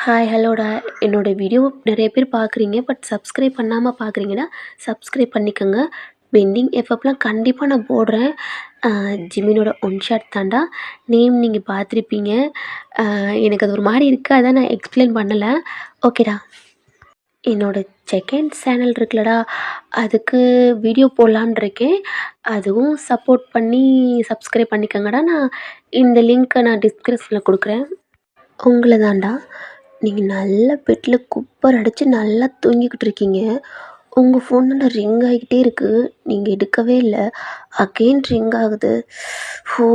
Hi ஹலோடா. என்னோட video நிறைய பேர் பார்க்குறீங்க. பட் சப்ஸ்கிரைப் பண்ணாமல் பார்க்குறீங்கன்னா சப்ஸ்கிரைப் பண்ணிக்கோங்க. பெண்டிங் எஃப்எஃப்லாம் கண்டிப்பாக நான் போடுறேன். ஜிமினோட ஒன் ஷாட் தான்டா. நேம் நீங்கள் பார்த்துருப்பீங்க. எனக்கு அது ஒரு மாதிரி இருக்குது, அதான் நான் எக்ஸ்பிளைன் பண்ணலை. ஓகேடா. என்னோட செகண்ட் சேனல் இருக்குல்லடா, அதுக்கு வீடியோ போடலான்னு இருக்கேன். அதுவும் சப்போர்ட் பண்ணி சப்ஸ்கிரைப் பண்ணிக்கோங்கடா. நான் இந்த லிங்க்கை நான் டிஸ்கிரிப்ஷனில் கொடுக்குறேன். உங்களை தான்டா. நீங்கள் நல்ல பெட்டில் குப்பர் அடித்து நல்லா தூங்கிக்கிட்டு இருக்கீங்க. உங்கள் ஃபோனில் ரிங் ஆகிக்கிட்டே இருக்குது, நீங்கள் எடுக்கவே இல்லை. அகெயின் ரிங் ஆகுது. ஓ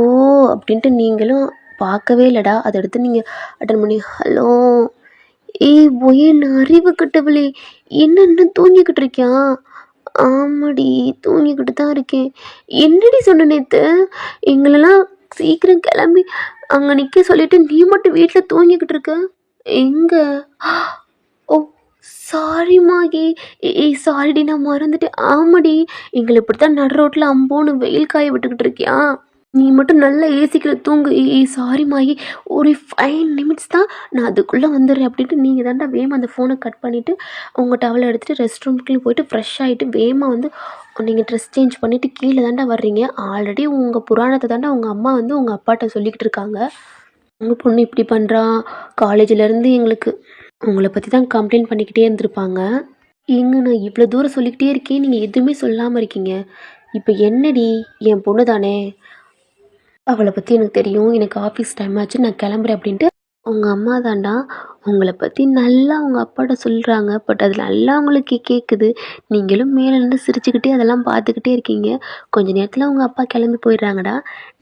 அப்படின்ட்டு நீங்களும் பார்க்கவே இல்லைடா. அதை எடுத்து நீங்கள் அட்டன் பண்ணி ஹலோ. ஏய் ஒயன் அறிவு கட்டவளே, என்ன இன்னும் தூங்கிக்கிட்டு இருக்கியா? ஆமாடி, தூங்கிக்கிட்டு தான் இருக்கேன். என்னடி சொன்ன நேற்று? எங்களெல்லாம் சீக்கிரம் கிளம்பி அங்கே நிற்க சொல்லிட்டு நீ மட்டும் வீட்டில் தூங்கிக்கிட்டு இருக்க. எங்க? ஓ சாரிம்மா. சாரிடி, நான் மறந்துட்டேன். ஆமாடி, எங்களை இப்படித்தான் நடு ரோட்டில் அம்போன்னு வெயில் காய விட்டுக்கிட்டு இருக்கியா? நீ மட்டும் நல்லா ஏசிக்கல தூங்கு. சாரிம்மா, ஒரு 5 நிமிட்ஸ் தான், நான் அதுக்குள்ளே வந்துடுறேன் அப்படின்ட்டு நீங்கள் தாண்டா வேமா அந்த ஃபோனை கட் பண்ணிவிட்டு உங்கள் டவலை எடுத்துகிட்டு ரெஸ்ட் ரூம்க்குள்ளே போயிட்டு ஃப்ரெஷ் ஆகிட்டு வேமா வந்து நீங்கள் ட்ரெஸ் சேஞ்ச் பண்ணிவிட்டு கீழே தாண்டா வர்றீங்க. ஆல்ரெடி உங்கள் புராணத்தை தாண்டா உங்கள் அம்மா வந்து உங்கள் அப்பாட்ட சொல்லிக்கிட்டு இருக்காங்க. உங்கள் பொண்ணு இப்படி பண்ணுறா, காலேஜிலேருந்து எங்களுக்கு உங்களை பற்றி தான் கம்ப்ளைண்ட் பண்ணிக்கிட்டே இருந்திருப்பாங்க. ஏங்க, நான் இவ்வளோ தூரம் சொல்லிக்கிட்டே இருக்கேன், நீங்கள் எதுவுமே சொல்லாமல் இருக்கீங்க. இப்போ என்னடி, என் பொண்ணு தானே, அவளை பற்றி எனக்கு தெரியும், எனக்கு ஆஃபீஸ் டைம் ஆச்சு, நான் கிளம்புறேன் அப்படின்ட்டு உங்கள் அம்மா தாண்டா உங்களை பற்றி நல்லா உங்கள் அப்பாட்ட சொல்கிறாங்க. பட் அது நல்லா உங்களுக்கு கேட்குது. நீங்களும் மேலே நின்று சிரிச்சுக்கிட்டே அதெல்லாம் பார்த்துக்கிட்டே இருக்கீங்க. கொஞ்ச நேரத்தில் உங்கள் அப்பா கிளம்பி போயிடுறாங்கடா.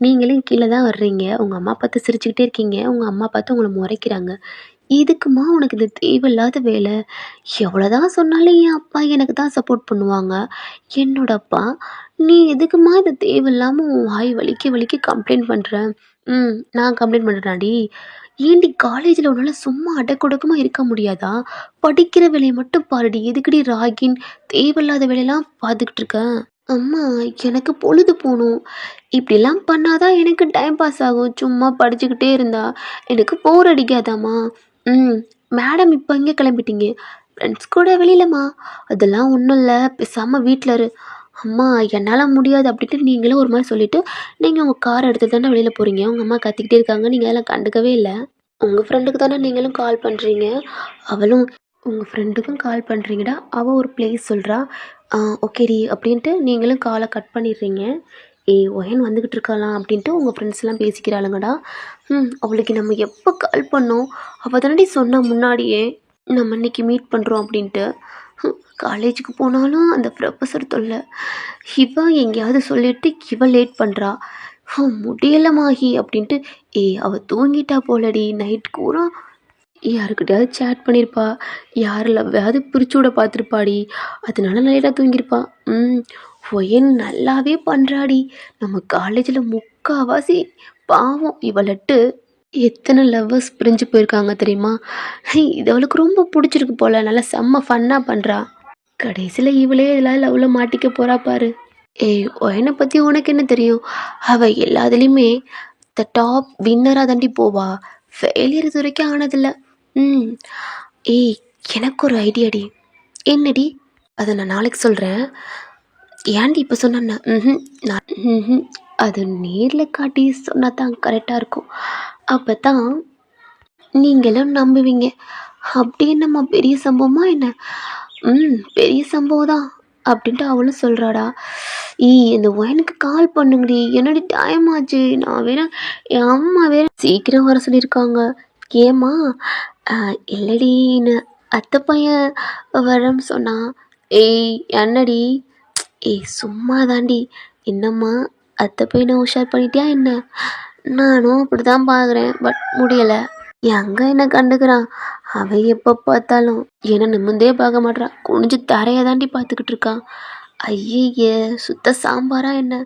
நீங்களும் கீழே தான் வர்றீங்க. உங்கள் அம்மா பார்த்து சிரிச்சுக்கிட்டே இருக்கீங்க. உங்கள் அம்மா பார்த்து உங்களை முறைக்கிறாங்க. இதுக்குமா உனக்கு இது தேவையில்லாத வேலை? எவ்வளோதான் சொன்னாலும் என் அப்பா எனக்கு தான் சப்போர்ட் பண்ணுவாங்க. என்னோட அப்பா. நீ எதுக்குமா இது தேவையில்லாமல் உன் வாய் வலிக்க வலிக்க கம்ப்ளைண்ட் பண்ணுற? நான் கம்ப்ளைண்ட் பண்ணுறேன்டி. ஏன்டி காலேஜில் உன்னால் சும்மா அடக்குடக்கமாக இருக்க முடியாதா? படிக்கிற வேலையை மட்டும் பாருடி. எதுக்குடி ராகின் தேவையில்லாத வேலையெல்லாம் பார்த்துக்கிட்டு இருக்க? அம்மா, எனக்கு பொழுது போகணும். இப்படிலாம் பண்ணாதான் எனக்கு டைம் பாஸ் ஆகும். சும்மா படிச்சுக்கிட்டே இருந்தா எனக்கு போர் அடிக்காதாம்மா? மேடம் இப்போ எங்கே கிளம்பிட்டீங்க? ஃப்ரெண்ட்ஸ் கூட வெளியிலம்மா. அதெல்லாம் ஒன்றும் இல்லை, பேசாமல் வீட்டில் இரு. அம்மா என்னால் முடியாது அப்படின்ட்டு நீங்களும் ஒரு மாதிரி சொல்லிவிட்டு நீங்கள் உங்கள் காரை எடுத்து தானே வெளியில் போகிறீங்க. உங்கள் அம்மா கத்திக்கிட்டே இருக்காங்க, நீங்கள் அதெல்லாம் கண்டுக்கவே இல்லை. உங்கள் ஃப்ரெண்டுக்கு தானே நீங்களும் கால் பண்ணுறீங்க. அவளும் உங்கள் ஃப்ரெண்டுக்கும் கால் பண்ணுறீங்கடா. அவள் ஒரு பிளேஸ் சொல்கிறா. ஓகேடி அப்படின்ட்டு நீங்களும் காலை கட் பண்ணிடுறீங்க. ஒயன் வந்துக்கிட்டு இருக்கலாம் அப்படின்ட்டு உங்கள் ஃப்ரெண்ட்ஸ்லாம் பேசிக்கிறாளுங்கடா. அவளுக்கு நம்ம எப்போ கால் பண்ணோம்? அவள் தானடி சொன்னா முன்னாடியே நம்ம இன்னைக்கு மீட் பண்ணுறோம் அப்படின்ட்டு. காலேஜுக்கு போனாலும் அந்த ப்ரொஃபஸர் தொல்லை. இவன் எங்கேயாவது சொல்லிட்டு இவள் லேட் பண்ணுறா. முடியலமாகி அப்படின்ட்டு. அவள் தூங்கிட்டா போலடி. நைட் கூறா யாருக்கிட்டையாவது சேட் பண்ணியிருப்பா, யாரில் பிரிச்சு விட பார்த்துருப்பாடி. அதனால லைட்டாக தூங்கியிருப்பா. ஒயன் நல்லாவே பண்ணுறாடி. நம்ம காலேஜில் முக்கால்வாசி பாவம் இவளட்டு எத்தனை லவ்வர்ஸ் பிரிஞ்சு போயிருக்காங்க தெரியுமா? இது அவளுக்கு ரொம்ப பிடிச்சிருக்கு போல். நல்லா செம்ம ஃபன்னாக பண்ணுறா. கடைசியில் இவளே இதெல்லாம் லவ்வில் மாட்டிக்க போகிறா பாரு. ஒயனை பற்றி உனக்கு என்ன தெரியும்? அவள் எல்லாத்துலேயுமே டாப் வின்னராக தாண்டி போவா. ஃபெயிலியர் இது வரைக்கும் ஆனதில்லை. எனக்கு ஒரு ஐடியாடி. என்னடி? அதை நான் நாளைக்கு சொல்கிறேன். ஏன்டி இப்போ சொன்னேன்னா? நான் அது நேரில் காட்டி சொன்னால் தான் கரெக்டாக இருக்கும். அப்போ தான் நீங்களும் நம்புவீங்க. அப்படி என்னம்மா பெரிய சம்பவமா என்ன? பெரிய சம்பவம் தான் அப்படின்ட்டு அவளும் சொல்கிறாடா. இந்த ஒயனுக்கு கால் பண்ணுங்கடி. என்னடி டைம் ஆச்சு. நான் வேணா என் அம்மா வேற சீக்கிரம் வர சொல்லியிருக்காங்க. ஏம்மா? இல்லடின்னு அத்தை பையன் வரேன்னு சொன்னான். என்னடி? சும்மா தாண்டி. என்னம்மா அத்தை பையனை உஷார் பண்ணிட்டியா என்ன? நானும் அப்படி தான் பார்க்குறேன், பட் முடியலை. எங்கே என்ன கண்டுக்கிறான்? அவன் எப்போ பார்த்தாலும் என்ன நிமிந்தே பார்க்க மாட்டான். குனிஞ்சு தரையை தாண்டி பார்த்துக்கிட்டு இருக்கான். ஐயே, சுத்த சாம்பாரா என்ன?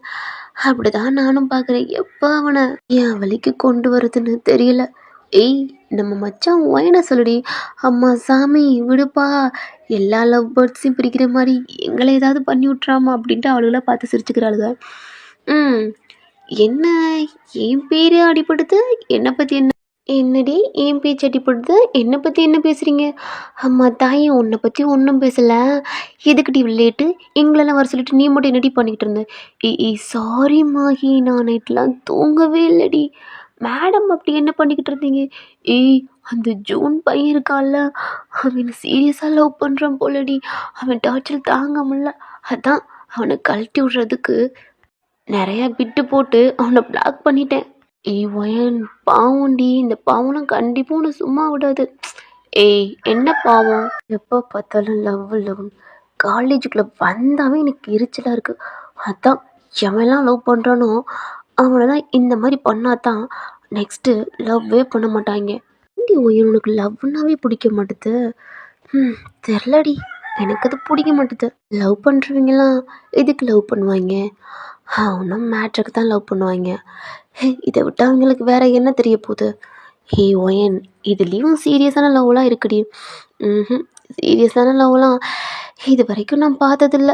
அப்படிதான் நானும் பார்க்குறேன். எப்போ அவனை என் வழிக்கு கொண்டு வருதுன்னு தெரியல. நம்ம மச்சான் ஒயனை சொல்லுடி. அம்மா சாமி விடுப்பா, எல்லா லவ் பேர்ட்ஸையும் பிரிக்கிற மாதிரி எங்களை ஏதாவது பண்ணி விட்றாமா அப்படின்ட்டு அவளுகளை பார்த்து சிரிச்சுக்கிறாளுங்க. என்ன என் பேர் அடிபடுது? என்னை பற்றி என்ன? என்னடி ஏன் பேச்சு அடிப்படுது? என்னை பற்றி என்ன பேசுகிறீங்க? அம்மா தாயே உன்னை பற்றி ஒன்றும் பேசலை. எதுக்குடி இவ்வளோ லேட்டு? எங்களெல்லாம் வர சொல்லிட்டு நீ மட்டும் என்னடி பண்ணிக்கிட்டு இருந்த? ஏய் சாரி மாஹி, நான் நைட்லாம் தூங்கவே இல்லடி. மேடம் அப்படி என்ன பண்ணிக்கிட்டு இருந்தீங்க? ஏய் அந்த ஜூன் பையன் இருக்கான்ல, அவன் சீரியஸாக லவ் பண்ணுறான் போலடி. அவன் டார்ச்சல் தாங்க முடியல. அதான் அவனை கழட்டி விடுறதுக்கு நிறையா பிட்டு போட்டு அவனை பிளாக் பண்ணிட்டேன். ஏய் ஒயன் பாவம்டி, இந்த பாவம்லாம் கண்டிப்பாக உன்னை சும்மா விடாது. ஏய் என்ன பாவம்? எப்போ பார்த்தாலும் லவ் லவ். காலேஜுக்குள்ளே வந்தாவே எனக்கு எரிச்சலாக இருக்குது. அதான் எவன்லாம் லவ் பண்ணுறானோ அவனெல்லாம் இந்த மாதிரி பண்ணாதான் நெக்ஸ்ட்டு லவ்வே பண்ண மாட்டாங்க. ஏன்டி ஒயன் உனக்கு லவ்னாவே பிடிக்க மாட்டுது? தெரிலடி, எனக்கு அது பிடிக்க மாட்டுது. லவ் பண்ணுறவங்கலாம் எதுக்கு லவ் பண்ணுவாங்க? அவனும் மேட்ருக்கு தான் லவ் பண்ணுவாங்க. இதை விட்டு அவங்களுக்கு வேற என்ன தெரிய போகுது? ஹே ஒயன், இதுலேயும் சீரியஸான லவ்லாம் இருக்குடி. சீரியஸான லவ்லாம் இது வரைக்கும் நான் பார்த்ததில்ல.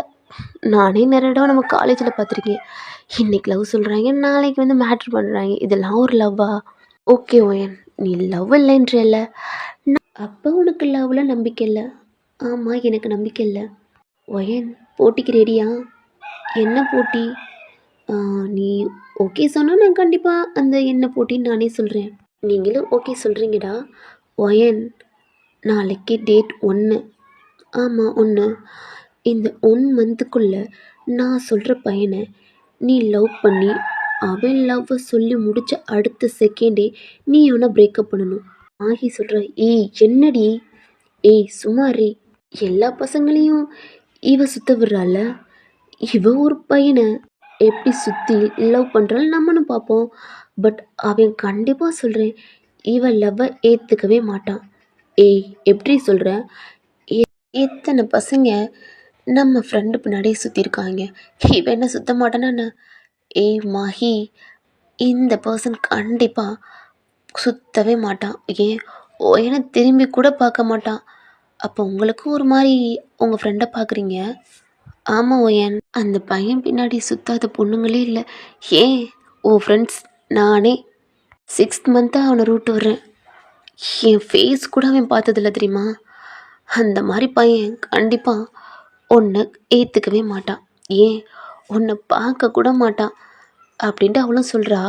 நானே நிறைய இடம் நம்ம காலேஜில் பார்த்துருக்கேன். இன்றைக்கி லவ் சொல்கிறாங்க, நாளைக்கு வந்து மேட்ரு பண்ணுறாங்க. இதெல்லாம் ஒரு லவ்வா? ஓகே ஒயன், நீ லவ் இல்லைன்றல, அப்போ உனக்கு லவ்வில் நம்பிக்கை இல்லை. ஆமாம், எனக்கு நம்பிக்கை இல்லை. ஒயன் போட்டிக்கு ரெடியா? என்ன போட்டி? நீ ஓகே சொன்னால் நான் கண்டிப்பாக அந்த என்ன போட்டின்னு நானே சொல்கிறேன். நீங்களும் ஓகே சொல்கிறீங்கடா. ஒயன் நாளைக்கு டேட் 1. ஆமாம் 1. இந்த 1 மந்த்துக்குள்ளே நான் சொல்கிற பையனை நீ லவ் பண்ணி அவன் லவ்வை சொல்லி முடிச்ச அடுத்த செகண்டே நீ அவனை பிரேக்கப் பண்ணணும். ஆகி சொல்கிற. ஏய் என்னடி? ஏய் சும்மாரி. எல்லா பசங்களையும் இவ சுத்த விடுறாள். இவ ஒரு பையனை எப்படி சுற்றி லவ் பண்ணுறாள் நம்மளும் பார்ப்போம். பட் அவன் கண்டிப்பாக சொல்கிறேன், இவன் லவ்வை ஏற்றுக்கவே மாட்டான். ஏய் எப்படி சொல்கிற? எத்தனை பசங்க நம்ம ஃப்ரெண்டு பின்னாடியே சுற்றிருக்காங்க, இவன் என்ன சுத்த மாட்டானா? ஏய் மாஹி, இந்த பர்சன் கண்டிப்பாக சுத்தவே மாட்டான். ஏன் ஒயனை திரும்பி கூட பார்க்க மாட்டான். அப்போ உங்களுக்கும் ஒரு மாதிரி உங்கள் ஃப்ரெண்டை பார்க்குறீங்க. ஆமாம் ஒயன், அந்த பையன் பின்னாடி சுற்றாத பொண்ணுங்களே இல்லை. ஏன் உன் ஃப்ரெண்ட்ஸ் நானே 6th மந்த்தாக அவனை ரூட்டு விடுறேன். என் ஃபேஸ் கூட அவன் பார்த்ததில்ல தெரியுமா? அந்த மாதிரி பையன் கண்டிப்பாக உன்னை ஏற்றுக்கவே மாட்டான். ஏன் உன்னை பார்க்க கூட மாட்டான் அப்படின்ட்டு அவளும் சொல்கிறா.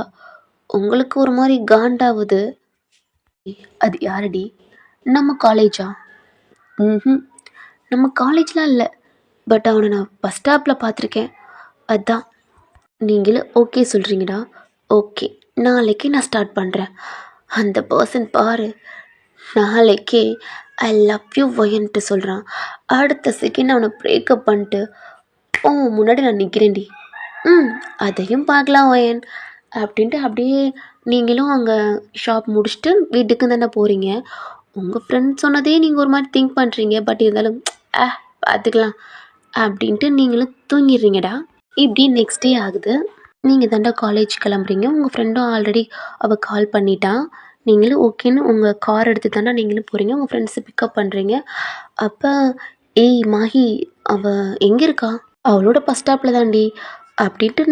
உங்களுக்கு ஒரு மாதிரி காண்டாகுது. அது யாரடி? நம்ம காலேஜா? நம்ம காலேஜ்லாம் இல்லை. பட் அவனை நான் பஸ் ஸ்டாப்பில் பார்த்துருக்கேன். அதான். நீங்களும் ஓகே சொல்கிறீங்கடா. ஓகே, நாளைக்கு நான் ஸ்டார்ட் பண்ணுறேன். அந்த பர்சன் பாரு, நாளைக்கே ஐ லவ் யூ ஒயன்ட்டு சொல்கிறான். அடுத்த செகண்ட் அவனை பிரேக்கப் பண்ணிட்டு முன்னாடி நான் நிற்கிறேன்டி. அதையும் பார்க்கலாம் ஒயன் அப்படின்ட்டு அப்படியே நீங்களும் அங்கே ஷாப் முடிச்சுட்டு வீட்டுக்கு தானே போகிறீங்க. உங்கள் ஃப்ரெண்ட் சொன்னதே நீங்கள் ஒரு மாதிரி திங்க் பண்ணுறீங்க. பட் இருந்தாலும் பார்த்துக்கலாம் அப்படின்ட்டு நீங்களும் தூங்கிடுறீங்கடா. இப்படி நெக்ஸ்ட் டே ஆகுது. நீங்கள் தாண்டா காலேஜ் கிளம்புறீங்க. உங்கள் ஃப்ரெண்டும் ஆல்ரெடி அவள் கால் பண்ணிட்டான். நீங்களும் ஓகேன்னு உங்கள் கார் எடுத்து தாண்டா நீங்களும் போகிறீங்க. உங்கள் ஃப்ரெண்ட்ஸை பிக்கப் பண்ணுறீங்க. அப்போ ஏய் மாஹி, அவள் எங்கே இருக்கா? அவளோட பஸ் ஸ்டாப்பில் தாண்டி அப்படின்ட்டு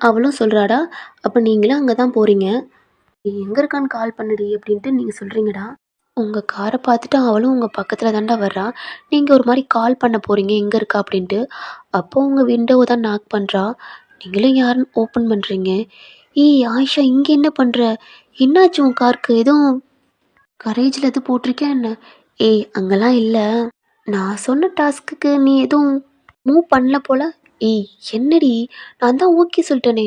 அவளும் சொல்கிறாடா. அப்போ நீங்களும் அங்கே தான் போகிறீங்க. எங்கே இருக்கான்னு கால் பண்ணுடி அப்படின்ட்டு நீங்கள் சொல்கிறீங்கடா. உங்கள் காரை பார்த்துட்டு அவளும் உங்கள் பக்கத்தில் தாண்டா வர்றா. நீங்கள் ஒரு மாதிரி கால் பண்ண போகிறீங்க எங்கே இருக்கா அப்படின்ட்டு. அப்போ உங்கள் விண்டோவை தான் நாக் பண்ணுறா. நீங்களும் யாருன்னு ஓப்பன் பண்ணுறீங்க. ஏய் ஆயிஷா, இங்கே என்ன பண்ணுற? என்னாச்சு உன் காருக்கு? எதுவும் கரேஜில் எதுவும் போட்டிருக்கேன் என்ன? ஏய் அங்கெல்லாம் இல்லை. நான் சொன்ன டாஸ்க்குக்கு நீ எதுவும் மூவ் பண்ணல போல். ஏய் என்னடி, நான் தான் ஓகே சொல்லிட்டேனே.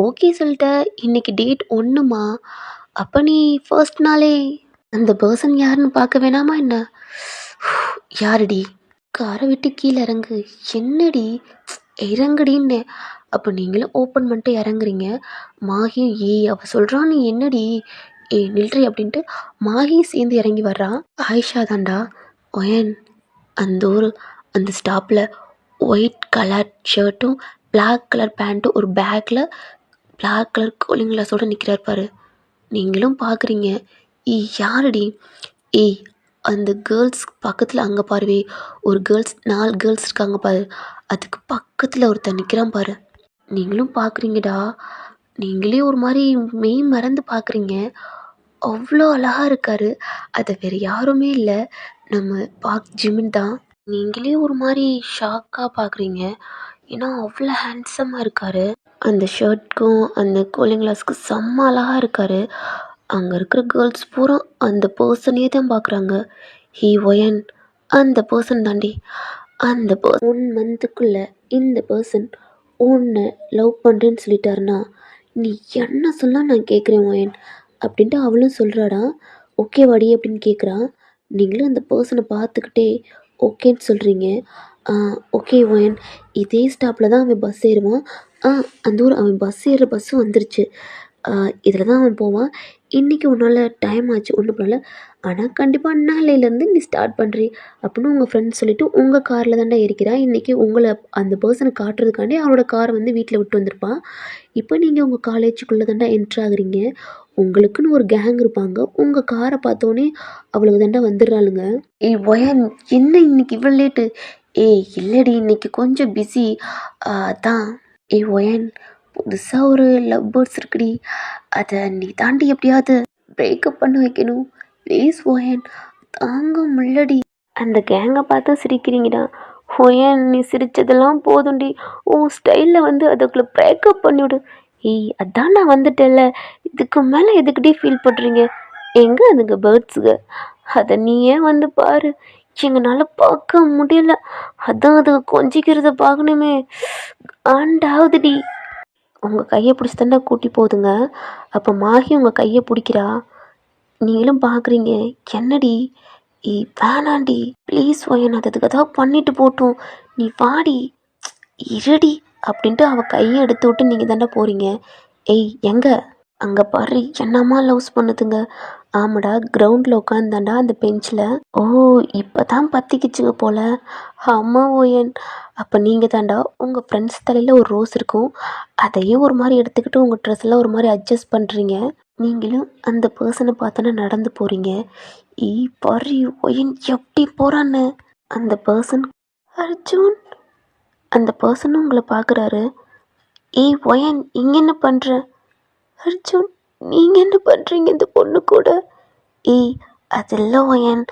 ஓகே சொல்லிட்ட. இன்றைக்கி டேட் 1மா? அப்போ நீ ஃபர்ஸ்ட் நாளே அந்த பர்சன் யாருன்னு பார்க்க வேணாமா என்ன? யாருடி? காரை விட்டு கீழே இறங்கு. என்னடி இறங்குடின்னு. அப்போ நீங்களும் ஓப்பன் பண்ணிட்டு இறங்குறீங்க. மாஹியும் ஏய் அவள் சொல்கிறான் நீ என்னடி ஏய் நில்றி அப்படின்ட்டு மாஹியும் சேர்ந்து இறங்கி வர்றான். ஆயிஷா தாண்டா. ஒயன் அந்த ஸ்டாப்பில் ஒயிட் கலர் ஷர்ட்டும் பிளாக் கலர் பேண்ட்டும் ஒரு பேக்கில் பிளாக் கலர் கூலிங் கிளாஸோடு நிற்கிறார் பாரு. நீங்களும் பார்க்குறீங்க. ஏய் யாருடி? ஏய் அந்த கேர்ள்ஸ் பக்கத்தில் அங்கே பாருவே, ஒரு 4 கேர்ள்ஸ் இருக்காங்க பாரு. அதுக்கு பக்கத்தில் ஒருத்தர் நிற்கிறான் பாரு. நீங்களும் பார்க்குறீங்கடா. நீங்களே ஒரு மாதிரி மெய் மறந்து பார்க்குறீங்க. அவ்வளோ அழகா இருக்காரு. அது வேறு யாருமே இல்லை, நம்ம பார்க் ஜிமின் தான். நீங்களே ஒரு மாதிரி ஷாக்காக பார்க்குறீங்க. ஏன்னா அவ்வளோ ஹேண்ட்ஸமாக இருக்காரு. அந்த ஷர்ட்க்கும் அந்த கூலிங் கிளாஸ்க்கும் செம்ம அழகா இருக்காரு. அங்கே இருக்கிற கேர்ள்ஸ் பூரா அந்த பர்சனையே தான் பார்க்குறாங்க. ஒயன் அந்த பர்சன் தாண்டி. அந்த 1 மந்த்துக்குள்ளே இந்த பர்சன் உன்னை லவ் பண்ணுறேன்னு சொல்லிட்டாருன்னா நீ என்ன சொன்னால் நான் கேட்குறேன் ஒயன் அப்படின்ட்டு அவளும் சொல்கிறாடா. ஓகே வாடி அப்படின்னு கேட்குறா. நீங்களும் அந்த பர்சனை பார்த்துக்கிட்டே ஓகேன்னு சொல்கிறீங்க. ஓகே ஒயன், இதே ஸ்டாப்பில் தான் அவன் பஸ் ஏறுவான். அந்த ஊர் அவன் பஸ் ஏறுற பஸ்ஸும் வந்துருச்சு. இதில் தான் அவன் போவான். இன்றைக்கி உன்னால் டைம் ஆச்சு, ஒன்றும் பண்ணல. ஆனால் கண்டிப்பாக நாளையிலேருந்து நீ ஸ்டார்ட் பண்ணுறி அப்படின்னு உங்கள் ஃப்ரெண்ட்ஸ் சொல்லிவிட்டு உங்கள் காரில் தாண்டா இருக்கிறா. இன்றைக்கி உங்களை அந்த பர்சனை காட்டுறதுக்காண்டி அவரோட காரை வந்து வீட்டில் விட்டு வந்திருப்பான். இப்போ நீங்கள் உங்கள் காலேஜுக்குள்ளே தாண்டா என்ட்ரு ஆகுறீங்க. உங்களுக்குன்னு ஒரு கேங் இருப்பாங்க. உங்கள் காரை பார்த்தோன்னே அவளுக்கு தாண்டா வந்துடுறாளுங்க. ஒயன் என்ன இன்னைக்கு இவ்வளோ லேட்டு? இல்லைடி இன்னைக்கு கொஞ்சம் பிஸி, அதான். ஒயன் புதுசாக ஒரு லவ் பேர்ட்ஸ் இருக்குடி, அதை நீ தாண்டி எப்படியாவது பிரேக்கப் பண்ண வைக்கணும் ப்ளீஸ் ஒயன், தாங்க முள்ளடி. அந்த கேங்கை பார்த்து சிரிக்கிறீங்கடா. ஒயன் நீ சிரித்ததெல்லாம் போதும்டி, உன் ஸ்டைலில் வந்து அதுக்குள்ளே பிரேக்கப் பண்ணிவிடு. அதான் நான் வந்துட்டேன்ல, இதுக்கு மேலே எதுக்கிட்டே ஃபீல் பண்ணுறீங்க? எங்கே அதுங்க பேர்ட்ஸுங்க, அதை நீயே வந்து பாரு. எங்களால் பார்க்க முடியல, அதான் அதுங்க கொஞ்சிக்கிறத பார்க்கணுமே, ஆண்டாவதுடி. உங்கள் கையை பிடிச்சி தாண்டா கூட்டி போகுதுங்க. அப்போ மாகி உங்கள் கையை பிடிக்கிறா. நீங்களும் பார்க்குறீங்க. என்னடி வேணாண்டி ப்ளீஸ் ஒயன், அது அதுக்கு ஏதாவது பண்ணிட்டு போட்டும், நீ வாடி இருடி அப்படின்ட்டு அவள் கையை எடுத்து விட்டு நீங்கள் தாண்டா போகிறீங்க. எங்கே அங்கே பாரு என்னம்மா லவ்ஸ் பண்ணுதுங்க. ஆமாடா, கிரவுண்டில் உட்காந்தாண்டா அந்த பெஞ்சில். இப்போ தான் பற்றிக்கிச்சுங்க போல். ஆமாம் ஓயன், அப்போ நீங்கள் தாண்டா உங்கள் ஃப்ரெண்ட்ஸ் தலையில் ஒரு ரோஸ் இருக்கும், அதையும் ஒரு மாதிரி எடுத்துக்கிட்டு உங்கள் ட்ரெஸ்ஸெல்லாம் ஒரு மாதிரி அட்ஜஸ்ட் பண்ணுறீங்க. நீங்களும் அந்த பர்சனை பார்த்தோன்னா நடந்து போகிறீங்க. பாரு ஒயன் எப்படி போகிறான்னு. அந்த பர்சன் அர்ஜுன், அந்த பர்சனும் உங்களை பார்க்குறாரு. ஒயன் இங்கே என்ன பண்ணுற? அர்ஜுன் நீங்கள் என்ன பண்ணுறீங்க இந்த பொண்ணு கூட? அதெல்லாம் ஒயன்,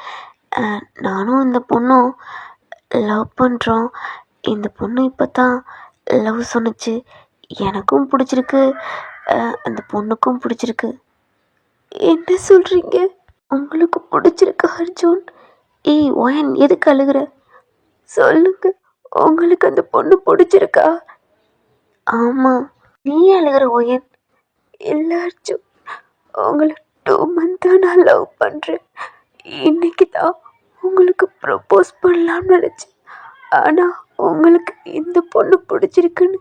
நானும் இந்த பொண்ணும் லவ் பண்ணுறோம். இந்த பொண்ணு இப்போ தான் லவ் சொன்னிச்சு, எனக்கும் பிடிச்சிருக்கு, அந்த பொண்ணுக்கும் பிடிச்சிருக்கு. என்ன சொல்கிறீங்க? உங்களுக்கு பிடிச்சிருக்கு அர்ஜுன்? ஒயன் எதுக்கு அழுகிற? சொல்லுங்க, உங்களுக்கு அந்த பொண்ணு பிடிச்சிருக்கா? ஆமாம். நீ அழுகிற ஒயன்? இல்லை அர்ஜுன், உங்களை 2 மந்த்தாக நான் லவ் பண்ணுறேன். இன்னைக்கு தான் உங்களுக்கு ப்ரப்போஸ் பண்ணலாம்னு நினச்சேன். ஆனால் உங்களுக்கு இந்த பொண்ணு பிடிச்சிருக்குன்னு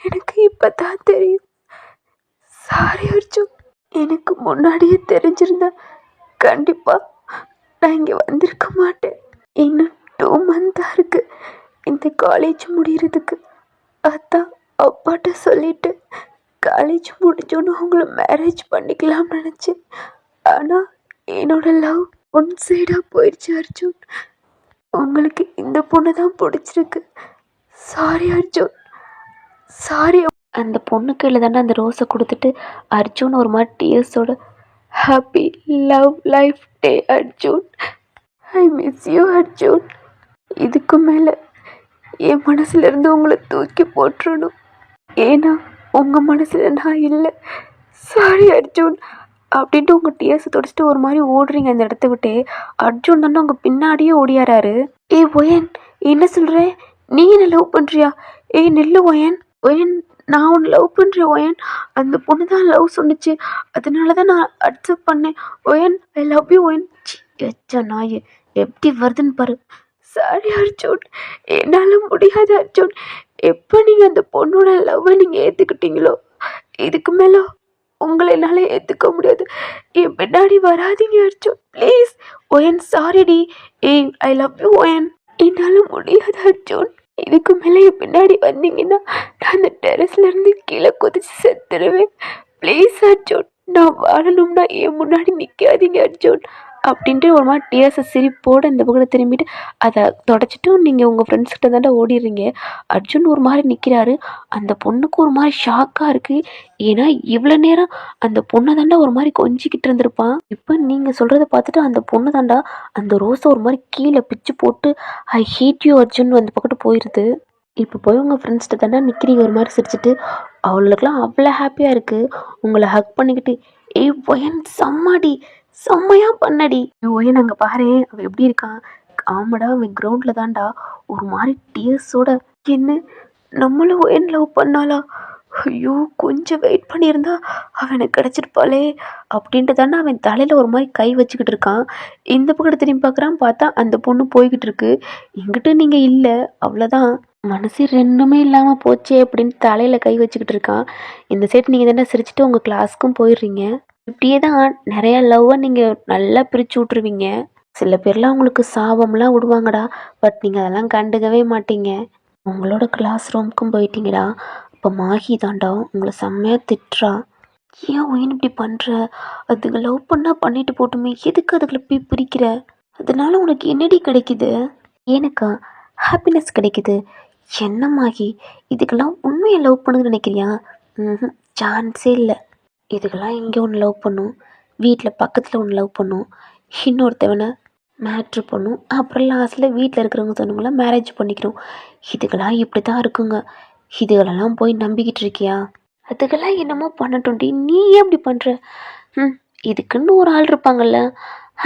எனக்கு இப்போ தான் தெரியும். சாரி அர்ஜுன், எனக்கு முன்னாடியே தெரிஞ்சிருந்தா கண்டிப்பாக நான் இங்கே வந்திருக்க மாட்டேன். இன்னும் 2 மந்தாக இருக்குது இந்த காலேஜ் முடிகிறதுக்கு. அதான் அப்பாட்ட சொல்லிவிட்டு காலேஜ் முடிஞ்சோன்னு உங்களை மேரேஜ் பண்ணிக்கலாம்னு நினச்சேன். ஆனால் என்னோட லவ் 1 சைடாக போயிடுச்சு அர்ஜுன். உங்களுக்கு இந்த பொண்ணு தான் பிடிச்சிருக்கு. Sorry Arjun, sorry. அந்த பொண்ணு கையில் தானே அந்த ரோஸை கொடுத்துட்டு அர்ஜுன் ஒரு மாதிரி டீயர்ஸோட, happy love life day Arjun, I miss you Arjun. இதுக்கு மேலே என் மனசுலேருந்து உங்களை தூக்கி போட்டுறணும், ஏன்னா உங்கள் மனசில் நான் இல்லை. சாரி அர்ஜுன் அப்படின்ட்டு உங்கள் டீயர்ஸை தொடச்சிட்டு ஒரு மாதிரி ஓடுறீங்க அந்த இடத்த விட்டு. அர்ஜுன் தானே உங்கள் பின்னாடியே ஓடியாராரு. ஒயன் என்ன சொல்கிறேன்? நீ என்ன லவ் பண்ணுறியா? நெல்லு ஒயன். ஒயன் நான் உன்னை லவ் பண்ணுறேன் ஒயன், அந்த பொண்ணு தான் லவ் சொன்னிச்சு, அதனால தான் நான் அக்செப்ட் பண்ணேன். Wine I love you wine. எச்சா நாய் எப்படி வருதுன்னு பாரு. சாரி அர்ஜுன், என்னால் முடியாது அர்ஜுன். எப்போ நீங்கள் அந்த பொண்ணோட லவ்வை நீங்கள் ஏற்றுக்கிட்டீங்களோ, இதுக்கு மேலே உங்களை என்னால் ஏற்றுக்க முடியாது. என் பின்னாடி வராதிங்க அர்ஜுன் ப்ளீஸ். ஒயன் சாரிடி. ஐ லவ் யூ ஒயன். என்னால் முடியாது அர்ஜுன், இதுக்கு மேலே என் பின்னாடி வந்தீங்கன்னா நான் அந்த டெரஸ்லேருந்து கீழே குதிச்சு செத்துருவேன். ப்ளீஸ் அர்ஜுன், நான் வாழணும்னா என் முன்னாடி நிற்காதீங்க அர்ஜுன். அப்படின்ட்டு ஒரு மாதிரி டிஎஸ்ஸை சிரிப்போடு இந்த பக்கம் திரும்பிட்டு அதை தொடச்சிட்டு நீங்கள் உங்கள் ஃப்ரெண்ட்ஸ்கிட்ட தாண்டா ஓடிடுறீங்க. அர்ஜுன் ஒரு மாதிரி நிற்கிறாரு. அந்த பொண்ணுக்கு ஒரு மாதிரி ஷாக்காக இருக்குது. ஏன்னா இவ்வளோ நேரம் அந்த பொண்ணை தாண்டா ஒரு மாதிரி கொஞ்சிக்கிட்டு இருந்திருப்பான். இப்போ நீங்கள் சொல்கிறத பார்த்துட்டு அந்த பொண்ணு தாண்டா அந்த ரோஸை ஒரு மாதிரி கீழே பிச்சு போட்டு ஐ ஹேட் யூ அர்ஜுன் அந்த பக்கத்து போயிடுது. இப்போ போய் உங்கள் ஃப்ரெண்ட்ஸ்கிட்ட தாண்டா நிற்கிறீங்க ஒரு மாதிரி சிரிச்சிட்டு. அவளுக்கெல்லாம் அவ்வளோ ஹாப்பியாக இருக்குது. உங்களை ஹக் பண்ணிக்கிட்டு ஏய் ஒயன் செம்மாடி செம்மையாக பண்ணடி ஒயன் அங்கே பாரு அவன் எப்படி இருக்கான். ஆமாடா அவன் கிரவுண்டில் தான்டா ஒரு மாதிரி டியர்ஸோட என்ன நம்மளும் ஒயன் லவ் பண்ணாளா, ஐயோ கொஞ்சம் வெயிட் பண்ணியிருந்தா அவன் எனக்கு கிடச்சிருப்பாளே அப்படின்ட்டு தானே அவன் தலையில் ஒரு மாதிரி கை வச்சுக்கிட்டு இருக்கான். இந்த பக்கத்து திரும்பி பார்க்குறான், பார்த்தா அந்த பொண்ணு போய்கிட்டு இருக்கு. எங்கிட்ட நீங்கள் இல்லை அவ்வளோதான் மனசு ரெண்டுமே இல்லாமல் போச்சே அப்படின்னு தலையில் கை வச்சுக்கிட்டு இருக்கான். இந்த சைட் நீங்கள் தானே சிரிச்சுட்டு உங்கள் கிளாஸ்க்கும் போயிடுறீங்க. இப்படியே தான் நிறையா லவ்வை நீங்கள் நல்லா பிரித்து விட்ருவீங்க. சில பேர்லாம் உங்களுக்கு சாபம்லாம் விடுவாங்கடா, பட் நீங்கள் அதெல்லாம் கண்டுக்கவே மாட்டீங்க. உங்களோட கிளாஸ் ரூமுக்கும் போயிட்டீங்கடா. இப்போ மாஹி தாண்டா உங்களை செம்மையாக திட்டுறா. ஏன் ஒயின் இப்படி பண்ணுற, அதுங்க லவ் பண்ணால் பண்ணிட்டு போட்டுமே, எதுக்கு அதுகளை போய் பிரிக்கிற, அதனால உனக்கு என்னடி கிடைக்குது. எனக்கா ஹாப்பினஸ் கிடைக்குது. என்ன மாஹி இதுக்கெல்லாம் உண்மையை லவ் பண்ணுதுன்னு நினைக்கிறியா? சான்ஸே இல்லை. இதுக்கெல்லாம் இங்கே ஒன்று லவ் பண்ணும், வீட்டில் பக்கத்தில் ஒன்று லவ் பண்ணும், இன்னொருத்தவனை மேட்ரு பண்ணும், அப்புறம் லாஸ்ட்டில் வீட்டில் இருக்கிறவங்க சொன்னவங்கள மேரேஜ் பண்ணிக்கிறோம். இதுக்கெல்லாம் இப்படி தான் இருக்குங்க. இதுகளெல்லாம் போய் நம்பிக்கிட்டு இருக்கியா? அதுக்கெல்லாம் என்னமோ பண்ணட்டும்டி, நீ ஏன் இப்படி பண்ணுற? இதுக்குன்னு ஒரு ஆள் இருப்பாங்கல்ல,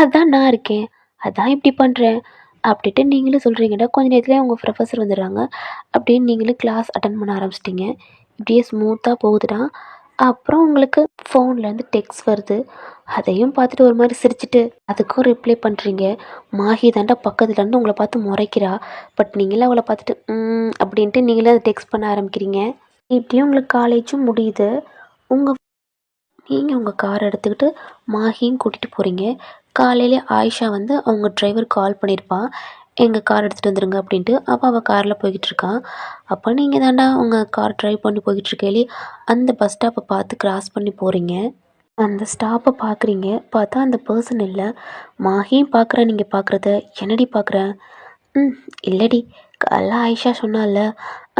அதான் நான் இருக்கேன், அதான் இப்படி பண்ணுறேன் அப்படின்ட்டு நீங்களும் சொல்கிறீங்கடா. கொஞ்ச நேரத்துலேயே அவங்க ப்ரொஃபஸர் வந்துடுறாங்க. அப்படின்னு நீங்களும் கிளாஸ் அட்டன் பண்ண ஆரம்பிச்சிட்டிங்க. இப்படியே ஸ்மூத்தாக போகுதுடா. அப்புறம் உங்களுக்கு ஃபோன்லேருந்து டெக்ஸ்ட் வருது. அதையும் பார்த்துட்டு ஒரு மாதிரி சிரிச்சிட்டு அதுக்கும் ரிப்ளை பண்ணுறீங்க. மாஹி தாண்டா பக்கத்துலேருந்து உங்களை பார்த்து முறைக்கிறா. பட் நீங்களும் அவளை பார்த்துட்டு அப்படின்ட்டு நீங்களே அதை டெக்ஸ்ட் பண்ண ஆரம்பிக்கிறீங்க. இப்படியும் உங்களுக்கு காலேஜும் முடியுது. நீங்கள் உங்கள் காரை எடுத்துக்கிட்டு மாஹியும் கூட்டிகிட்டு போகிறீங்க. காலையிலே ஆயிஷா வந்து அவங்க டிரைவர் கால் பண்ணியிருப்பான், எங்கள் கார் எடுத்துகிட்டு வந்துடுங்க அப்படின்ட்டு. அப்போ அவள் காரில் போய்கிட்டு இருக்கான். அப்போ நீங்கள் தாண்டா உங்கள் கார் ட்ரைவ் பண்ணி போய்கிட்டு இருக்கேளே அந்த பஸ் ஸ்டாப்பை பார்த்து கிராஸ் பண்ணி போகிறீங்க. அந்த ஸ்டாப்பை பார்க்குறீங்க, பார்த்தா அந்த பர்சன் இல்லை. மாஹியும் பார்க்குறேன், நீங்கள் பார்க்குறத என்னடி பார்க்குறேன்? இல்லடி, காலைல ஆயிஷா சொன்னால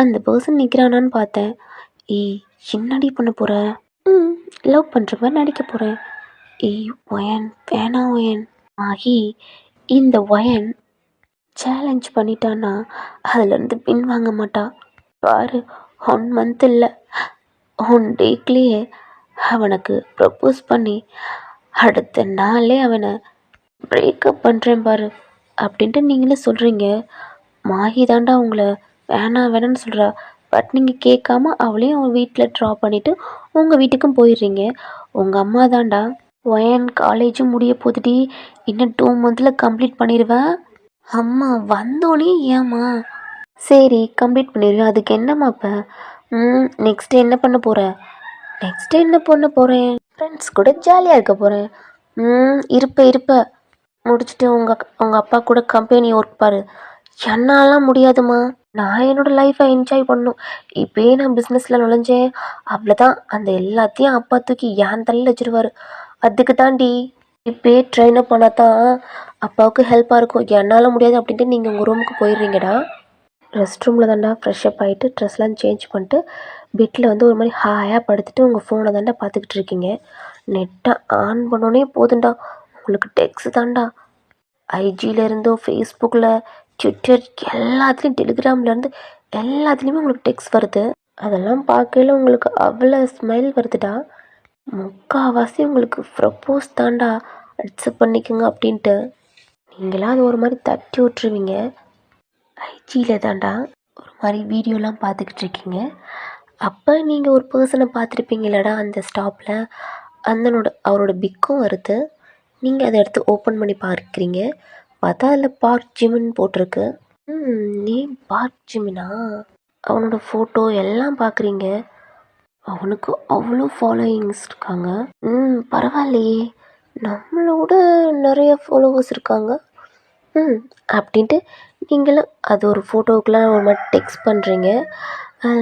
அந்த பர்சன் நிற்கிறானான்னு பார்த்தேன். ஏய் என்னடி பண்ண போகிற? லவ் பண்ணுற மாதிரி நடிக்க போகிறேன். ஏய் ஒயன் வேணாம் ஒயன். மாஹி இந்த ஒயன் சேலஞ்ச் பண்ணிட்டான்னா அதுலேருந்து பின் வாங்க மாட்டா. பாரு 1 மந்த் இல்லை 1 டேக்லேயே அவனுக்கு ப்ரப்போஸ் பண்ணி அடுத்த நாளே அவனை பிரேக்கப் பண்ணுறேன் பாரு அப்படின்ட்டு நீங்களே சொல்கிறீங்க. மாஹி தாண்டா உங்களை வேணாம் வேணான்னு சொல்கிறா. பட் நீங்கள் கேட்காம அவளையும் அவன் வீட்டில் ட்ராப் பண்ணிவிட்டு உங்கள் வீட்டுக்கும் போயிடுறீங்க. உங்கள் அம்மா தாண்டா ஒயன் காலேஜும் முடிய போதுடி, இன்னும் 2 மந்தில் கம்ப்ளீட் பண்ணிடுவேன். அம்மா வந்தோடனே ஏம்மா? சரி கம்ப்ளீட் பண்ணிடுவேன், அதுக்கு என்னம்மா இப்போ? நெக்ஸ்ட்டு என்ன பண்ண போகிறேன்? நெக்ஸ்ட்டு என்ன பண்ண போகிறேன்? ஃப்ரெண்ட்ஸ் கூட ஜாலியாக இருக்க போகிறேன். இருப்ப முடிச்சுட்டு உங்கள் அப்பா கூட கம்பெனி ஒர்க் பாரு. என்னாலாம் முடியாதுமா, நான் என்னோடய லைஃப்பை என்ஜாய் பண்ணணும். இப்போயே நான் பிஸ்னஸில் நுழைஞ்சேன், அவ்வளோதான். அந்த எல்லாத்தையும் அப்பா தூக்கி என் தலையில் வச்சுருவார். அதுக்கு தாண்டி இப்போயே ட்ரெயினப் பண்ணால் தான் அப்பாவுக்கு ஹெல்ப்பாக இருக்கும். என்னால் முடியாது அப்படின்ட்டு நீங்கள் உங்கள் ரூமுக்கு போயிடுறீங்கடா. ரெஸ்ட் ரூமில் தாண்டா ஃப்ரெஷ்அப் ஆகிட்டு ட்ரெஸ்லாம் சேஞ்ச் பண்ணிட்டு பெட்டில் வந்து ஒரு மாதிரி ஹாயாக படுத்துட்டு உங்கள் ஃபோனை தாண்டா பார்த்துக்கிட்டு இருக்கீங்க. நெட்டை ஆன் பண்ணோன்னே போதுண்டா உங்களுக்கு டெக்ஸ்ட் தாண்டா. ஐஜியிலேருந்தோ ஃபேஸ்புக்கில் ட்விட்டர் எல்லாத்துலேயும் டெலிகிராம்லேருந்து எல்லாத்துலேயுமே உங்களுக்கு டெக்ஸ்ட் வருது. அதெல்லாம் பார்க்கையில உங்களுக்கு அவ்வளோ ஸ்மைல் வருதுடா. முக்கால்வாசி உங்களுக்கு ப்ரப்போஸ் தாண்டா, அக்செப்ட் பண்ணிக்கோங்க அப்படின்ட்டு. நீங்களாம் அது ஒரு மாதிரி தட்டி விட்ருவீங்க. ஐஜியில் தாண்டா ஒரு மாதிரி வீடியோலாம் பார்த்துக்கிட்டு இருக்கீங்க. அப்போ நீங்கள் ஒரு பர்சனை பார்த்துருப்பீங்களடா அந்த ஸ்டாப்பில், அவரோட பிக்கும் வருது. நீங்கள் அதை எடுத்து ஓப்பன் பண்ணி பார்க்குறீங்க. பார்த்தா அதில் பார்க் ஜிமின் போட்டிருக்கு. நேம் பார்க் ஜிமினா? அவனோட ஃபோட்டோ எல்லாம் பார்க்குறீங்க. அவனுக்கு அவ்வளோ ஃபாலோயிங்ஸ் இருக்காங்க. பரவாயில்லையே, நம்மளோட நிறைய ஃபாலோவர்ஸ் இருக்காங்க. அப்படின்ட்டு நீங்களும் அது ஒரு ஃபோட்டோவுக்குலாம் ஒரு மாதிரி டெக்ஸ்ட் பண்ணுறீங்க,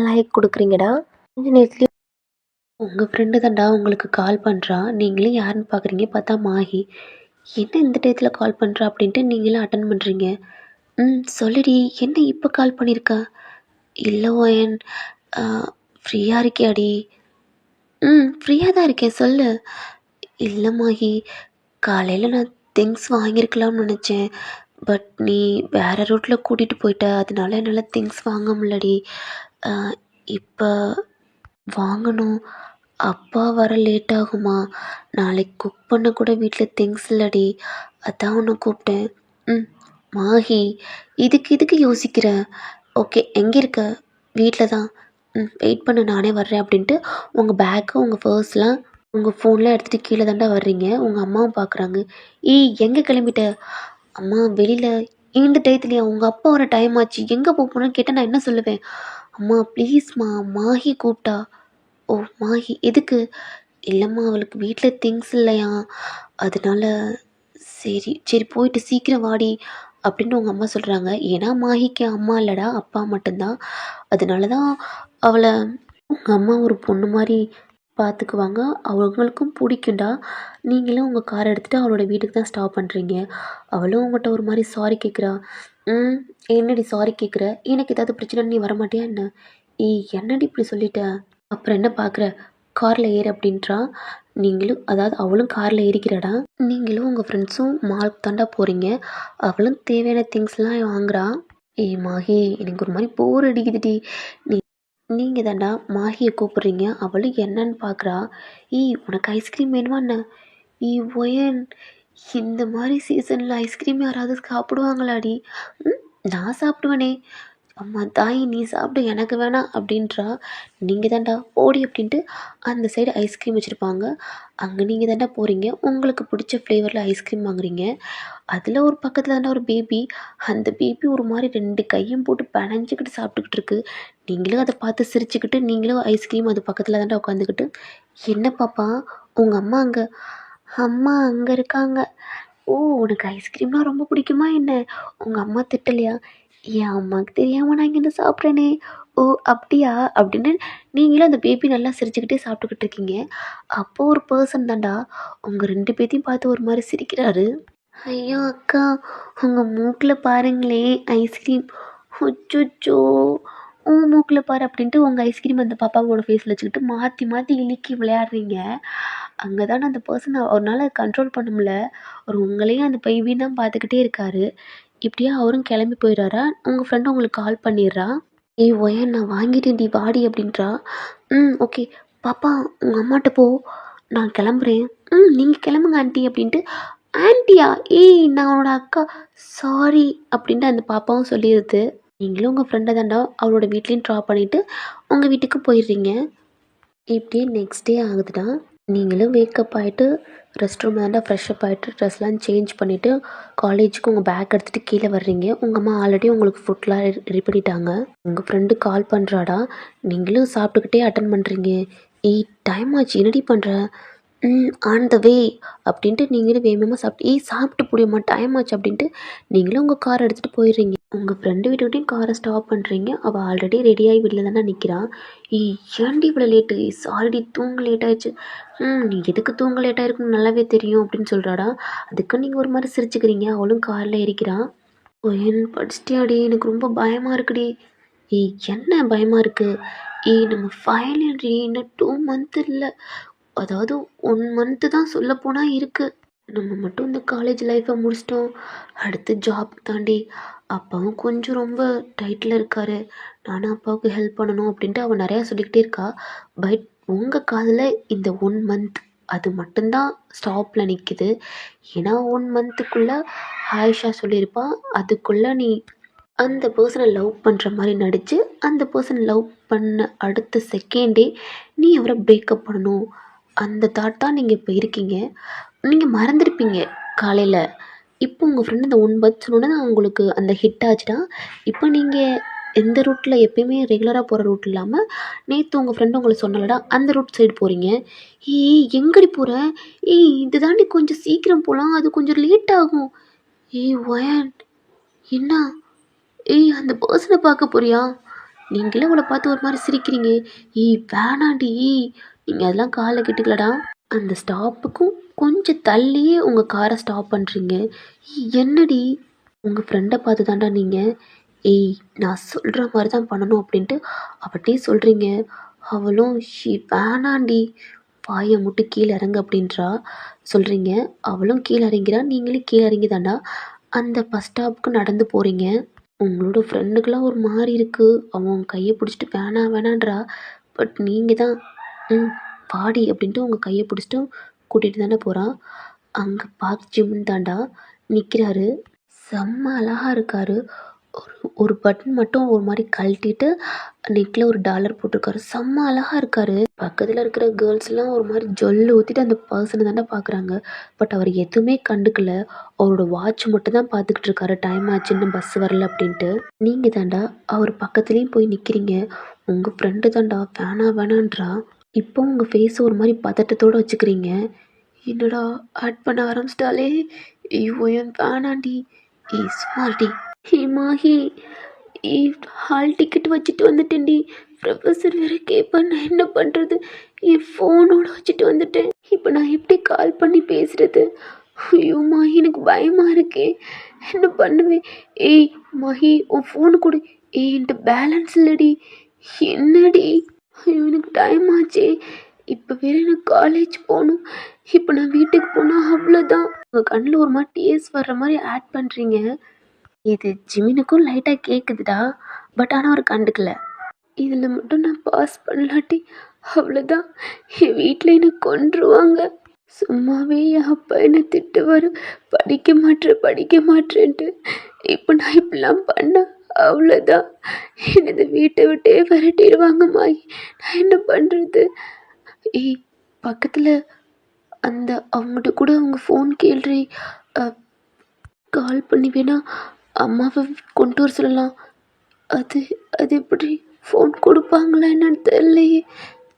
லைக் கொடுக்குறீங்கடா. கொஞ்ச நேரத்துலேயே உங்கள் ஃப்ரெண்டு தான்டா உங்களுக்கு கால் பண்ணுறா. நீங்களும் யாருன்னு பார்க்குறீங்க, பார்த்தா மாஹி. என்ன இந்த டயத்தில் கால் பண்ணுறா அப்படின்ட்டு நீங்களும் அட்டன் பண்ணுறீங்க. சொல்லுடி, என்ன இப்போ கால் பண்ணியிருக்கா? இல்லை ஓயன், ஃப்ரீயாக இருக்கியாடி? ஃப்ரீயாக தான் இருக்கேன், சொல்லு. இல்லை மாஹி, காலையில் நான் திங்ஸ் வாங்கியிருக்கலாம்னு நினச்சேன். பட் நீ வேறு ரூட்டில் கூட்டிகிட்டு போயிட்ட, அதனால என்னால் திங்ஸ் வாங்க முடியலடி. இப்போ வாங்கணும். அப்பா வர லேட் ஆகுமா? நாளைக்கு குக் பண்ண கூட வீட்டில் திங்ஸ் இல்லடி. அதான் உன்னை கூப்பிட்டேன். ம் மாஹி, இதுக்கு யோசிக்கிற? ஓகே, எங்கே இருக்க? வீட்டில் தான். வெயிட் பண்ணு, நானே வர்றேன் அப்படின்ட்டு உங்கள் பேக்கு, உங்கள் பர்ஸ்லாம், உங்கள் ஃபோன்லாம் எடுத்துகிட்டு கீழே தாண்டா வர்றீங்க. உங்கள் அம்மாவும் பார்க்குறாங்க. எங்கே கிளம்பிட்ட? அம்மா வெளியில். இந்த டயத்துலையா? உங்கள் அப்பா வர டைம் ஆச்சு, எங்கே போகணும்னு கேட்டால் நான் என்ன சொல்லுவேன்? அம்மா ப்ளீஸ்மா, மாஹி கூப்பிட்டா. ஓ மாஹி, எதுக்கு? இல்லைம்மா, அவளுக்கு வீட்டில் திங்ஸ் இல்லையா, அதனால. சரி சரி, போயிட்டு சீக்கிரம் வாடி அப்படின்னு உங்கள் அம்மா சொல்கிறாங்க. ஏன்னா மாஹிக்கு அம்மா இல்லைடா, அப்பா மட்டும்தான். அதனால தான் அவளை உங்கள் அம்மா ஒரு பொண்ணு மாதிரி பார்த்துக்குவாங்க. அவங்களுக்கும் பிடிக்கும்டா. நீங்களும் உங்கள் காரை எடுத்துகிட்டு அவளோட வீட்டுக்கு தான் ஸ்டாப் பண்ணுறீங்க. அவளும் உங்கள்கிட்ட ஒரு மாதிரி சாரி கேட்குறா. என்னடி சாரி கேட்குற? எனக்கு ஏதாவது பிரச்சனை நீ வரமாட்டியா என்ன? என்னடி இப்படி சொல்லிட்ட? அப்புறம் என்ன பார்க்குற? காரில் ஏறு அப்படின்றா. நீங்களும், அதாவது அவளும் காரில் ஏறிக்கிறாடா. நீங்களும் உங்கள் ஃப்ரெண்ட்ஸும் மால்க்கு தாண்டா போகிறீங்க. அவளும் தேவையான திங்ஸ்லாம் வாங்குறா. மாஹி, எனக்கு ஒரு மாதிரி போர் அடிக்குதுடி. நீங்கள் தாண்டா மாஹியை கூப்பிட்றீங்க, அவளும் என்னன்னு பார்க்குறா. உனக்கு ஐஸ்கிரீம் வேணுமா என்ன? ஒயன், இந்த மாதிரி சீசனில் ஐஸ்கிரீம் யாராவது சாப்பிடுவாங்களாடி? நான் சாப்பிடுவேனே. அம்மா தாய், நீ சாப்பிடு, எனக்கு வேணாம் அப்படின்றா. நீங்கள் தாண்டா போடி அப்படின்ட்டு அந்த சைடு ஐஸ்கிரீம் வச்சுருப்பாங்க, அங்கே நீங்கள் தாண்டா போகிறீங்க. உங்களுக்கு பிடிச்ச ஃப்ளேவரில் ஐஸ்கிரீம் வாங்குறீங்க. அதில் ஒரு பக்கத்தில் தாண்டா ஒரு பேபி. அந்த பேபி ஒரு மாதிரி 2 கையும் போட்டு பனைஞ்சிக்கிட்டு சாப்பிட்டுக்கிட்டு இருக்கு. நீங்களும் அதை பார்த்து சிரிச்சுக்கிட்டு நீங்களும் ஐஸ்கிரீம் அது பக்கத்தில் தாண்டா உட்காந்துக்கிட்டு. என்ன பாப்பா, உங்கள் அம்மா அங்கே? அம்மா அங்கே இருக்காங்க. ஓ, உனக்கு ஐஸ்கிரீம்லாம் ரொம்ப பிடிக்குமா என்ன? உங்கள் அம்மா திட்டலையா? என் அம்மாவுக்கு தெரியாமல் நான் இங்கேருந்து சாப்பிட்றேனே. ஓ அப்படியா அப்படின்னு நீங்களும் அந்த பேபி நல்லா சிரிச்சுக்கிட்டே சாப்பிட்டுக்கிட்டு இருக்கீங்க. அப்போது ஒரு பர்சன் தாண்டா உங்கள் 2 பேத்தையும் பார்த்து ஒரு மாதிரி சிரிக்கிறாரு. ஐயோ அக்கா, உங்கள் மூக்கில் பாருங்களே ஐஸ்கிரீம். அச்சோ, உன் மூக்கில் பாரு அப்படின்ட்டு உங்கள் ஐஸ்கிரீம் அந்த பாப்பாவோட ஃபேஸில் வச்சுக்கிட்டு மாற்றி மாற்றி இழுக்கி விளையாடுறீங்க. அங்கே தானே அந்த பர்சன் அவரால் கண்ட்ரோல் பண்ண முடியல. அவர் உங்களையும் அந்த பேபின்னு தான் பார்த்துக்கிட்டே இருக்காரு. இப்படியே அவரும் கிளம்பி போயிடுறாரா. உங்கள் ஃப்ரெண்டு உங்களுக்கு கால் பண்ணிடுறா. ஒயன், நான் வாங்கிட்டேன்டி வாடி அப்படின்றா. ஓகே பாப்பா, உங்கள் அம்மாட்ட போ, நான் கிளம்புறேன். நீங்கள் கிளம்புங்க ஆண்டி அப்படின்ட்டு. ஆண்டியா? நான் அவனோட அக்கா, சாரி அப்படின்ட்டு அந்த பாப்பாவும் சொல்லிடுது. நீங்களும் உங்கள் ஃப்ரெண்டை தாண்டா அவளோட வீட்லேயும் ட்ராப் பண்ணிவிட்டு உங்கள் வீட்டுக்கு போயிடுறீங்க. இப்படியே நெக்ஸ்ட் டே ஆகுதுடா. நீங்களும் வேக்கப் ஆகிட்டு ரெஸ்ட் ரூம் தாண்டா ஃப்ரெஷ்அப் ஆகிட்டு ட்ரெஸ்லாம் சேஞ்ச் பண்ணிவிட்டு காலேஜுக்கு உங்கள் பேக் எடுத்துகிட்டு கீழே வர்றீங்க. உங்கள் அம்மா ஆல்ரெடி உங்களுக்கு ஃபுட்லாம் ரெடி பண்ணிட்டாங்க. உங்கள் ஃப்ரெண்டு கால் பண்ணுறாடா. நீங்களும் சாப்பிட்டுக்கிட்டே அட்டன் பண்ணுறீங்க. டைம் ஆச்சு, என்னடி பண்ணுற? ஆன் த வே அப்படின்ட்டு நீங்களும் வேகமாக சாப்பிட்டு சாப்பிட்டு புடியுமா, டைம் ஆச்சு அப்படின்ட்டு நீங்களும் உங்கள் காரை எடுத்துகிட்டு போயிடுறீங்க. உங்கள் ஃப்ரெண்டு வீட்டுக்கிட்டையும் காரை ஸ்டாப் பண்ணுறீங்க. அவள் ஆல்ரெடி ரெடியாகி வீட்டில் தானே நிற்கிறான். ஏன்டி இவ்வளோ லேட்டு? சாரிடி, தூங்க லேட் ஆயிடுச்சு. நீ எதுக்கு தூங்க லேட் ஆயிருக்குன்னு நல்லாவே தெரியும் அப்படின்னு சொல்கிறாடா. அதுக்கு நீங்கள் ஒரு மாதிரி சிரிச்சுக்கிறீங்க. அவளும் காரில் ஏறிக்கிறான். என் படிச்சிட்டியாடி? எனக்கு ரொம்ப பயமாக இருக்குடி. என்ன பயமாக இருக்குது? நம்ம ஃபைனல் இன்னும் 2 மந்த் இல்லை, அதாவது 1 மந்த்து தான் சொல்லப்போனால் இருக்குது. நம்ம மட்டும் இந்த காலேஜ் லைஃப்பை முடிச்சிட்டோம், அடுத்து ஜாப் தாண்டி. அப்பாவும் கொஞ்சம் ரொம்ப டைட்டில் இருக்கார். நானும் அப்பாவுக்கு ஹெல்ப் பண்ணணும் அப்படின்ட்டு அவள் நிறையா சொல்லிக்கிட்டே இருக்கா. பட் உங்கள் காதில் இந்த 1 மந்த் அது மட்டும்தான் ஸ்டாப்பில் நிற்கிது. ஏன்னா 1 மந்த்துக்குள்ளே ஆயிஷா சொல்லியிருப்பான், அதுக்குள்ளே நீ அந்த பர்சனை லவ் பண்ணுற மாதிரி நடித்து அந்த பர்சனை லவ் பண்ண அடுத்த செகண்டே நீ அவரை பிரேக்கப் பண்ணணும். அந்த தாட் தான் நீங்கள் இப்போ இருக்கீங்க. நீங்கள் மறந்துருப்பீங்க காலையில். இப்போ உங்கள் ஃப்ரெண்டு இந்த 1 மந்த் சொன்னோன்னே உங்களுக்கு அந்த ஹிட் ஆச்சுன்னா, இப்போ நீங்கள் எந்த ரூட்டில் எப்பயுமே ரெகுலராக போகிற ரூட் இல்லாமல் நேற்று உங்கள் ஃப்ரெண்டு உங்களுக்கு சொன்னாலடா அந்த ரூட் சைடு போகிறீங்க. எங்கடி போகிற? இது தாண்டி கொஞ்சம் சீக்கிரம் போகலாம், அது கொஞ்சம் லேட் ஆகும். ஒயன், என்ன? அந்த பர்சனை பார்க்க போறியா? நீங்களே அவளை பார்த்து ஒரு மாதிரி சிரிக்கிறீங்க. வேணாண்டி, நீங்கள் அதெல்லாம் காலை கெட்டுக்கலடா. அந்த ஸ்டாப்புக்கும் கொஞ்சம் தள்ளியே உங்கள் காரை ஸ்டாப் பண்ணுறீங்க. என்னடி உங்கள் ஃப்ரெண்டை பார்த்து தாண்டா நீங்கள் ஏய் நான் சொல்கிற மாதிரி தான் பண்ணணும் அப்படின்ட்டு அவட்டே சொல்கிறீங்க. அவளும் வேணாண்டி வாயை முட்டு கீழே இறங்கு அப்படின்றா சொல்கிறீங்க. அவளும் கீழே இறங்கிறா, நீங்களும் கீழே இறங்கி தாண்டா அந்த பஸ் ஸ்டாப்புக்கு நடந்து போகிறீங்க. உங்களோட ஃப்ரெண்டுக்கெலாம் ஒரு மாதிரி இருக்குது. அவன் கையை பிடிச்சிட்டு வேணான்றா. பட் நீங்கள் தான் பாடி அப்படின்ட்டு உங்கள் கையை பிடிச்சிட்டு கூட்டிகிட்டு தானே போகிறான். அங்கே பார்க் ஜிம்னு தாண்டா நிற்கிறாரு. செம்ம அழகாக இருக்கார். ஒரு பட்டன் மட்டும் ஒரு மாதிரி கழட்டிட்டு நெக்கில் ஒரு டாலர் போட்டிருக்காரு. செம்ம அழகாக இருக்கார். பக்கத்தில் இருக்கிற கேர்ள்ஸ்லாம் ஒரு மாதிரி ஜொல்லு ஊற்றிட்டு அந்த பர்சனை தானே பார்க்குறாங்க. பட் அவர் எதுவுமே கண்டுக்கல. அவரோட வாட்ச் மட்டும் தான் பார்த்துக்கிட்டு இருக்காரு. டைம் ஆச்சுன்னு பஸ் வரல அப்படின்ட்டு. நீங்கள் தாண்டா அவர் பக்கத்துலேயும் போய் நிற்கிறீங்க. உங்கள் ஃப்ரெண்டு தாண்டா வேணான்றா. இப்போ உங்கள் ஃபேஸ் ஒரு மாதிரி பதட்டத்தோடு வச்சுக்கிறீங்க. என்னடா ஆட் பண்ண ஆரம்பிச்சிட்டாலே. ஐயோ என் வேணாண்டி. சுமார்டி மாஹி ஹால் டிக்கெட் வச்சுட்டு வந்துட்டேன்டி. ப்ரொஃபஸர் வேறு கேட்பேன், நான் என்ன பண்ணுறது? என் ஃபோனோடு வச்சுட்டு வந்துட்டேன். இப்போ நான் எப்படி கால் பண்ணி பேசுகிறது? ஐயோ மாஹி எனக்கு பயமாக இருக்கே. என்ன பண்ணுவேன்? ஏய் மாஹி உன் ஃபோனு கொடு. என்கிட்ட பேலன்ஸ் இல்லடி. என்னடி? ஐயோ எனக்கு டைம் ஆச்சே. இப்போ வேறு எனக்கு காலேஜ் போகணும். இப்போ நான் வீட்டுக்கு போனால் அவ்வளோதான். உங்கள் கண்ணில் ஒரு மாதிரி டீஸ் வர்ற மாதிரி ஆட் பண்ணுறீங்க. இது ஜிமினுக்கும் லைட்டாக கேட்குதுடா. பட் ஆனால் அவர் கண்டுக்கல. இதில் மட்டும் நான் பாஸ் பண்ணலாட்டி அவ்வளோதான். என் வீட்டில் என்னை கொன்றுவாங்க. சும்மாவே என் அப்பா என்னை திட்டுவார், படிக்க மாட்டேன்ட்டு. இப்போ நான் இப்படிலாம் பண்ண அவ்வளோதான். என்னது வீட்டை விட்டே விரட்டிடுவாங்க மாயி. நான் என்ன பண்ணுறது? ஏய் பக்கத்தில் அந்த அவங்ககிட்ட கூட அவங்க ஃபோன் கேள்றி. கால் பண்ணி வேணா அம்மாவை கொண்டு வர சொல்லலாம். அது எப்படி ஃபோன் கொடுப்பாங்களா என்னன்னு தெரியலையே.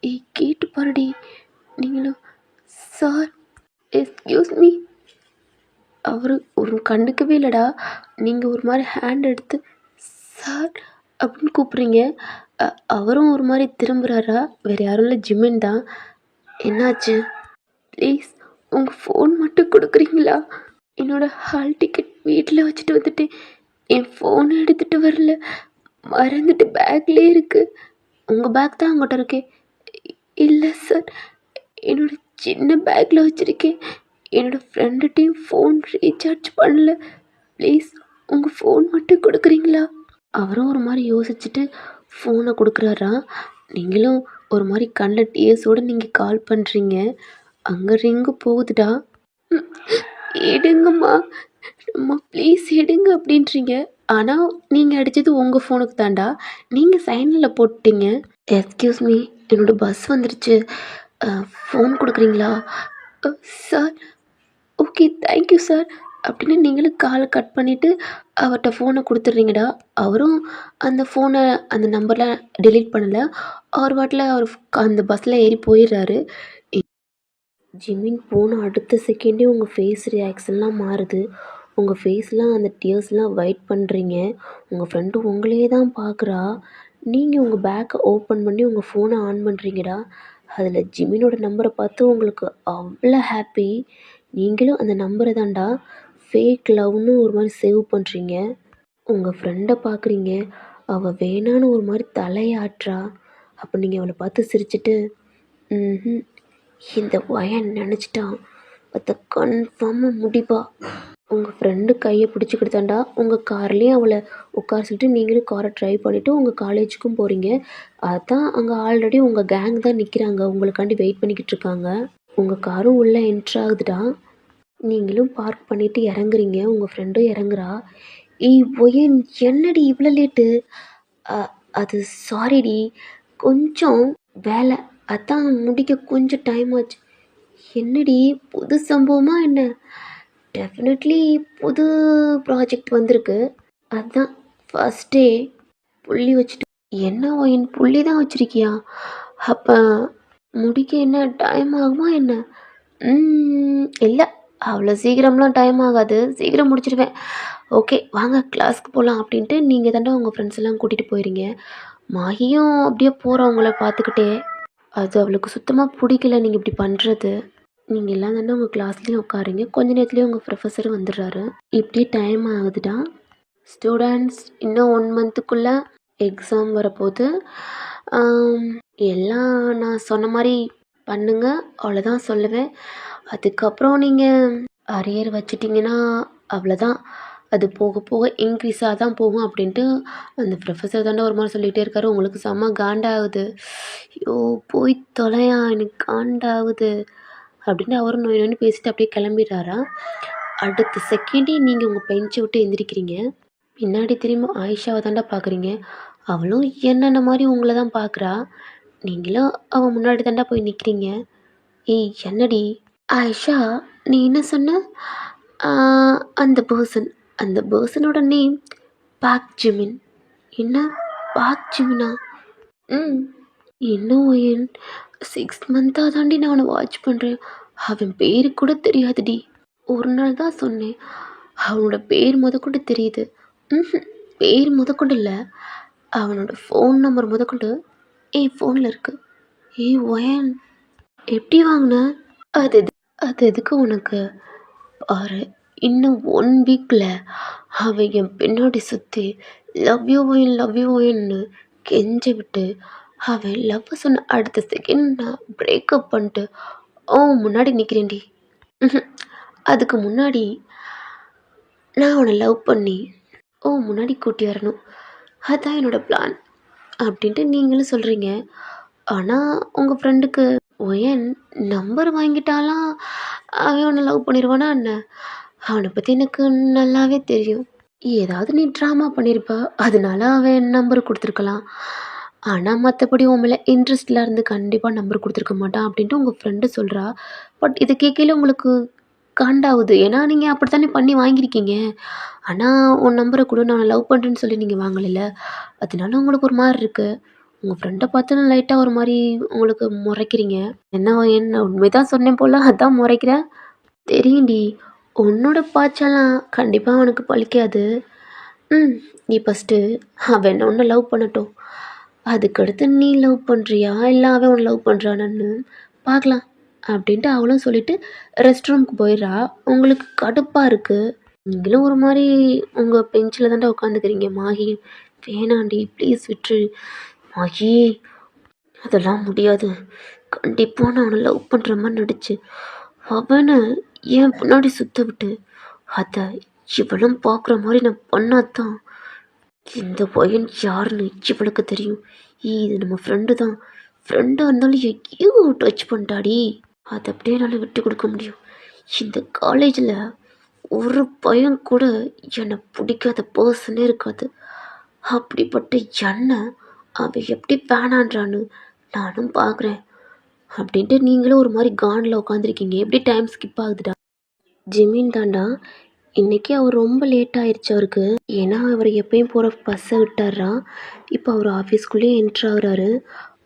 ஏய் கேட்டு பாருடி நீங்களும். Sir excuse me. அவர் ஒரு கண்டுக்கவே இல்லைடா. நீங்கள் ஒரு மாதிரி ஹேண்ட் எடுத்து சார் அப்படின்னு கூப்பிட்றீங்க. அவரும் ஒரு மாதிரி திரும்புகிறாரா. வேறு யாரும் இல்லை, ஜிமின் தான். என்னாச்சு? ப்ளீஸ் உங்கள் ஃபோன் மட்டும் கொடுக்குறீங்களா? என்னோடய ஹால் டிக்கெட் வீட்டில் வச்சுட்டு வந்துட்டேன். என் ஃபோனை எடுத்துகிட்டு வரல, மறந்துட்டு பேக்லேயே இருக்குது. உங்கள் பேக் தான் அங்கிட்ட இருக்கே. இல்லை சார், என்னோடய சின்ன பேக்கில் வச்சுருக்கேன். என்னோடய ஃப்ரெண்டுகிட்டையும் ஃபோன் ரீசார்ஜ் பண்ணல. ப்ளீஸ் உங்கள் ஃபோன் மட்டும் கொடுக்குறீங்களா? அவரும் ஒரு மாதிரி யோசிச்சுட்டு ஃபோனை கொடுக்குறாரா. நீங்களும் ஒரு மாதிரி கண்ணில் டீயர்ஸோடு நீங்கள் கால் பண்ணுறீங்க. அங்கே ரிங்கு போகுதுடா. எடுங்கம்மா, அம்மா ப்ளீஸ் எடுங்க அப்படின்றீங்க. ஆனால் நீங்கள் அடித்தது உங்கள் ஃபோனுக்கு தாண்டா. நீங்கள் சைனில் போட்டீங்க. எக்ஸ்கியூஸ் மீ, என்னோடய பஸ் வந்துருச்சு, ஃபோன் கொடுக்குறீங்களா? சார் ஓகே தேங்க்யூ சார் அப்படின்னு நீங்களும் காலை கட் பண்ணிவிட்டு அவர்கிட்ட ஃபோனை கொடுத்துட்றீங்கடா. அவரும் அந்த ஃபோனை அந்த நம்பரில் டெலீட் பண்ணலை. அவர் வாட்டில் அவர் அந்த பஸ்ஸில் ஏறி போயிடுறாரு. ஜிமின் போன அடுத்த செகண்டே உங்கள் ஃபேஸ் ரியாக்ஷன்லாம் மாறுது. உங்கள் ஃபேஸ்லாம் அந்த டியர்ஸ்லாம் வெயிட் பண்ணுறீங்க. உங்கள் ஃப்ரெண்டு உங்களையே தான் பார்க்குறா. நீங்கள் உங்கள் பேக்கை ஓப்பன் பண்ணி உங்கள் ஃபோனை ஆன் பண்ணுறீங்கடா. அதில் ஜிமினோட நம்பரை பார்த்து உங்களுக்கு அவ்வளோ ஹாப்பி. நீங்களும் அந்த நம்பரை தாண்டா ஃபேக் லவ்னு ஒரு மாதிரி சேவ் பண்ணுறீங்க. உங்கள் ஃப்ரெண்டை பார்க்குறீங்க, அவள் வேணான்னு ஒரு மாதிரி தலையாட்டுறா. அப்போ நீங்கள் அவளை பார்த்து சிரிச்சிட்டு இந்த வயன் நினச்சிட்டான் அதை கன்ஃபார்மாக முடிப்பா. உங்கள் ஃப்ரெண்டு கையை பிடிச்சிக்கிட்டு தாண்டா உங்கள் கார்லேயும் அவளை உட்கார சொல்லிட்டு நீங்களும் காரை ட்ரைவ் பண்ணிவிட்டு உங்கள் காலேஜுக்கும் போகிறீங்க. அதுதான் அங்கே ஆல்ரெடி உங்கள் கேங் தான் நிற்கிறாங்க, உங்களுக்காண்டி வெயிட் பண்ணிக்கிட்டு இருக்காங்க. உங்கள் காரும் உள்ளே என்ட்ராகுதுடா. நீங்களும் பார்க் பண்ணிவிட்டு இறங்குறீங்க. உங்கள் ஃப்ரெண்டும் இறங்குறா. ஒயன் என்னடி இவ்வளோ லேட்டு? அது சாரிடி, கொஞ்சம் வேலை, அதான் முடிக்க கொஞ்சம் டைம் ஆச்சு. என்னடி புது சம்பவமா என்ன? டெஃபினெட்லி புது ப்ராஜெக்ட் வந்திருக்கு, அதுதான் ஃபஸ்ட் டே புள்ளி வச்சுட்டு. என்ன ஒயின் புள்ளி தான் வச்சுருக்கியா? அப்போ முடிக்க என்ன டைம் ஆகுமா என்ன? இல்லை அவ்வளோ சீக்கிரம்லாம் டைம் ஆகாது, சீக்கிரம் முடிச்சிடுவேன். ஓகே வாங்க கிளாஸ்க்கு போகலாம் அப்படின்ட்டு நீங்கள் தாண்டா உங்கள் ஃப்ரெண்ட்ஸ் எல்லாம் கூட்டிகிட்டு போயிடுங்க. மாகியும் அப்படியே போகிறவங்கள பார்த்துக்கிட்டே. அது அவளுக்கு சுத்தமாக பிடிக்கல நீங்கள் இப்படி பண்ணுறது. நீங்கள் எல்லாம் தானே உங்கள் கிளாஸ்லேயும் உட்காருங்க, கொஞ்ச நேரத்துலேயே உங்கள் ப்ரொஃபஸரும் வந்துடுறாரு. இப்படியே டைம் ஆகுதுடா. ஸ்டூடெண்ட்ஸ், இன்னும் 1 மந்த்துக்குள்ளே எக்ஸாம் வரப்போகுது. ஆம், எல்லாம் நான் சொன்ன மாதிரி பண்ணுங்க, அவ்வளோதான் சொல்லுவேன். அதுக்கப்புறம் நீங்கள் அரியர் வச்சிட்டிங்கன்னா அவ்வளோதான். அது போக போக இன்க்ரீஸாக தான் போகும் அப்படின்ட்டு அந்த ப்ரொஃபஸர் தாண்டா ஒரு மாதிரி சொல்லிகிட்டே இருக்காரு. உங்களுக்கு செம்ம காண்டாகுது. ஐயோ போய் தொலையா, எனக்கு காண்டாகுது அப்படின்னு அவரும் நோய் நோய்னு பேசிட்டு அப்படியே கிளம்பிடுறாரா. அடுத்த செகண்டே நீங்கள் உங்கள் பெஞ்சை விட்டு எந்திரிக்கிறீங்க. பின்னாடி திரும்ப ஆயிஷாவை தாண்டா பார்க்குறீங்க. அவளும் என்னென்ன மாதிரி உங்களை தான் பார்க்குறா. நீங்களும் அவன் முன்னாடி தாண்டா போய் நிற்கிறீங்க. ஏய் என்னடி ஆயிஷா, நீ என்ன சொன்ன? ஆ, அந்த பர்சனோட நேம் பாக் ஜிமின். என்ன பாக் ஜிமினா? ம், இன்னும் என் 6 மந்த்தாக தாண்டி நான் அவனை வாட்ச் பண்ணுறேன். அவன் பேரு கூட தெரியாதுடி. ஒரு நாள் தான் சொன்னேன். அவனோட பேர் முதற்கொண்டு தெரியுது. ம், பேர் முதற்கொண்டு இல்லை, அவனோட ஃபோன் நம்பர் முதற்கொண்டு என் ஃபோனில் இருக்குது. ஏய் ஒயன், எப்படி வாங்கின? அது அது எதுக்கு உனக்கு? பாரு, இன்னும் 1 வீக்கில் அவன் என் பின்னாடி சுற்றி லவ் யூ ஒயின்னு கெஞ்ச விட்டு அவன் லவ் சொன்ன அடுத்த செகண்ட் நான் பிரேக்கப் பண்ணிட்டு அவன் முன்னாடி நிற்கிறேன்டி. அதுக்கு முன்னாடி நான் அவனை லவ் பண்ணி முன்னாடி கூட்டி வரணும், அதுதான் என்னோடய பிளான் அப்படின்ட்டு நீங்களும் சொல்கிறீங்க. ஆனால் உங்கள் ஃப்ரெண்டுக்கு ஒயன் நம்பர் வாங்கிட்டாலாம் அவன் அவனை லவ் பண்ணிடுவானா என்ன? அவனை பற்றி எனக்கு நல்லாவே தெரியும். ஏதாவது நீ ட்ராமா பண்ணியிருப்ப, அதனால அவன் நம்பர் கொடுத்துருக்கலாம். ஆனால் மற்றபடி உன் மேலே இன்ட்ரெஸ்டில் இருந்து கண்டிப்பாக நம்பர் கொடுத்துருக்க மாட்டான் அப்படின்ட்டு உங்கள் ஃப்ரெண்டு சொல்கிறா. பட் இதை கேட்கல உங்களுக்கு காண்டாகுது. ஏன்னா நீங்கள் அப்படி தானே பண்ணி வாங்கியிருக்கீங்க. ஆனால் உன் நம்பரை கூட நான் லவ் பண்ணுறேன்னு சொல்லி நீங்கள் வாங்கலைல்ல, அதனால உங்களுக்கு ஒரு மாதிரி இருக்குது. உங்கள் ஃப்ரெண்டை பார்த்து லைட்டாக ஒரு மாதிரி உங்களுக்கு முறைக்கிறீங்க. என்ன உண்மை தான் சொன்னேன் போல், அதான் முறைக்கிறேன். தெரியும்டி, உன்னோட பாய்ச்சலாம் கண்டிப்பாக அவனுக்கு பழிக்காது. நீ ஃபஸ்ட்டு அவன் ஒன்று லவ் பண்ணட்டும், அதுக்கடுத்து நீ லவ் பண்ணுறியா இல்லை அவன் ஒன்று லவ் பண்ணுறானு பார்க்கலாம் அப்படின்ட்டு அவளும் சொல்லிவிட்டு ரெஸ்ட் ரூமுக்கு போயிடுறா. உங்களுக்கு கடுப்பாக இருக்குது. நீங்களும் ஒரு மாதிரி உங்கள் பெஞ்சில் தாண்டா உட்காந்துக்கிறீங்க. மாஹி, வேணாண்டி ப்ளீஸ் விட்டுரு. மாஹி, அதெல்லாம் முடியாது. கண்டிப்பாக நான் அவனை லவ் பண்ணுற மாதிரி நடிச்சு அவனை ஏன் பின்னாடி சுற்ற விட்டு அதை இவளும் பார்க்குற மாதிரி நான் பண்ணாதான் இந்த பையன் யாருன்னு இவளுக்கு தெரியும். இது நம்ம ஃப்ரெண்டு தான். ஃப்ரெண்டாக இருந்தாலும் எங்கேயோ டச் பண்ணிட்டாடி, அதை அப்படியே என்னால் விட்டு கொடுக்க முடியும். இந்த காலேஜில் ஒரு பையன் கூட என்னை பிடிக்காத பர்சனே இருக்காது. அப்படிப்பட்ட என்னை அவன் எப்படி வேணான்றான்னு நானும் பார்க்குறேன் அப்படின்ட்டு நீங்களும் ஒரு மாதிரி கானில் உட்காந்துருக்கீங்க. எப்படி டைம் ஸ்கிப் ஆகுதுடா. ஜிமின் தாண்டா, இன்றைக்கி அவர் ரொம்ப லேட் ஆயிடுச்சு அவருக்கு. ஏன்னா அவர் எப்பயும் போகிற பஸ்ஸை விட்டார்றா. இப்போ அவர் ஆஃபீஸ்க்குள்ளேயே என்ட்ரு ஆகுறாரு.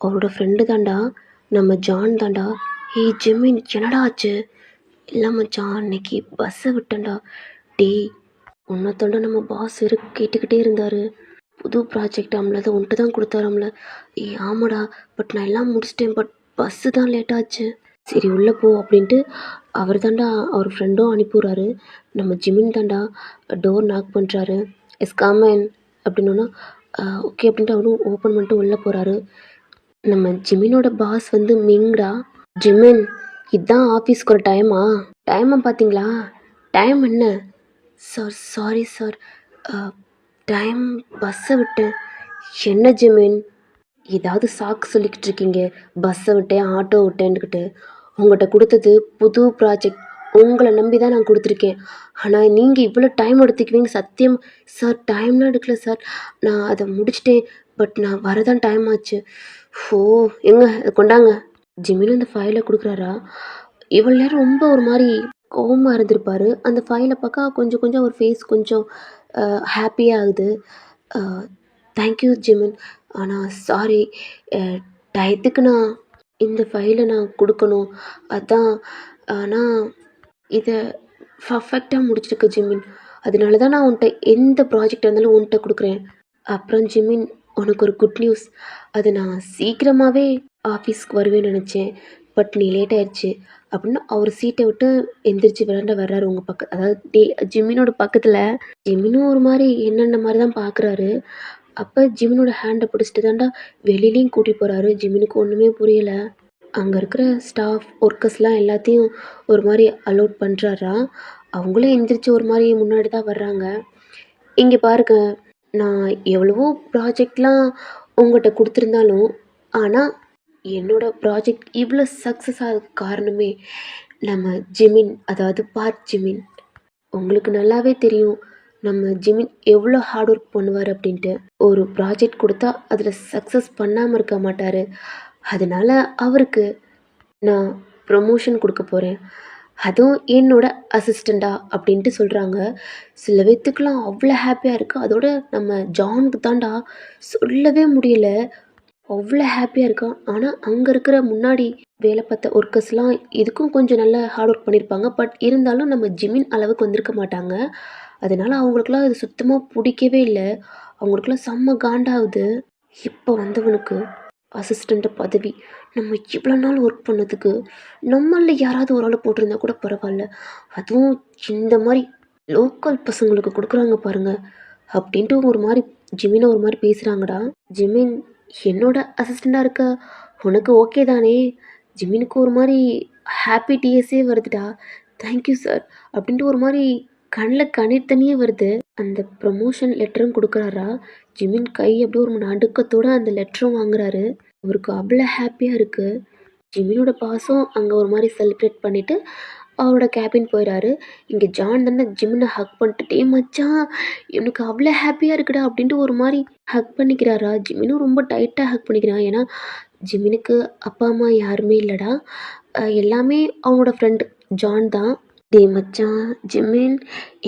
அவரோட ஃப்ரெண்டு தாண்டா, நம்ம ஜான் தாண்டா. ஏய் ஜிமின், என்னடா ஆச்சு? இல்லை மச்சான், அன்னைக்கு பஸ்ஸை விட்டேன்டா. டேய், உன்னத்தோட நம்ம பாஸ் கேட்டுக்கிட்டே இருந்தார். புது ப்ராஜெக்ட் ஆமல, அதை உன்ட்டு தான் கொடுத்தாராம்ல. ஏய் ஆமாடா, பட் நான் எல்லாம் முடிச்சிட்டேன், பட் பஸ்ஸு தான் லேட் ஆச்சு. சரி உள்ளே போ அப்படின்ட்டு அவர் தாண்டா அவர் ஃப்ரெண்டும் அனுப்பிடுறாரு. நம்ம ஜிமின் தாண்டா டோர் நாக் பண்ணுறாரு. எஸ் காமன் அப்படின்னோன்னா ஓகே அப்படின்ட்டு அவரும் ஓப்பன் பண்ணிட்டு உள்ளே போகிறாரு. நம்ம ஜிமினோட பாஸ் வந்து மிங்டா. ஜிமின், இதுதான் ஆஃபீஸ்க்கு ஒரு டைமா? டைமை பார்த்தீங்களா? டைம் என்ன? சார் சாரி சார், டைம் பஸ்ஸை விட்டேன். என்ன ஜிமின், ஏதாவது சாக்கு சொல்லிக்கிட்டு இருக்கீங்க? பஸ்ஸை விட்டேன், ஆட்டோ விட்டேன்னுக்கிட்டு. உங்கள்கிட்ட கொடுத்தது புது ப்ராஜெக்ட், உங்களை நம்பி தான் நான் கொடுத்துருக்கேன். ஆனால் நீங்கள் இவ்வளோ டைம் எடுத்துக்குவீங்க? சத்தியம் சார், டைம்லாம் எடுக்கல சார், நான் அதை முடிச்சிட்டேன், பட் நான் வரதான் டைம் ஆச்சு. ஓ எங்க கொண்டாங்க. ஜிமின் அந்த ஃபைலை கொடுக்குறாரா. இவ்வளோ நேரம் ரொம்ப ஒரு மாதிரி கோவமாக இருந்திருப்பார். அந்த ஃபைலை பார்க்க கொஞ்சம் கொஞ்சம் ஒரு ஃபேஸ் கொஞ்சம் ஹாப்பியாகுது. தேங்க்யூ ஜிமின், ஆனால் சாரி, டயத்துக்கு நான் இந்த ஃபைலை நான் கொடுக்கணும், அதான். ஆனால் இதை பர்ஃபெக்டாக முடிச்சிருக்க ஜிமின், அதனால தான் நான் உன்கிட்ட எந்த ப்ராஜெக்டாக இருந்தாலும் உன்கிட்ட கொடுக்குறேன். அப்புறம் ஜிமின், உனக்கு ஒரு குட் நியூஸ். அது நான் சீக்கிரமாகவே ஆஃபீஸ்க்கு வருவேன்னு நினச்சேன், பட் நீ லேட் ஆயிடுச்சு அப்படின்னு அவர் சீட்டை விட்டு எந்திரிச்சு விளாண்ட வர்றாரு உங்கள் பக்கம், அதாவது ஜிமினோட பக்கத்தில். ஜிமினும் ஒரு மாதிரி என்னென்ன மாதிரி தான் பார்க்குறாரு. அப்போ ஜிமினோட ஹேண்டை பிடிச்சிட்டு தாண்டா வெளியிலையும் கூட்டி போகிறாரு. ஜிமினுக்கு ஒன்றுமே புரியலை. அங்கே இருக்கிற ஸ்டாஃப் ஒர்க்கர்ஸ்லாம் எல்லாத்தையும் ஒரு மாதிரி அலோட் பண்ணுறாரா. அவங்களும் எந்திரிச்சு ஒரு மாதிரி முன்னாடி தான் வர்றாங்க. இங்கே பாருங்க, நான் எவ்வளவோ ப்ராஜெக்ட்லாம் உங்கள்கிட்ட கொடுத்துருந்தாலும் ஆனால் என்னோட ப்ராஜெக்ட் இவ்வளோ சக்ஸஸ் ஆகிறதுக்கு காரணமே நம்ம ஜிமின், அதாவது பார்க் ஜிமின். உங்களுக்கு நல்லாவே தெரியும் நம்ம ஜிமின் எவ்வளோ ஹார்ட் ஒர்க் பண்ணுவார் அப்படின்ட்டு. ஒரு ப்ராஜெக்ட் கொடுத்தா அதில் சக்ஸஸ் பண்ணாமல் இருக்க மாட்டார். அதனால் அவருக்கு நான் ப்ரமோஷன் கொடுக்க போகிறேன், அதுவும் என்னோட அசிஸ்டண்டா அப்படின்ட்டு சொல்கிறாங்க. சில பேத்துக்கெலாம் அவ்வளோ ஹாப்பியாக இருக்குது. அதோட நம்ம ஜானுக்கு தாண்டா சொல்லவே முடியல, அவ்வளோ ஹாப்பியாக இருக்கான். ஆனால் அங்கே இருக்கிற முன்னாடி வேலை பார்த்த ஒர்க்கர்ஸ்லாம் இதுக்கும் கொஞ்சம் நல்லா ஹார்ட் ஒர்க் பண்ணியிருப்பாங்க. பட் இருந்தாலும் நம்ம ஜிமின் அளவுக்கு வந்திருக்க மாட்டாங்க. அதனால் அவங்களுக்குலாம் இது சுத்தமாக பிடிக்கவே இல்லை. அவங்களுக்குலாம் செம்ம காண்டாகுது. இப்போ வந்தவனுக்கு அசிஸ்டண்ட்டு பதவி, நம்ம இவ்வளோ நாள் ஒர்க் பண்ணதுக்கு நம்மளில் யாராவது ஒரு ஆள் போட்டிருந்தா கூட பரவாயில்ல, அதுவும் இந்த மாதிரி லோக்கல் பசங்களுக்கு கொடுக்குறாங்க பாருங்க அப்படின்ட்டு ஒரு மாதிரி ஜிமினை ஒரு மாதிரி பேசுகிறாங்கடா. ஜிமின், என்னோட அசிஸ்டண்ட்டாக இருக்க உனக்கு ஓகே தானே? ஜிமினுக்கு ஒரு மாதிரி ஹாப்பி டிஎஸ்ஸே வருதுடா. தேங்க்யூ சார் அப்படின்ட்டு ஒரு மாதிரி கண்ணில் கண்ணீர் தண்ணியே வருது. அந்த ப்ரமோஷன் லெட்டரும் கொடுக்குறாரா. ஜிமின் கை அப்படியே ஒரு நடுக்கத்தோடு அந்த லெட்டரும் வாங்குறாரு. அவருக்கு அவ்வளோ ஹாப்பியாக இருக்குது. ஜிமினோட பாஸும் அங்கே ஒரு மாதிரி செலிப்ரேட் பண்ணிவிட்டு அவரோட கேபின் போயிடாரு. இங்கே ஜான் தானே ஜிமினை ஹக் பண்ணிட்டு, டே மச்சான் எனக்கு அவ்வளோ ஹாப்பியாக இருக்குடா அப்படின்ட்டு ஒரு மாதிரி ஹக் பண்ணிக்கிறாரா. ஜிமினும் ரொம்ப டைட்டாக ஹக் பண்ணிக்கிறான். ஏன்னா ஜிமினுக்கு அப்பா அம்மா யாருமே இல்லைடா, எல்லாமே அவனோட ஃப்ரெண்டு ஜான் தான். டே மச்சான் ஜிமின்,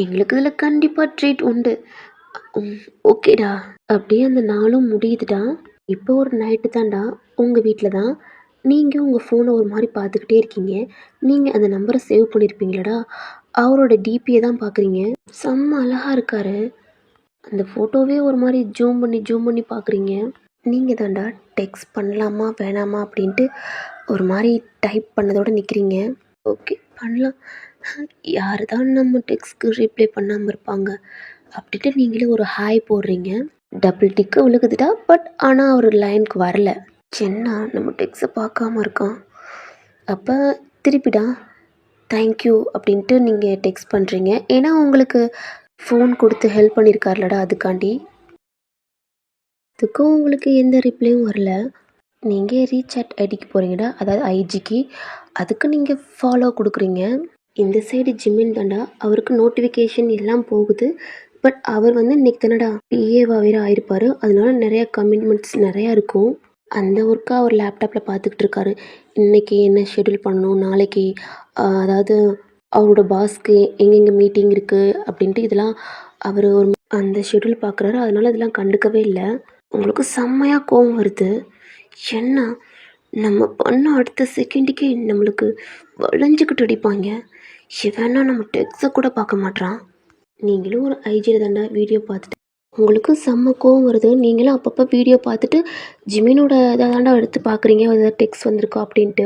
எங்களுக்கு இதில் கண்டிப்பாக ட்ரீட் உண்டு, ஓகேடா. அப்படியே அந்த நாளும் முடியுதுடா. இப்போ ஒரு நைட்டு தான்டா உங்கள் வீட்டில் தான். நீங்கள் உங்கள் ஃபோனை ஒரு மாதிரி பார்த்துக்கிட்டே இருக்கீங்க. நீங்கள் அந்த நம்பரை சேவ் பண்ணியிருப்பீங்களடா, அவரோட டிபியை தான் பார்க்குறீங்க. செம்ம அழகாக இருக்கார். அந்த ஃபோட்டோவே ஒரு மாதிரி ஜூம் பண்ணி பார்க்குறீங்க. நீங்கள் தாண்டா டெக்ஸ்ட் பண்ணலாமா வேணாமா அப்படின்ட்டு ஒரு மாதிரி டைப் பண்ணதோடு நிற்கிறீங்க. ஓகே பண்ணலாம், யார் தான் நம்ம டெக்ஸ்ட்க்கு ரிப்ளை பண்ணாமல் இருப்பாங்க அப்படின்ட்டு நீங்களே ஒரு ஹாய் போடுறீங்க. டபுள் டிக்கு விழுகுதுடா. பட் ஆனால் அவர் லைனுக்கு வரல. சென்னா நம்ம டெக்ஸ்ட்டை பார்க்காம இருக்கான். அப்போ திருப்பிடா தேங்க்யூ அப்படின்ட்டு நீங்கள் டெக்ஸ்ட் பண்ணுறீங்க. ஏன்னா உங்களுக்கு ஃபோன் கொடுத்து ஹெல்ப் பண்ணியிருக்கார்லடா, அதுக்காண்டி. அதுக்கும் உங்களுக்கு எந்த ரிப்ளையும் வரல. நீங்கள் ரீசாட் ஐடிக்கு போகிறீங்கடா, அதாவது ஐஜிக்கு. அதுக்கு நீங்கள் ஃபாலோ கொடுக்குறீங்க. இந்த சைடு ஜிமின் தாண்டா, அவருக்கு நோட்டிஃபிகேஷன் எல்லாம் போகுது. பட் அவர் வந்து இன்றைக்கி தானடா பிஏவா வேறு ஆயிருப்பார். அதனால நிறையா கமிட்மெண்ட்ஸ் நிறையா இருக்கும். அந்த ஒர்க்கை அவர் லேப்டாப்பில் பார்த்துக்கிட்டு இருக்காரு. இன்றைக்கி என்ன ஷெட்யூல் பண்ணணும், நாளைக்கு அதாவது அவரோட பாஸ்க்கு எங்கெங்கே மீட்டிங் இருக்குது அப்படின்ட்டு இதெல்லாம் அவர் ஒரு அந்த ஷெட்யூல் பார்க்குறாரு. அதனால் இதெல்லாம் கண்டுக்கவே இல்லை. உங்களுக்கு செம்மையாக கோவம் வருது. என்ன நம்ம பண்ண அடுத்த செகண்டுக்கே நம்மளுக்கு வளைஞ்சிக்கிட்டு அடிப்பாங்க. இவனா நம்ம டெக்ஸ்ட்டை கூட பார்க்க மாட்றான். நீங்களும் ஒரு ஐஜியில் தாண்டா வீடியோ பார்த்துட்டு உங்களுக்கும் செம்ம கோவம் வருது. நீங்களும் அப்பப்போ வீடியோ பார்த்துட்டு ஜிமினோட இதை தாண்டா எடுத்து பார்க்குறீங்க, ஏதாவது டெக்ஸ்ட் வந்திருக்கா அப்படின்ட்டு.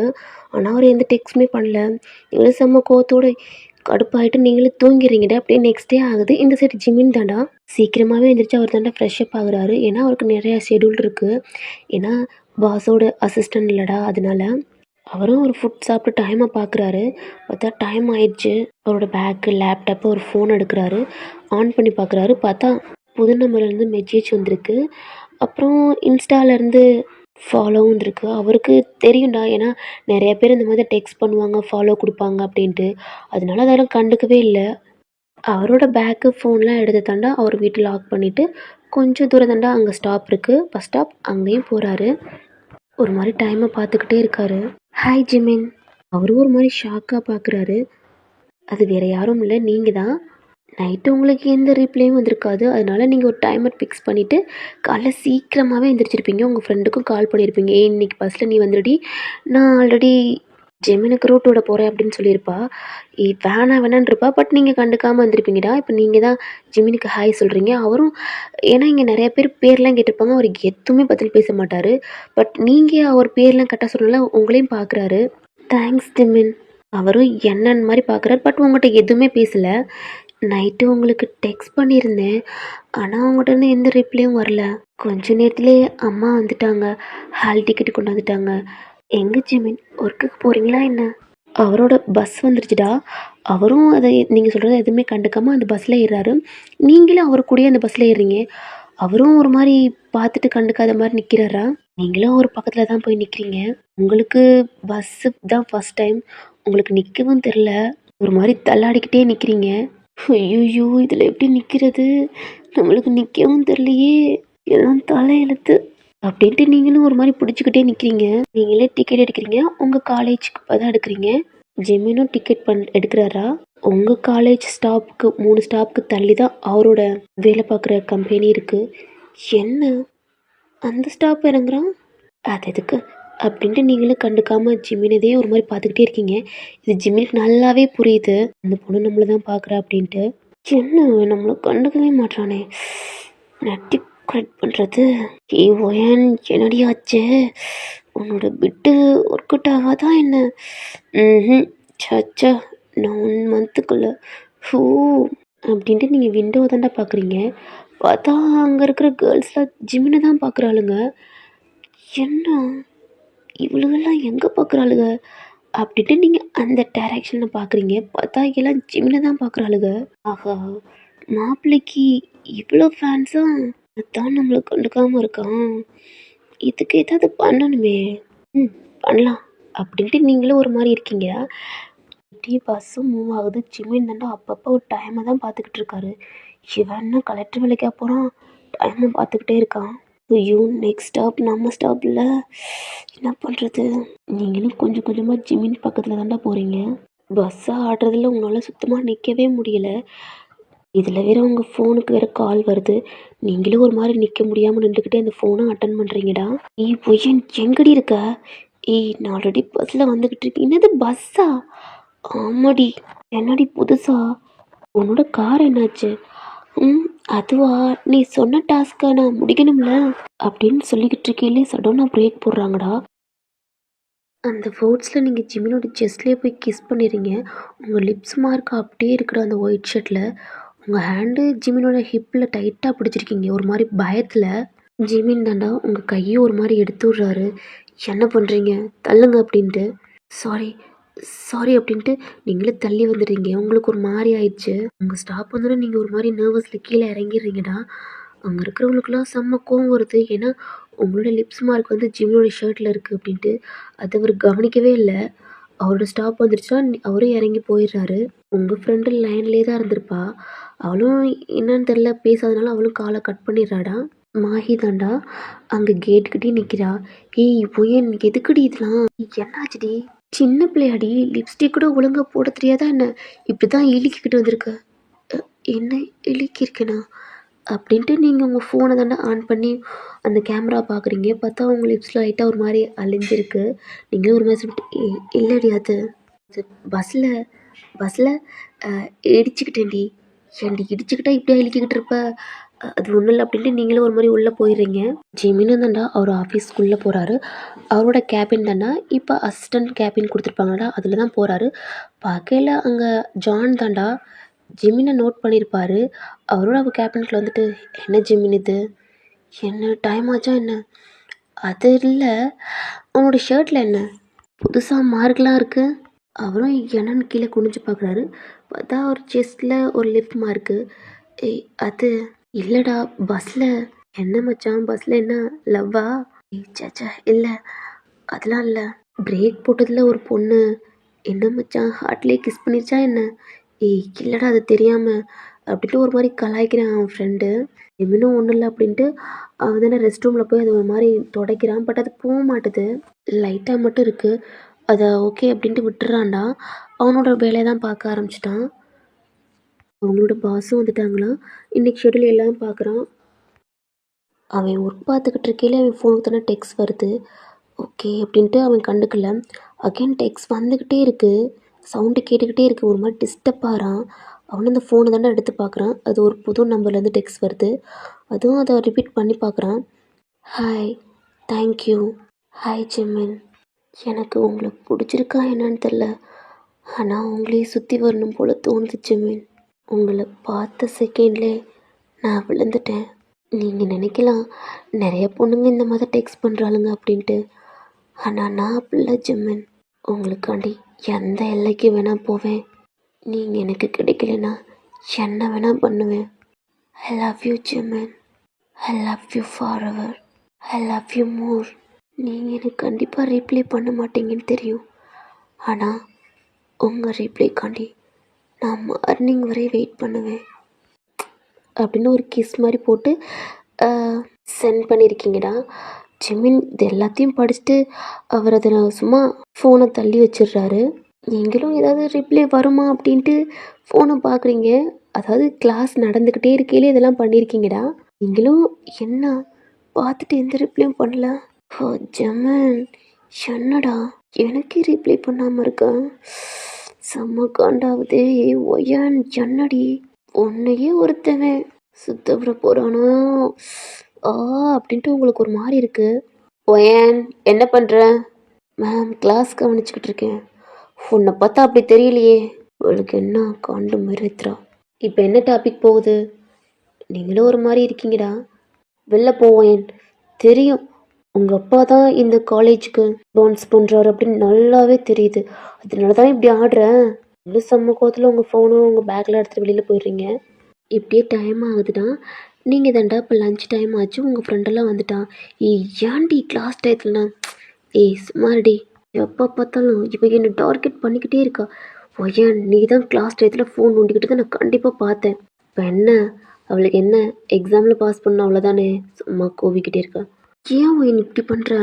ஆனால் அவர் எந்த டெக்ஸ்ட்டுமே பண்ணல. நீங்களும் செம்ம கோவத்தோடு கடுப்பாகிட்டு நீங்களும் தூங்கிடுறீங்கடா. அப்படியே நெக்ஸ்ட் டே ஆகுது. இந்த சைடு ஜிமின் தாண்டா சீக்கிரமாகவே எழுந்திரிச்சு அவர் தாண்டா ஃப்ரெஷ்அப் ஆகுறாரு. ஏன்னா அவருக்கு நிறையா ஷெட்யூல் இருக்குது. ஏன்னா பாஸோட அசிஸ்டன்ட் இல்லைடா, அதனால அவரும் ஒரு ஃபுட் சாப்பிட்டு டைமை பார்க்குறாரு. பார்த்தா டைம் ஆயிடுச்சு. அவரோட பேக்கு லேப்டாப்பு ஒரு ஃபோன் எடுக்கிறாரு, ஆன் பண்ணி பார்க்குறாரு. பார்த்தா புது நம்பர்லேருந்து மெசேஜ் வந்திருக்கு. அப்புறம் இன்ஸ்டாலேருந்து ஃபாலோவும் வந்திருக்கு. அவருக்கு தெரியும்டா, ஏன்னா நிறைய பேர் இந்த மாதிரி டெக்ஸ்ட் பண்ணுவாங்க, ஃபாலோ கொடுப்பாங்க அப்படின்ட்டு. அதனால அதெல்லாம் கண்டுக்கவே இல்லை. அவரோட பேக்கு ஃபோன்லாம் எடுத்து தாண்டா அவர் வீட்டில் லாக் பண்ணிவிட்டு கொஞ்சம் தூரம் தாண்டா அங்கே ஸ்டாப் இருக்குது, பஸ் ஸ்டாப், அங்கேயும் போகிறாரு. ஒரு மாதிரி டைமை பார்த்துக்கிட்டே இருக்காரு. Hi Jimin. அவரும் ஒரு மாதிரி ஷாக்காக பார்க்குறாரு. அது வேறு யாரும் இல்லை, நீங்கள் தான். நைட்டு உங்களுக்கு எந்த ரிப்ளையும் வந்திருக்காது. அதனால் நீங்கள் ஒரு டைமர் ஃபிக்ஸ் பண்ணிவிட்டு காலைல சீக்கிரமாகவே எழுந்திரிச்சிருப்பீங்க. உங்கள் ஃப்ரெண்டுக்கும் கால் பண்ணியிருப்பீங்க, இன்றைக்கி பஸ்ஸில் நீ வந்துடி, நான் ஆல்ரெடி ஜெமினுக்கு ரூட் விட போகிறேன் அப்படின்னு சொல்லியிருப்பா. வேணான்ருப்பா. பட் நீங்கள் கண்டுக்காமல் வந்திருப்பீங்கடா. இப்போ நீங்கள் தான் ஜிமினுக்கு ஹாய் சொல்கிறீங்க. அவரும் ஏன்னா இங்கே நிறைய பேர் பேர்லாம் கேட்டிருப்பாங்க, அவருக்கு எதுவுமே பதில் பேச மாட்டார். பட் நீங்கள் அவர் பேர்லாம் கரெக்டாக சொன்னால உங்களையும் பார்க்குறாரு. Thanks Jimin. அவரும் என்னன்னு மாதிரி பார்க்குறாரு. பட் உங்கள்கிட்ட எதுவுமே பேசலை. நைட்டு உங்களுக்கு டெக்ஸ்ட் பண்ணியிருந்தேன். ஆனால் உங்கள்கிட்ட எந்த ரிப்ளையும் வரல. கொஞ்ச நேரத்துலேயே அம்மா வந்துட்டாங்க. ஹால் டிக்கெட் கொண்டு வந்துட்டாங்க. எங்கே ஜிமின், ஒர்க்குக்கு போகிறீங்களா என்ன? அவரோட பஸ் வந்துருச்சுடா. அவரும் அதை நீங்கள் சொல்கிறத எதுவுமே கண்டுக்காமல் அந்த பஸ்ஸில் ஏறுறாரு. நீங்களும் அவர் கூடயே அந்த பஸ்ஸில் ஏறுறீங்க. அவரும் ஒரு மாதிரி பார்த்துட்டு கண்டுக்காத மாதிரி நிற்கிறாரா? நீங்களும் ஒரு பக்கத்தில் தான் போய் நிற்கிறீங்க. உங்களுக்கு பஸ்ஸு தான் ஃபஸ்ட் டைம். உங்களுக்கு நிற்கவும் தெரில. ஒரு மாதிரி தள்ளாடிக்கிட்டே நிற்கிறீங்க. ஐயோ, இதில் எப்படி நிற்கிறது? நம்மளுக்கு நிற்கவும் தெரியலையே, எல்லாம் தலையெழுத்து அப்படின்ட்டு நீங்களும் ஒரு மாதிரி பிடிச்சிக்கிட்டே நிற்கிறீங்க. நீங்களே டிக்கெட் எடுக்கிறீங்க. உங்கள் காலேஜுக்கு தான் எடுக்கிறீங்க. ஜெமினும் டிக்கெட் எடுக்கிறாரா? உங்கள் காலேஜ் ஸ்டாப்புக்கு 3 ஸ்டாப்புக்கு தள்ளி தான் அவரோட வேலை பார்க்குற கம்பெனி இருக்குது. என்ன அந்த ஸ்டாப் இறங்குறான், அது எதுக்கு அப்படின்ட்டு நீங்களும் கண்டுக்காமல் ஜிமினதே ஒரு மாதிரி பார்த்துக்கிட்டே இருக்கீங்க. இது ஜிமினுக்கு நல்லாவே புரியுது, அந்த பொண்ணு நம்மளை தான் பார்க்குறா அப்படின்ட்டு. என்ன நம்மளை கண்டுக்கவே மாட்டானே, நட்டி கரெக்ட் பண்ணுறது. ஓயன் என்னடி ஆச்சு? உன்னோட பிட்டு ஒர்க் அவுட் ஆகாதான் என்ன? சச்சா, நான் 1 மந்த்துக்குள்ளே ஹூ அப்படின்ட்டு நீங்கள் விண்டோ தாண்டா பார்க்குறீங்க. பார்த்தா அங்கே இருக்கிற கேர்ள்ஸ்லாம் ஜிம்மினை தான் பார்க்குறாளுங்க. என்ன இவளுகெல்லாம் எங்கே பார்க்குறாளுங்க அப்படின்ட்டு நீங்கள் அந்த டைரக்ஷனில் பார்க்குறீங்க. பார்த்தா எல்லாம் ஜிம்மினை தான் பார்க்குறாளுங்க. ஆஹா, மாப்பிள்ளைக்கு இவ்வளோ ஃபேன்ஸாக தான் நம்மளை கண்டுக்காமல் இருக்கான். இதுக்கு ஏதாவது பண்ணணுமே. பண்ணலாம் அப்படின்ட்டு நீங்களும் ஒரு மாதிரி இருக்கீங்க. இப்படியே பஸ்ஸும் மூவ் ஆகுது. ஜிமின் தாண்டா அப்பப்போ ஒரு டைமை தான் பார்த்துக்கிட்டு இருக்காரு. இவன் என்ன கலெக்டர் வேலைக்கா போகிறான், டைமை பார்த்துக்கிட்டே இருக்கான். ஐயோ, நெக்ஸ்ட் ஸ்டாப் நம்ம ஸ்டாப்பில் என்ன பண்ணுறது? நீங்களும் கொஞ்சம் கொஞ்சமாக ஜிமின் பக்கத்தில் தாண்டா போகிறீங்க. பஸ்ஸை ஆடுறதுல உங்களால் சுத்தமாக நிற்கவே முடியலை. இதில் வேறு உங்கள் ஃபோனுக்கு வேறு கால் வருது. நீங்களும் ஒரு மாதிரி நிற்க முடியாமல் நின்றுக்கிட்டே அந்த ஃபோனை அட்டன் பண்ணுறீங்கடா. பொய்யன் எங்கடி இருக்க? நான் ஆல்ரெடி பஸ்ஸில் வந்துக்கிட்டு இருக்கேன். என்னது பஸ்ஸா? ஆமாடி. என்னடி புதுசா? உன்னோட கார் என்னாச்சு? அதுவா, நீ சொன்ன டாஸ்க்கை நான் முடிக்கணும்ல அப்படின்னு சொல்லிக்கிட்டு இருக்கீங்களே, சடனாக பிரேக் போடுறாங்கடா. அந்த ஃபோர்ட்ஸில் நீங்கள் ஜிமினோட செஸ்ட்லேயே போய் கிஸ் பண்ணிடுறீங்க. உங்கள் லிப்ஸ் மார்க் அப்படியே இருக்கிற அந்த ஒயிட் ஷர்ட்டில் உங்கள் ஹேண்டு ஜிமினோட ஹிப்பில் டைட்டாக பிடிச்சிருக்கீங்க. ஒரு மாதிரி பயத்தில் ஜிமின் தாண்டா உங்கள் கையை ஒரு மாதிரி எடுத்து விட்றாரு. என்ன பண்ணுறீங்க, தள்ளுங்க அப்படின்ட்டு. சாரி சாரி அப்படின்ட்டு நீங்களே தள்ளி வந்துடுறீங்க. உங்களுக்கு ஒரு மாதிரி ஆயிடுச்சு. உங்கள் ஸ்டாப் வந்துட்டு நீங்கள் ஒரு மாதிரி நர்வஸில் கீழே இறங்கிடுறீங்கடா. அங்கே இருக்கிறவங்களுக்குலாம் செம்ம கோவம் வருது. ஏன்னா உங்களோட லிப்ஸ் மார்க் வந்து ஜிமினோட ஷர்ட்டில் இருக்குது அப்படின்ட்டு. அதை அவர் கவனிக்கவே இல்லை. அவரோட ஸ்டாப் வந்துருச்சுன்னா அவரும் இறங்கி போயிடுறாரு. உங்கள் ஃப்ரெண்டு லைன்லேயே தான் இருந்திருப்பா. அவளும் என்னன்னு தெரில பேசாதனால அவளும் காலை கட் பண்ணிடுறாடா. மாஹி தாண்டா அங்கே கேட்டுக்கிட்டே நிற்கிறா. போய் எனக்கு எதுக்குடி இதெல்லாம்? என்னாச்சுடி? சின்ன பிள்ளையாடி, லிப்ஸ்டிக் கூட ஒழுங்காக போட தெரியாதா என்ன? இப்படி தான் இழுக்கிக்கிட்டு வந்திருக்க. என்ன இழுக்கியிருக்கேனா அப்படின்ட்டு நீங்கள் உங்கள் ஃபோனை தாண்டா ஆன் பண்ணி அந்த கேமரா பார்க்குறீங்க. பார்த்தா உங்கள் லிப்ஸில் லைட்டாக ஒரு மாதிரி அழிஞ்சிருக்கு. நீங்களே ஒரு மாதிரி சொல்லிட்டு இல்லைடி, அது பஸ்ஸில் இடிச்சுக்கிட்டேன்டி. ஏன்டி இடிச்சுக்கிட்டா இப்படியா இழுக்கிக்கிட்டு இருப்ப? அது ஒன்றும் இல்லை அப்படின்ட்டு நீங்களும் ஒரு மாதிரி உள்ளே போயிடுறீங்க. ஜிமினும் தாண்டா அவர் ஆஃபீஸ்க்குள்ளே போகிறாரு. அவரோட கேபின் தாண்டா இப்போ அசிஸ்டன்ட் கேபின் கொடுத்துருப்பாங்கடா, அதில் தான் போகிறாரு. பார்க்கையில் அங்கே ஜான் தாண்டா ஜிமினை நோட் பண்ணியிருப்பார். அவரோட அவர் கேபினுக்குள்ள வந்துட்டு, என்ன ஜிமின் இது, என்ன டைம் ஆச்சா என்ன? அது இல்லை, அவனோட ஷர்ட்டில் என்ன புதுசாக மார்க்லாம் இருக்குது? அவரும் என்னன்னு கீழே குனிஞ்சு பார்க்குறாரு. பார்த்தா ஒரு செஸ்ட்டில் ஒரு லிப் மார்க்கு. அது இல்லைடா, பஸ்ஸில். என்ன மச்சான், பஸ்ஸில் என்ன லவ்வா? சேச்சா இல்லை, அதெல்லாம் இல்லை. பிரேக் போட்டதில் ஒரு பொண்ணு என்ன மச்சான் ஹார்ட்லேயே கிஸ் பண்ணிருச்சா என்ன? இல்லைடா, அது தெரியாமல் அப்படின்ட்டு ஒரு மாதிரி கலாய்க்கிறான் அவன் ஃப்ரெண்டு. இன்னும் ஒன்றும் இல்லை அப்படின்ட்டு அவன் தானே ரெஸ்ட் ரூமில் போய் அது ஒரு மாதிரி துடைக்கிறான். பட் அது போக மாட்டுது, லைட்டாக மட்டும் இருக்குது. அதை ஓகே அப்படின்ட்டு விட்டுறான்டா. அவனோட வேலையை தான் பார்க்க ஆரம்பிச்சிட்டான். அவங்களோட பாஸும் வந்துட்டாங்களாம். இன்றைக்கி ஷெட்யூல் எல்லாம் பார்க்குறான். அவன் ஒர்க் பார்த்துக்கிட்டு இருக்கையிலே அவன் ஃபோனுக்கு தானே டெக்ஸ்ட் வருது. ஓகே அப்படின்ட்டு அவன் கண்டுக்கல. அகைன் டெக்ஸ்ட் வந்துக்கிட்டே இருக்குது, சவுண்டு கேட்டுக்கிட்டே இருக்குது. ஒரு மாதிரி டிஸ்டர்ப் ஆகிறான். அவனும் அந்த ஃபோனை தானே எடுத்து பார்க்குறான். அது ஒரு புது நம்பர்லேருந்து டெக்ஸ்ட் வருது. அதுவும் அதை ரிப்பீட் பண்ணி பார்க்குறான். Hi, thank you. Hi Jimin. எனக்கு உங்களை பிடிச்சிருக்கா என்னன்னு தெரில, ஆனால் உங்களையே சுற்றி வரணும் போல தோணுது ஜிமின். உங்களை பார்த்த செகண்ட்லே நான் விழுந்துட்டேன். நீங்கள் நினைக்கலாம் நிறைய பொண்ணுங்க இந்த மாதிரி டெக்ஸ்ட் பண்ணுறாளுங்க அப்படின்ட்டு, ஆனால் நான் அப்படில ஜிமின். உங்களுக்காண்டி எந்த எல்லைக்கு வேணால் போவேன். நீங்கள் எனக்கு கிடைக்கலனா என்ன வேணால் பண்ணுவேன். ஐ love you Jimin. I love you for ever. I love you more. நீங்கள் எனக்கு கண்டிப்பாக ரீப்ளே பண்ண மாட்டீங்கன்னு தெரியும், ஆனால் உங்கள் ரீப்ளேக்காண்டி நான் மார்னிங் வரை வெயிட் பண்ணுவேன் அப்படின்னு ஒரு கிஸ் மாதிரி போட்டு சென்ட் பண்ணியிருக்கீங்கடா. ஜிமின் இது எல்லாத்தையும் படிச்சுட்டு அவர் அதை சும்மா ஃபோனை தள்ளி வச்சிடுறாரு. நீங்களும் ஏதாவது ரிப்ளை வருமா அப்படின்ட்டு ஃபோனை பார்க்குறீங்க. அதாவது கிளாஸ் நடந்துக்கிட்டே இருக்கையிலே இதெல்லாம் பண்ணியிருக்கீங்கடா. நீங்களும் என்ன பார்த்துட்டு எந்த ரிப்ளையும் பண்ணல. ஓ ஜமன், என்னடா எனக்கே ரிப்ளை பண்ணாமல் இருக்கான். செம்ம காண்டாவது. ஒய்யான் என்னடி உன்னையே ஒருத்தவன் சுத்த விட போகிறானோ அப்படின்ட்டு உங்களுக்கு ஒரு மாதிரி இருக்கு. ஒயன் என்ன பண்ணுற? மேம் கிளாஸ் கவனிச்சுக்கிட்டு இருக்கேன். உன்னை பார்த்தா அப்படி தெரியலையே. அவளுக்கு என்ன காண்டு மறுத்துறா. இப்போ என்ன டாபிக் போகுது? நீங்களும் ஒரு மாதிரி இருக்கீங்கடா. வெளில போவேன். தெரியும் உங்கள் அப்பா தான் இந்த காலேஜுக்கு பவுன்ஸ் பண்ணுறாரு அப்படின்னு நல்லாவே தெரியுது. அதனால தான் இப்படி ஆடுறேன். இன்னும் செம்ம கோவத்தில் உங்கள் ஃபோனும் உங்கள் பேக்கில் எடுத்துகிட்டு வெளியில் போயிடுறீங்க. இப்படியே டைம் ஆகுதுன்னா நீங்கள் தாண்டா இப்போ லஞ்ச் டைம் ஆச்சு, உங்கள் ஃப்ரெண்டெல்லாம் வந்துட்டான். ஏன்டி கிளாஸ் டயத்துலண்ணா சுமாரடி எப்போ பார்த்தாலும் இப்போ என்னை டார்கெட் பண்ணிக்கிட்டே இருக்கா. ஒய்யான் நீ தான் கிளாஸ் டயத்தில் ஃபோன் நோண்டிக்கிட்டு தான் நான் கண்டிப்பாக பார்த்தேன். இப்போ என்ன அவளுக்கு என்ன எக்ஸாமில் பாஸ் பண்ண அவ்வளோதானே, சும்மா கோவிக்கிட்டே இருக்கா. ஏன் ஒயின் இப்படி பண்ணுற?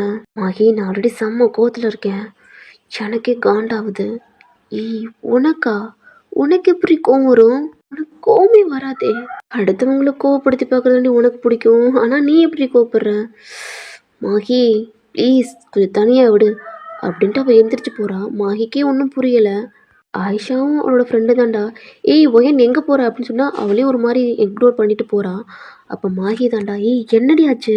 மகி நான் ஆல்ரெடி செம்ம கோவத்தில் இருக்கேன். எனக்கே காண்டாகுது. உனக்கா? உனக்கு எப்படி கோவம் வரும்? உனக்கு கோவமே வராதே. அடுத்தவங்களை கோவப்படுத்தி பார்க்குறதாண்டி உனக்கு பிடிக்கும், ஆனால் நீ எப்படி கோவப்படுற? மாகி ப்ளீஸ் கொஞ்சம் தனியாக விடு அப்படின்ட்டு அவள் எந்திரிச்சு போகிறா. மாகிக்கே ஒன்றும் புரியலை. ஆயிஷாவும் அவளோட ஃப்ரெண்டு தாண்டா. ஒயன் எங்கே போகிற அப்படின்னு சொன்னால் அவளே ஒரு மாதிரி இக்னோர் பண்ணிட்டு போகிறா. அப்போ மாகி தாண்டா என்னடி ஆச்சு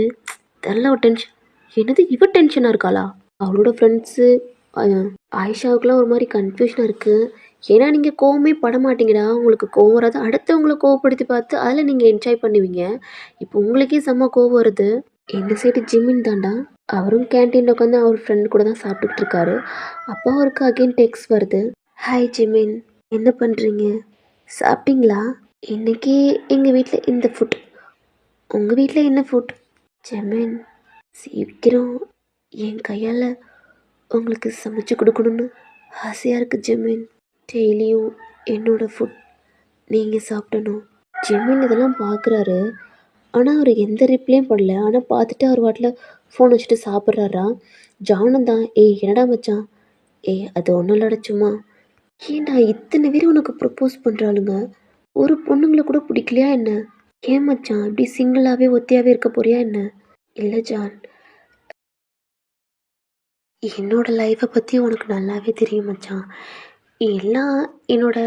தெரில ஒரு டென்ஷன். என்னது இவ டென்ஷனாக இருக்காளா? அவளோட ஃப்ரெண்ட்ஸு ஆயிஷாவுக்குலாம் ஒரு மாதிரி கன்ஃபியூஷனாக இருக்குது. ஏன்னா நீங்கள் கோவமே பட மாட்டீங்கடா. உங்களுக்கு கோவம் வராது, அடுத்தவங்களை கோவப்படுத்தி பார்த்து அதில் நீங்கள் என்ஜாய் பண்ணுவீங்க. இப்போ உங்களுக்கே செம்ம கோவம் வருது. இந்த சைடு ஜிம்மின் தாண்டா. அவரும் கேன்டீனில் உட்காந்து அவர் ஃப்ரெண்டு கூட தான் சாப்பிட்டுக்கிட்டு இருக்காரு. அப்போ அவருக்கு அகெயின் டெக்ஸ்ட் வருது. ஹாய் ஜிமின், என்ன பண்ணுறீங்க? சாப்பிட்டீங்களா? இன்றைக்கி எங்கள் வீட்டில் இந்த ஃபுட். உங்கள் வீட்டில் என்ன ஃபுட்? ஜிமின் சீக்கிரம் என் கையால் உங்களுக்கு சமைச்சு கொடுக்கணுன்னு ஆசையாக இருக்குது ஜிமின். டெய்லியும் என்னோடய ஃபுட் நீங்கள் சாப்பிடணும். ஜிமின் இதெல்லாம் பார்க்குறாரு, ஆனால் அவர் எந்த ரிப்ளையும் பண்ணல. ஆனால் பார்த்துட்டு அவர் வாட்டில் ஃபோன் வச்சுட்டு சாப்பிட்றாரா. ஜானும் தான் என்னடா மச்சான்? அது ஒன்றும் இல்லடா சும்மா. ஏன்டா இத்தனை பேர் உனக்கு ப்ரப்போஸ் பண்ணுறாளுங்க, ஒரு பொண்ணுங்களை கூட பிடிக்கலையா என்ன? ஏன் மச்சான் இப்படி சிங்கிளாகவே ஒத்தையாகவே இருக்க போறியா என்ன? இல்லை ஜான், என்னோடய லைஃப்பை பற்றி உனக்கு நல்லாவே தெரியும் மச்சான். எல்லாம் என்னோட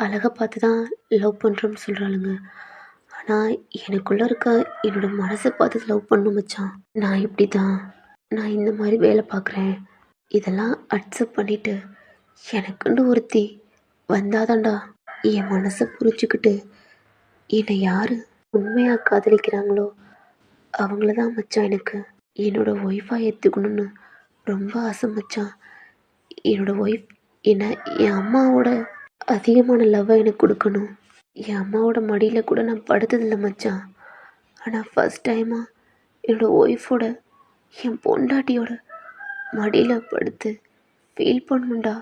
அழகை பார்த்து தான் லவ் பண்ணுறோன்னு சொல்கிறாளுங்க, ஆனால் எனக்குள்ளே இருக்க என்னோடய மனசை பார்த்து லவ் பண்ணும் மச்சான். நான் இப்படி தான், நான் இந்த மாதிரி வேலை பார்க்குறேன், இதெல்லாம் அக்செப்ட் பண்ணிவிட்டு எனக்குன்னு ஒருத்தி வந்தாதாண்டா என் மனசை புரிஞ்சுக்கிட்டு என்னை யார் உண்மையாக காதலிக்கிறாங்களோ அவங்கள தான் மச்சான் எனக்கு என்னோடய ஒய்ஃபாக ஏற்றுக்கணுன்னு ரொம்ப ஆசை மச்சான். என்னோடய ஒய்ஃப் என்னை என் அம்மாவோட அதிகமான லவ்வை எனக்கு கொடுக்கணும். என் அம்மாவோட மடியில் கூட நான் படுத்ததில்லை மச்சான், ஆனால் ஃபஸ்ட் டைமாக என்னோடய ஒய்ஃபோட என் பொண்டாட்டியோட மடியில் படுத்து ஃபீல் பண்ணணுண்டா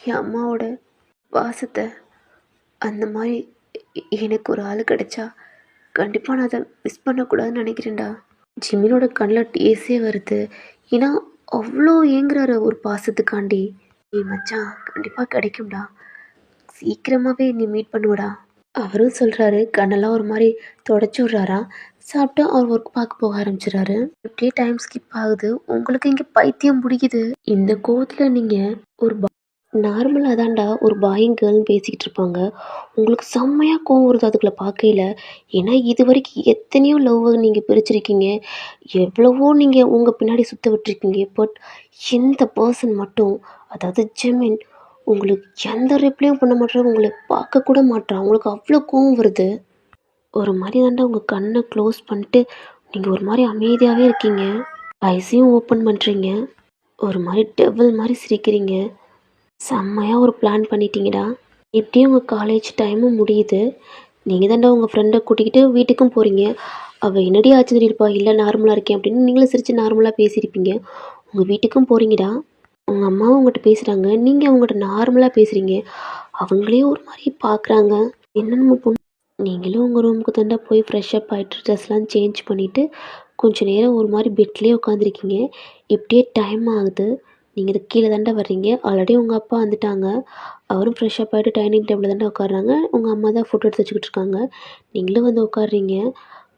என் அம்மாவோட வாசத்தை. அந்த மாதிரி எனக்கு ஒரு ஆள் கிடைச்சா கண்டிப்பாக நான் அதை மிஸ் பண்ணக்கூடாதுன்னு நினைக்கிறேன்டா. ஜிமினோட கண்ணில் டீஸே வருது. ஏன்னா அவ்வளோ ஏங்குறாரு ஒரு பாசத்துக்காண்டி. மச்சான் கண்டிப்பாக கிடைக்கும்டா, சீக்கிரமாகவே நீ மீட் பண்ணுவடா. அவரும் சொல்கிறாரு. கண்ணெல்லாம் ஒரு மாதிரி தொடச்சி விட்றாரா. சாப்பிட்டு அவர் ஒர்க் பார்க்க போக ஆரம்பிச்சிடறாரு. இப்படியே டைம் ஸ்கிப் ஆகுது. உங்களுக்கு இங்கே பைத்தியம் பிடிக்குது. இந்த கோவத்தில் நீங்கள் ஒரு நார்மலாக தான்டா ஒரு பாயும் கேர்ள்னு பேசிக்கிட்டு இருப்பாங்க. உங்களுக்கு செம்மையா கோவம் வருது அதுங்கள பார்க்கையில. ஏன்னா இதுவரைக்கும் எத்தனையோ லவ்வ நீங்க பிரிச்சிருக்கீங்க. எவ்வளவோ நீங்க உங்க பின்னாடி சுத்த விட்டுருக்கீங்க. பட் இந்த பெர்சன் மட்டும், அதாவது ஜெமின், உங்களுக்கு எந்த ரிப்ளையும் பண்ண மாட்றாரு. உங்கள பார்க்க கூட மாட்றான். உங்களுக்கு அவ்வளோ கோவம் வருது. ஒரு மாரி தான்டா உங்க கண்ண க்ளோஸ் பண்ணிட்டு, நீங்க ஒரு மாரி அமைதியாவே இருக்கீங்க. ஐஸையும் ஓப்பன் பண்றீங்க. ஒரு மாரி டெவில் மாரி சிரிக்கிறீங்க. செம்மையா ஒரு பிளான் பண்ணிட்டீங்கடா. எப்படியும் உங்கள் காலேஜ் டைமும் முடியுது. நீங்கள் தான்டா உங்கள் ஃப்ரெண்டை கூட்டிக்கிட்டு வீட்டுக்கும் போகிறீங்க. அவள் என்னடி ஆச்சு சொல்லியிருப்பா, இல்லை நார்மலாக இருக்கேன் அப்படின்னு நீங்களும் சிரித்து நார்மலாக பேசியிருப்பீங்க. உங்கள் வீட்டுக்கும் போகிறீங்கடா. உங்கள் அம்மாவும் உங்கள்கிட்ட பேசுகிறாங்க. நீங்கள் அவங்கள்ட்ட நார்மலாக பேசுகிறீங்க. அவங்களே ஒரு மாதிரி பார்க்குறாங்க. என்னென்ன பொண்ணு, நீங்களும் உங்கள் ரூமுக்கு தாண்டா போய் ஃப்ரெஷ்அப் ஆகிட்டு ட்ரெஸ்லாம் சேஞ்ச் பண்ணிவிட்டு கொஞ்சம் நேரம் ஒரு மாதிரி பெட்லேயே உட்காந்துருக்கீங்க. இப்படியே டைம் ஆகுது. நீங்கள் இது கீழே தாண்டா வர்றீங்க. ஆல்ரெடி உங்கள் அப்பா வந்துட்டாங்க. அவரும் ஃப்ரெஷ்அப் ஆகிட்டு டைனிங் டேபிளில் தாண்டா உட்காடுறாங்க. உங்கள் அம்மா தான் ஃபுட் எடுத்து வச்சுக்கிட்டு இருக்காங்க. நீங்களும் வந்து உட்காடுறீங்க.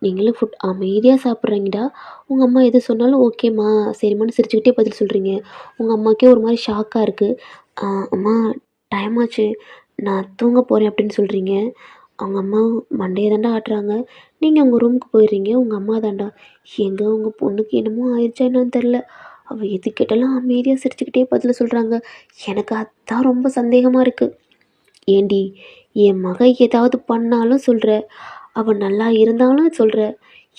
நீங்களும் ஃபுட் அமைதியாக சாப்பிட்றீங்கடா. உங்கள் அம்மா எது சொன்னாலும் ஓகேம்மா சரிம்மான்னு சிரிச்சுக்கிட்டே பதில் சொல்கிறீங்க. உங்கள் அம்மாக்கே ஒரு மாதிரி ஷாக்காக இருக்குது. அம்மா டைம் ஆச்சு, நான் தூங்க போகிறேன் அப்படின்னு சொல்கிறீங்க. அவங்க அம்மா மண்டையை தாண்டா ஆட்டுறாங்க. நீங்கள் உங்கள் ரூமுக்கு போயிடுறீங்க. உங்கள் அம்மா தாண்டா, எங்கே உங்கள் பொண்ணுக்கு என்னமோ ஆயிடுச்சா என்னன்னு தெரில, அவள் எது கேட்டாலும் அமைதியாக சிரிச்சுக்கிட்டே பதில் சொல்கிறாங்க. எனக்கு அதான் ரொம்ப சந்தேகமாக இருக்குது. ஏண்டி, என் மக ஏதாவது பண்ணாலும் சொல்கிற, அவள் நல்லா இருந்தாலும் சொல்கிற,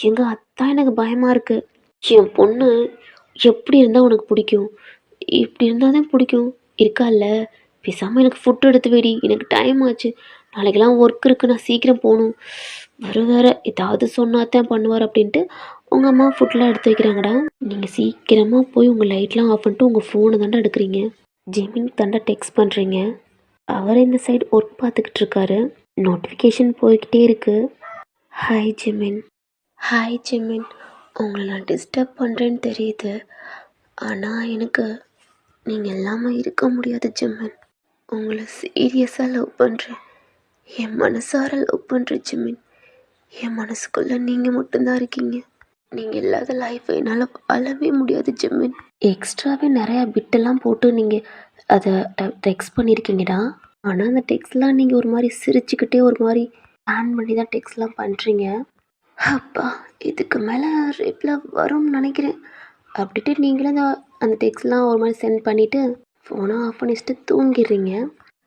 எங்கள் அத்தான் எனக்கு பயமாக இருக்குது. என் பொண்ணு எப்படி இருந்தால் உனக்கு பிடிக்கும்? இப்படி இருந்தால் தான் பிடிக்கும். இருக்கால்ல, பேசாமல் எனக்கு ஃபுட் எடுத்து வைடி, எனக்கு டைம் ஆச்சு, நாளைக்கெல்லாம் ஒர்க் இருக்குது, நான் சீக்கிரம் போகணும். வேறு ஏதாவது சொன்னாதான் பண்ணுவார் அப்படின்ட்டு உங்கள் அம்மா ஃபுட்லாம் எடுத்து வைக்கிறாங்கடா. நீங்கள் சீக்கிரமாக போய் உங்கள் லைட்லாம் ஆஃப் பண்ணிட்டு உங்கள் ஃபோனை தாண்டா எடுக்கிறீங்க. ஜெமின் தாண்டா டெக்ஸ்ட் பண்ணுறீங்க. அவர் இந்த சைடு ஒர்க் பார்த்துக்கிட்டு இருக்காரு. நோட்டிஃபிகேஷன் போய்கிட்டே இருக்குது. ஹாய் ஜெமின். ஹாய் ஜெமின், உங்களை நான் டிஸ்டர்ப் பண்ணுறேன்னு தெரியுது. ஆனால் எனக்கு நீங்கள் இல்லாமல் இருக்க முடியாது ஜெமின். உங்களை சீரியஸாக லவ் பண்ணுறேன். என் மனசார லவ் பண்ணுறேன் ஜெமின். என் மனசுக்குள்ளே நீங்கள் மட்டும்தான் இருக்கீங்க. நீங்கள் இல்லாத லைஃப் என்னால் வாழவே முடியாது ஜெமின். எக்ஸ்ட்ராவே நிறையா பிட்டெல்லாம் போட்டு நீங்கள் அதை டெக்ஸ்ட் பண்ணியிருக்கீங்கடா. ஆனால் அந்த டெக்ஸ்ட்லாம் நீங்கள் ஒரு மாதிரி சிரிச்சுக்கிட்டே ஒரு மாதிரி பிளான் பண்ணி தான் டெக்ஸ்ட்லாம் பண்ணுறீங்க. அப்பா, இதுக்கு மேலே ரிப்ளை வரும்னு நினைக்கிறேன். அப்படின்ட்டு நீங்களே அந்த டெக்ஸ்ட்லாம் ஒரு மாதிரி சென்ட் பண்ணிவிட்டு ஃபோனை ஆஃப் பண்ணி வச்சுட்டு தூங்கிடுறீங்க.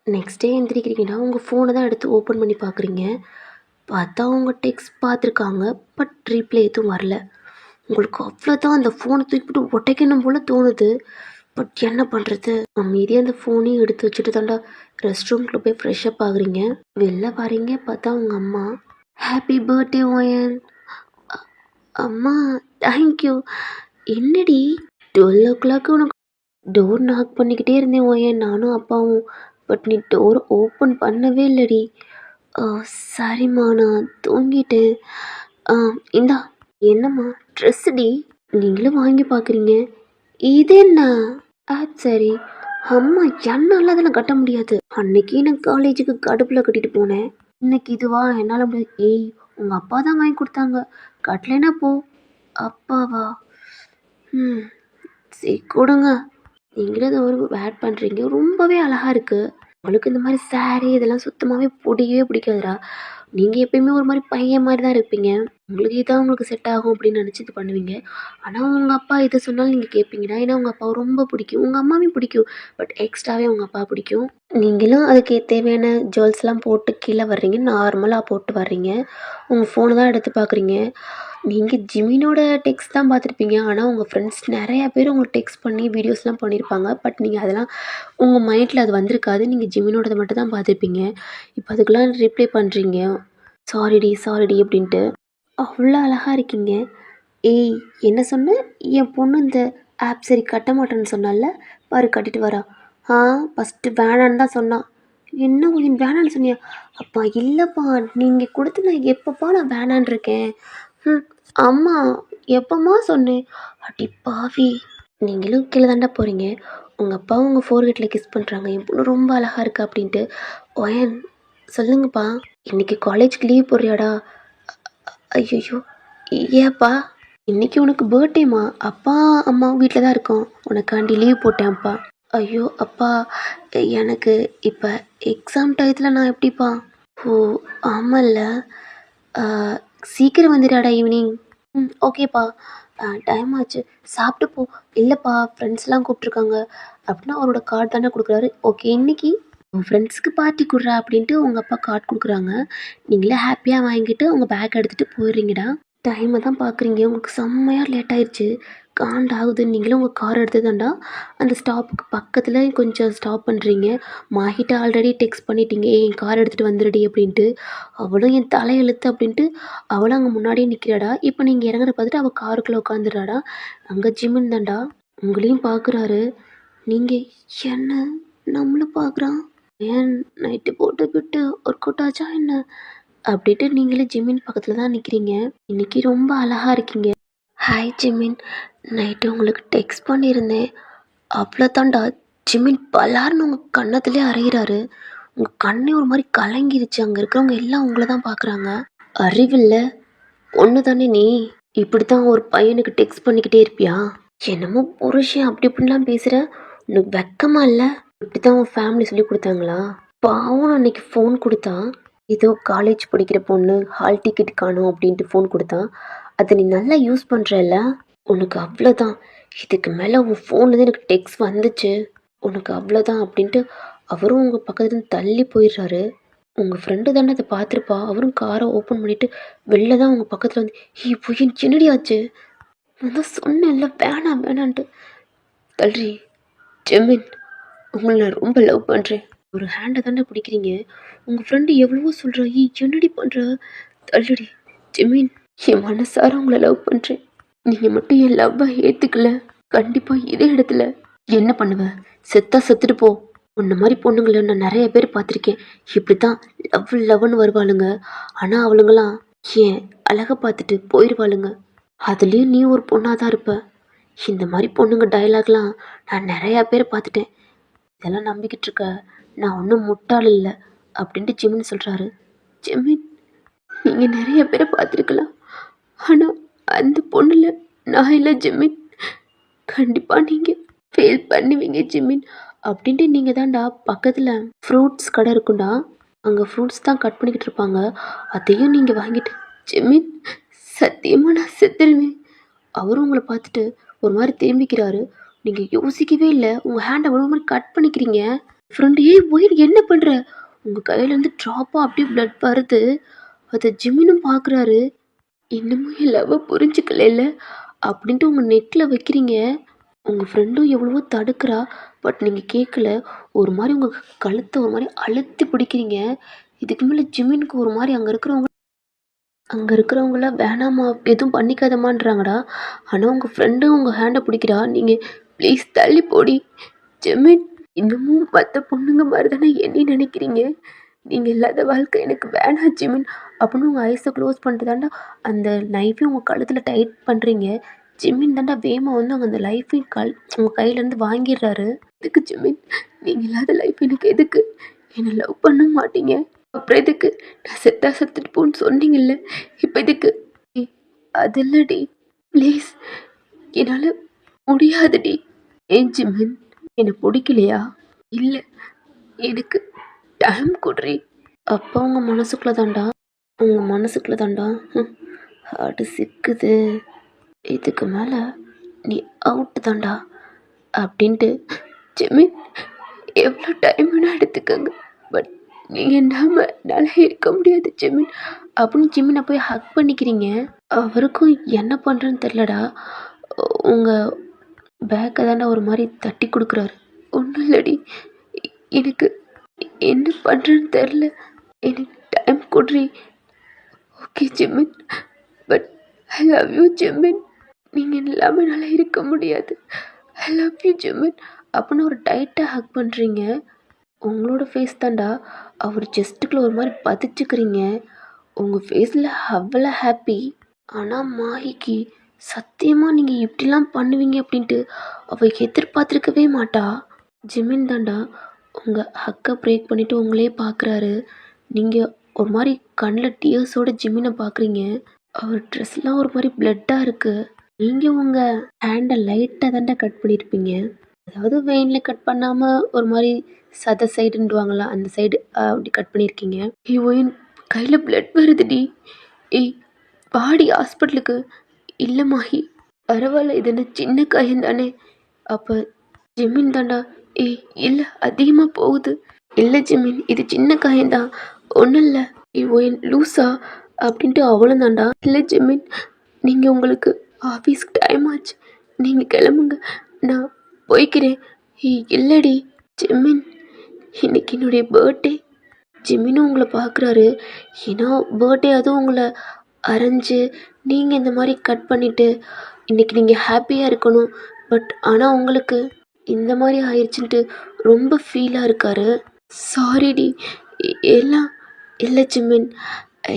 நெக்ஸ்ட் டே எழுந்திரிக்கிறீங்கன்னா உங்கள் ஃபோனை தான் எடுத்து ஓப்பன் பண்ணி பார்க்குறீங்க. பார்த்தா உங்கள் டெக்ஸ்ட் பார்த்துருக்காங்க, பட் ரீப்ளே எதுவும் வரல. உங்களுக்கு அவ்வளோதான், அந்த ஃபோனை தூக்கிட்டு உடைக்கணும் போல் தோணுது. பட் என்ன பண்ணுறது? அமைதியாக அந்த ஃபோனையும் எடுத்து வச்சுட்டு தாண்டா ரெஸ்ட் ரூம்குள்ளே போய் ஃப்ரெஷ்அப் ஆகுறீங்க. வெளில வரீங்க, பார்த்தா உங்கள் அம்மா, ஹாப்பி பர்த்டே ஓயன். அம்மா தேங்க்யூ. என்னடி 12 o'clock உனக்கு டோர் நாக் பண்ணிக்கிட்டே இருந்தேன் ஓயன், நானும் அப்பாவும். பட் நீ டோர் ஓப்பன் பண்ணவே இல்லடி. சரிம்மா, நான் தூங்கிட்டேன். இந்தா, என்னம்மா ட்ரெஸ்ஸுடி, நீங்களும் வாங்கி பார்க்குறீங்க. இது என்ன? சரி. அம்மா, என்னால் அதெல்லாம் கட்ட முடியாது. அன்னைக்கு நான் காலேஜுக்கு கடுப்பில் கட்டிட்டு போனேன். இன்னைக்கு இதுவா? என்னால் முடியாது. ஏய், உங்கள் அப்பா தான் வாங்கி கொடுத்தாங்க, கட்டலைன்னா போ. அப்பாவா? சரி கொடுங்க. நீங்களும் இதை ஒரு வேட் பண்ணுறீங்க, ரொம்பவே அழகாக இருக்குது. உங்களுக்கு இந்த மாதிரி சாரீ இதெல்லாம் சுத்தமாகவே பிடிக்கவே பிடிக்காதுடா. நீங்கள் எப்பயுமே ஒரு மாதிரி பையன் மாதிரி தான் இருப்பீங்க. உங்களுக்கு இதான் உங்களுக்கு செட் ஆகும் அப்படின்னு நினச்சி இது பண்ணுவீங்க. ஆனால் உங்கள் அப்பா எது சொன்னாலும் நீங்கள் கேட்பீங்கடா. ஏன்னா உங்கள் அப்பாவை ரொம்ப பிடிக்கும், உங்கள் அம்மாவையும் பிடிக்கும், பட் எக்ஸ்ட்ராவே உங்கள் அப்பா பிடிக்கும். நீங்களும் அதுக்கு தேவையான ஜுவல்ஸ்லாம் போட்டு கீழே வர்றீங்க, நார்மலாக போட்டு வர்றீங்க. உங்கள் ஃபோனை தான் எடுத்து பார்க்குறீங்க. நீங்கள் ஜிமினோட டெக்ஸ்ட் தான் பார்த்துருப்பீங்க. ஆனால் உங்கள் ஃப்ரெண்ட்ஸ் நிறையா பேர் உங்களுக்கு டெக்ஸ்ட் பண்ணி வீடியோஸ்லாம் பண்ணியிருப்பாங்க. பட் நீங்கள் அதெல்லாம் உங்கள் மைண்டில் அது வந்திருக்காது. நீங்கள் ஜிமினோடதை மட்டும் தான் பார்த்துருப்பீங்க. இப்போ அதுக்கெல்லாம் ரிப்ளை பண்ணுறீங்க, சாரிடி சாரிடி அப்படின்ட்டு. அவ்வளோ அழகாக இருக்கீங்க. ஏய், என்ன சொன்ன? என் பொண்ணு இந்த ஆப் சரி கட்ட மாட்டேன்னு சொன்னால, பாரு கட்டிட்டு வரா. ஃபஸ்ட்டு வேணான்னு தான் சொன்னான். என்ன உன் வேணான்னு சொன்னியா? அப்பா இல்லைப்பா, நீங்கள் கொடுத்து நான் எப்பப்பா நான் வேணான்னு இருக்கேன். அம்மா எப்போம்மா சொன்னேன்? அடி பாவி. நீங்களும் கீழே தாண்டா போகிறீங்க. உங்கள் அப்பாவும் உங்கள் ஃபோர்கேட்டில் கிஸ் பண்ணுறாங்க, என் பொண்ணு ரொம்ப அழகாக இருக்கா அப்படின்ட்டு. ஓயன் சொல்லுங்கப்பா, இன்றைக்கி காலேஜ்க்கு லீவ் போடுறியாடா? ஐயோ, ஏப்பா? இன்றைக்கி உனக்கு பர்த்டேம்மா. அப்பா அம்மா வீட்டில் தான் இருக்கோம், உனக்காண்டி லீவ் போட்டேன்ப்பா. ஐயோ! அப்பா எனக்கு இப்போ எக்ஸாம் டயத்தில் நான் எப்படிப்பா? ஓ! ஆமால்ல. ஆ, சீக்கிரம் வந்துடுடா ஈவினிங். ஓகேப்பா. டைம் ஆச்சு. சாப்பிட்டு போ. இல்லைப்பா ஃப்ரெண்ட்ஸ்லாம் கூப்பிட்ருக்காங்க அப்படின்னா அவரோட கார்டு தானே கொடுக்குறாரு. ஓகே இன்னைக்கு உன் ஃப்ரெண்ட்ஸ்க்கு பார்ட்டி குடுறா அப்படின்ட்டு உங்கள் அப்பா கார்டு கொடுக்குறாங்க. நீங்களே ஹாப்பியாக வாங்கிட்டு உங்கள் பேக் எடுத்துகிட்டு போயிடுறீங்கடா. டைமை தான் பார்க்குறீங்க. உங்களுக்கு செம்மையாக லேட் ஆயிடுச்சு. காண்டாகுது. நீங்களும் உங்கள் கார் எடுத்து தான்டா அந்த ஸ்டாப்புக்கு பக்கத்தில் கொஞ்சம் ஸ்டாப் பண்ணுறீங்க. மாகிட்ட ஆல்ரெடி டெக்ஸ்ட் பண்ணிட்டீங்க, என் கார் எடுத்துகிட்டு வந்துடுடி அப்படின்ட்டு. அவளும் என் தலையெழுத்து அப்படின்ட்டு அவளும் அங்கே முன்னாடியே நிற்கிறாடா. இப்போ நீங்கள் இறங்குற பார்த்துட்டு அவள் காருக்குள்ளே உட்காந்துடுறாடா. அங்கே ஜிம்மின் தான்டா உங்களையும் பார்க்குறாரு. நீங்கள் என்ன நம்மளும் பார்க்குறான். ஏன் நைட்டு போட்டுக்கிட்டு ஒர்க் அவுட் ஆச்சா என்ன அப்படின்ட்டு நீங்களே ஜிம்மின் பக்கத்தில் தான் நிற்கிறீங்க. இன்றைக்கி ரொம்ப அழகாக இருக்கீங்க. ஹாய் ஜிம்மின், நைட்டு உங்களுக்கு டெக்ஸ்ட் பண்ணியிருந்தேன். அவ்வளோதான்டா. ஜிம்மின் பலார்னு உங்கள் கன்னத்துலேயே அறையிறாரு. உங்கள் கண்ணே ஒரு மாதிரி கலங்கிருச்சு. அங்கே இருக்கிறவங்க எல்லாம் உங்களை தான் பார்க்குறாங்க. அறிவில்ல ஒன்று தானே நீ? இப்படி தான் ஒரு பையனுக்கு டெக்ஸ்ட் பண்ணிக்கிட்டே இருப்பியா? என்னமோ புருஷன் அப்படி இப்படின்லாம் பேசுகிற. உனக்கு வெக்கமா இல்லை? இப்படி தான் உன் ஃபேமிலி சொல்லி கொடுத்தாங்களா? பாவம் அன்னைக்கு ஃபோன் கொடுத்தா, ஏதோ காலேஜ் படிக்கிற பொண்ணு ஹால் டிக்கெட் காணும் அப்படின்ட்டு ஃபோன் கொடுத்தா. அதை நீ நல்லா யூஸ் பண்ணுறல்ல. உனக்கு அவ்வளோதான். இதுக்கு மேலே உன் ஃபோன்லேருந்து எனக்கு டெக்ஸ்ட் வந்துச்சு, உனக்கு அவ்வளோதான் அப்படின்ட்டு அவரும் உங்கள் பக்கத்துலேருந்து தள்ளி போயிடுறாரு. உங்கள் ஃப்ரெண்டு தானே அதை பார்த்துருப்பா. அவரும் காரை ஓப்பன் பண்ணிவிட்டு வெளில தான் உங்கள் பக்கத்தில் வந்து பொய்யன் சின்னடி ஆச்சு. நான் தான் சொன்னேன்ல வேணாம் வேணான்ட்டு. தள்ளுறி ஜெமின், உங்களை நான் ரொம்ப லவ் பண்ணுறேன். ஒரு ஹேண்டை தானே பிடிக்கிறீங்க. உங்கள் ஃப்ரெண்டு எவ்வளவோ சொல்கிறா. என்னடி பண்ணுற? தள்ளுடி ஜெமீன், என் மனசார உங்களை லவ் பண்ணுறேன். நீங்கள் மட்டும் என் லவ்வை ஏற்றுக்கல, கண்டிப்பாக இதே இடத்துல என்ன பண்ணுவேன்? செத்தா செத்துட்டு போ. உன்ன மாதிரி பொண்ணுங்களை நான் நிறைய பேர் பார்த்துருக்கேன். இப்படி தான் லவ் லவ்னு வருவாளுங்க. ஆனால் அவளுங்களாம் ஏன் அழகை பார்த்துட்டு போயிடுவாளுங்க. அதுலேயும் நீ ஒரு பொண்ணாக தான் இருப்ப. இந்த மாதிரி பொண்ணுங்க டைலாக்லாம் நான் நிறையா பேர் பார்த்துட்டேன். இதெல்லாம் நம்பிக்கிட்டு இருக்க நான் ஒன்றும் முட்டாள் இல்லை அப்படின்ட்டு ஜிமின் சொல்கிறாரு. ஜிமின், நீங்கள் நிறைய பேரை பார்த்துருக்கலாம், ஆனால் அந்த பொண்ணில் நான் இல்லை ஜிமின். கண்டிப்பாக நீங்கள் ஃபெயில் பண்ணுவீங்க ஜிமின் அப்படின்ட்டு நீங்கள் தான்டா பக்கத்தில் ஃப்ரூட்ஸ் கடை இருக்குண்டா, அங்கே ஃப்ரூட்ஸ் தான் கட் பண்ணிக்கிட்டு இருப்பாங்க. அதையும் நீங்கள் வாங்கிட்டு ஜிமின் சத்தியமாக நான் செத்துருவேன். அவரும் உங்களை பார்த்துட்டு ஒரு மாதிரி திரும்பிக்கிறாரு. நீங்கள் யோசிக்கவே இல்லை. உங்கள் ஹேண்டை ஒரு மாதிரி கட் பண்ணிக்கிறீங்க. ஃப்ரெண்டு ஒயிட் என்ன பண்ணுற? உங்கள் கையிலேருந்து ட்ராப்பாக அப்படியே பிளட் வருது. அதை ஜிம்மினும் பார்க்குறாரு. இன்னமும் என் லவ்வை புரிஞ்சுக்கல அப்படின்ட்டு உங்கள் நெட்டில் வைக்கிறீங்க. உங்கள் ஃப்ரெண்டும் எவ்வளவோ தடுக்கிறா, பட் நீங்கள் கேட்கல. ஒரு மாதிரி உங்கள் கழுத்தை ஒரு மாதிரி அழுத்தி பிடிக்கிறீங்க. இதுக்கு மேலே ஜிம்மினுக்கு ஒரு மாதிரி அங்கே இருக்கிறவங்களாம் வேணாமா எதுவும் பண்ணிக்காதமான்றாங்கடா. ஆனால் உங்கள் ஃப்ரெண்டும் உங்கள் ஹேண்டை பிடிக்கிறா. நீங்கள் ப்ளீஸ் தள்ளி போடி ஜெமின். இன்னமும் மற்ற பொண்ணுங்க மாதிரி தானே என்ன நினைக்கிறீங்க? நீங்கள் இல்லாத வாழ்க்கை எனக்கு வேணாம் ஜெமின் அப்படின்னு உங்கள் ஐஸை க்ளோஸ் பண்ணிட்டு தாண்டா அந்த நைஃபையும் உங்கள் கழுத்தில் டைட் பண்ணுறீங்க. ஜெமின் தாண்டா வேமா வந்து அங்கே அந்த லைஃபையும் உங்கள் கையிலேருந்து வாங்கிடுறாரு. எதுக்கு ஜெமின்? நீங்கள் இல்லாத லைஃப் எனக்கு எதுக்கு? என்னை லவ் பண்ண மாட்டீங்க, அப்புறம் எதுக்கு? நான் செத்தா செத்துட்டு போன்னு சொன்னீங்கல்ல, இப்போ எதுக்கு? அது இல்லடி, ப்ளீஸ் என்னால் முடியாதுடி. ஏன் ஜிமின், என்னை பிடிக்கலையா? இல்லை, எனக்கு டைம் கொடுறி. அப்போ உங்கள் மனசுக்குள்ளே தாண்டா ஹார்ட்டு சிக்குது. இதுக்கு மேலே நீ அவுட்டு தாண்டா அப்படின்ட்டு ஜிமின் எவ்வளோ டைம் வேணால் எடுத்துக்கோங்க, பட் நீங்கள் என்னால் இருக்க முடியாது ஜிமின் அப்படின்னு ஜிமினை போய் ஹக் பண்ணிக்கிறீங்க. அவருக்கும் என்ன பண்ணுறேன்னு தெரிலடா. உங்கள் பேக்கை தாண்டா ஒரு மாதிரி தட்டி கொடுக்குறாரு. ஒன்றும் இல்லடி, எனக்கு என்ன பண்ணுறேன்னு தெரில, எனக்கு டைம் கொடுறி. Okay Jimin, but I love you Jimin. நீங்கள் இல்லாமல் என்னால் இருக்க முடியாது. ஐ லவ் யூ ஜிமின் அப்படின்னு ஒரு டைட்டாக ஹக் பண்ணுறீங்க. உங்களோட ஃபேஸ் தாண்டா அவர் செஸ்ட்டுக்குள்ள ஒரு மாதிரி பதிச்சுக்கிறீங்க. உங்கள் ஃபேஸில் அவ்வளோ ஹாப்பி. ஆனால் மாஹிக்கு சத்தியமாக நீங்கள் இப்படிலாம் பண்ணுவீங்க அப்படின்ட்டு அவள் எதிர்பார்த்துருக்கவே மாட்டா. ஜிமின் தாண்டா உங்கள் ஹக்கை பிரேக் பண்ணிவிட்டு உங்களே பார்க்குறாரு. நீங்கள் ஒரு மாதிரி கண்ணில் டியர்ஸோட ஜிமினை பார்க்குறீங்க. அவர் ட்ரெஸ்லாம் ஒரு மாதிரி பிளட்டாக இருக்குது. நீங்கள் உங்கள் ஹேண்டை லைட்டாக தாண்டா கட் பண்ணியிருப்பீங்க. அதாவது வெயின்ல கட் பண்ணாமல் ஒரு மாதிரி சைடுன்னுவாங்களா அந்த சைடு அப்படி கட் பண்ணியிருக்கீங்க. ஒயின் கையில் பிளட் வருதுடி. ஏய் பாடி ஹாஸ்பிட்டலுக்கு. இல்லை மாஹி, பரவாயில்ல, இது என்ன சின்ன காயம் தானே. அப்போ ஜிமின் தாண்டா. ஏய் இல்லை, அதிகமாக போகுது. இல்லை ஜிமின், இது சின்ன காயம்தான், ஒன்றும் இல்லை. ஒயின் லூஸா அப்படின்ட்டு அவளும் தாண்டா. இல்லை ஜிமின், நீங்கள் உங்களுக்கு ஆஃபீஸ்க்கு டைம் ஆச்சு, நீங்கள் கிளம்புங்க, நான் போய்க்கிறேன். இல்லடி ஜிமின், இன்னைக்கு என்னுடைய பர்த்டே. ஜிமினும் உங்களை பார்க்குறாரு. ஏன்னா பர்த்டே அதுவும் உங்களை அரைஞ்சு நீங்கள் இந்த மாதிரி கட் பண்ணிவிட்டு இன்றைக்கி நீங்கள் ஹாப்பியாக இருக்கணும். பட் ஆனால் உங்களுக்கு இந்த மாதிரி ஆயிடுச்சுன்ட்டு ரொம்ப ஃபீலாக இருக்காரு. சாரிடி. எல்லாம் இல்லை ஜிமின்,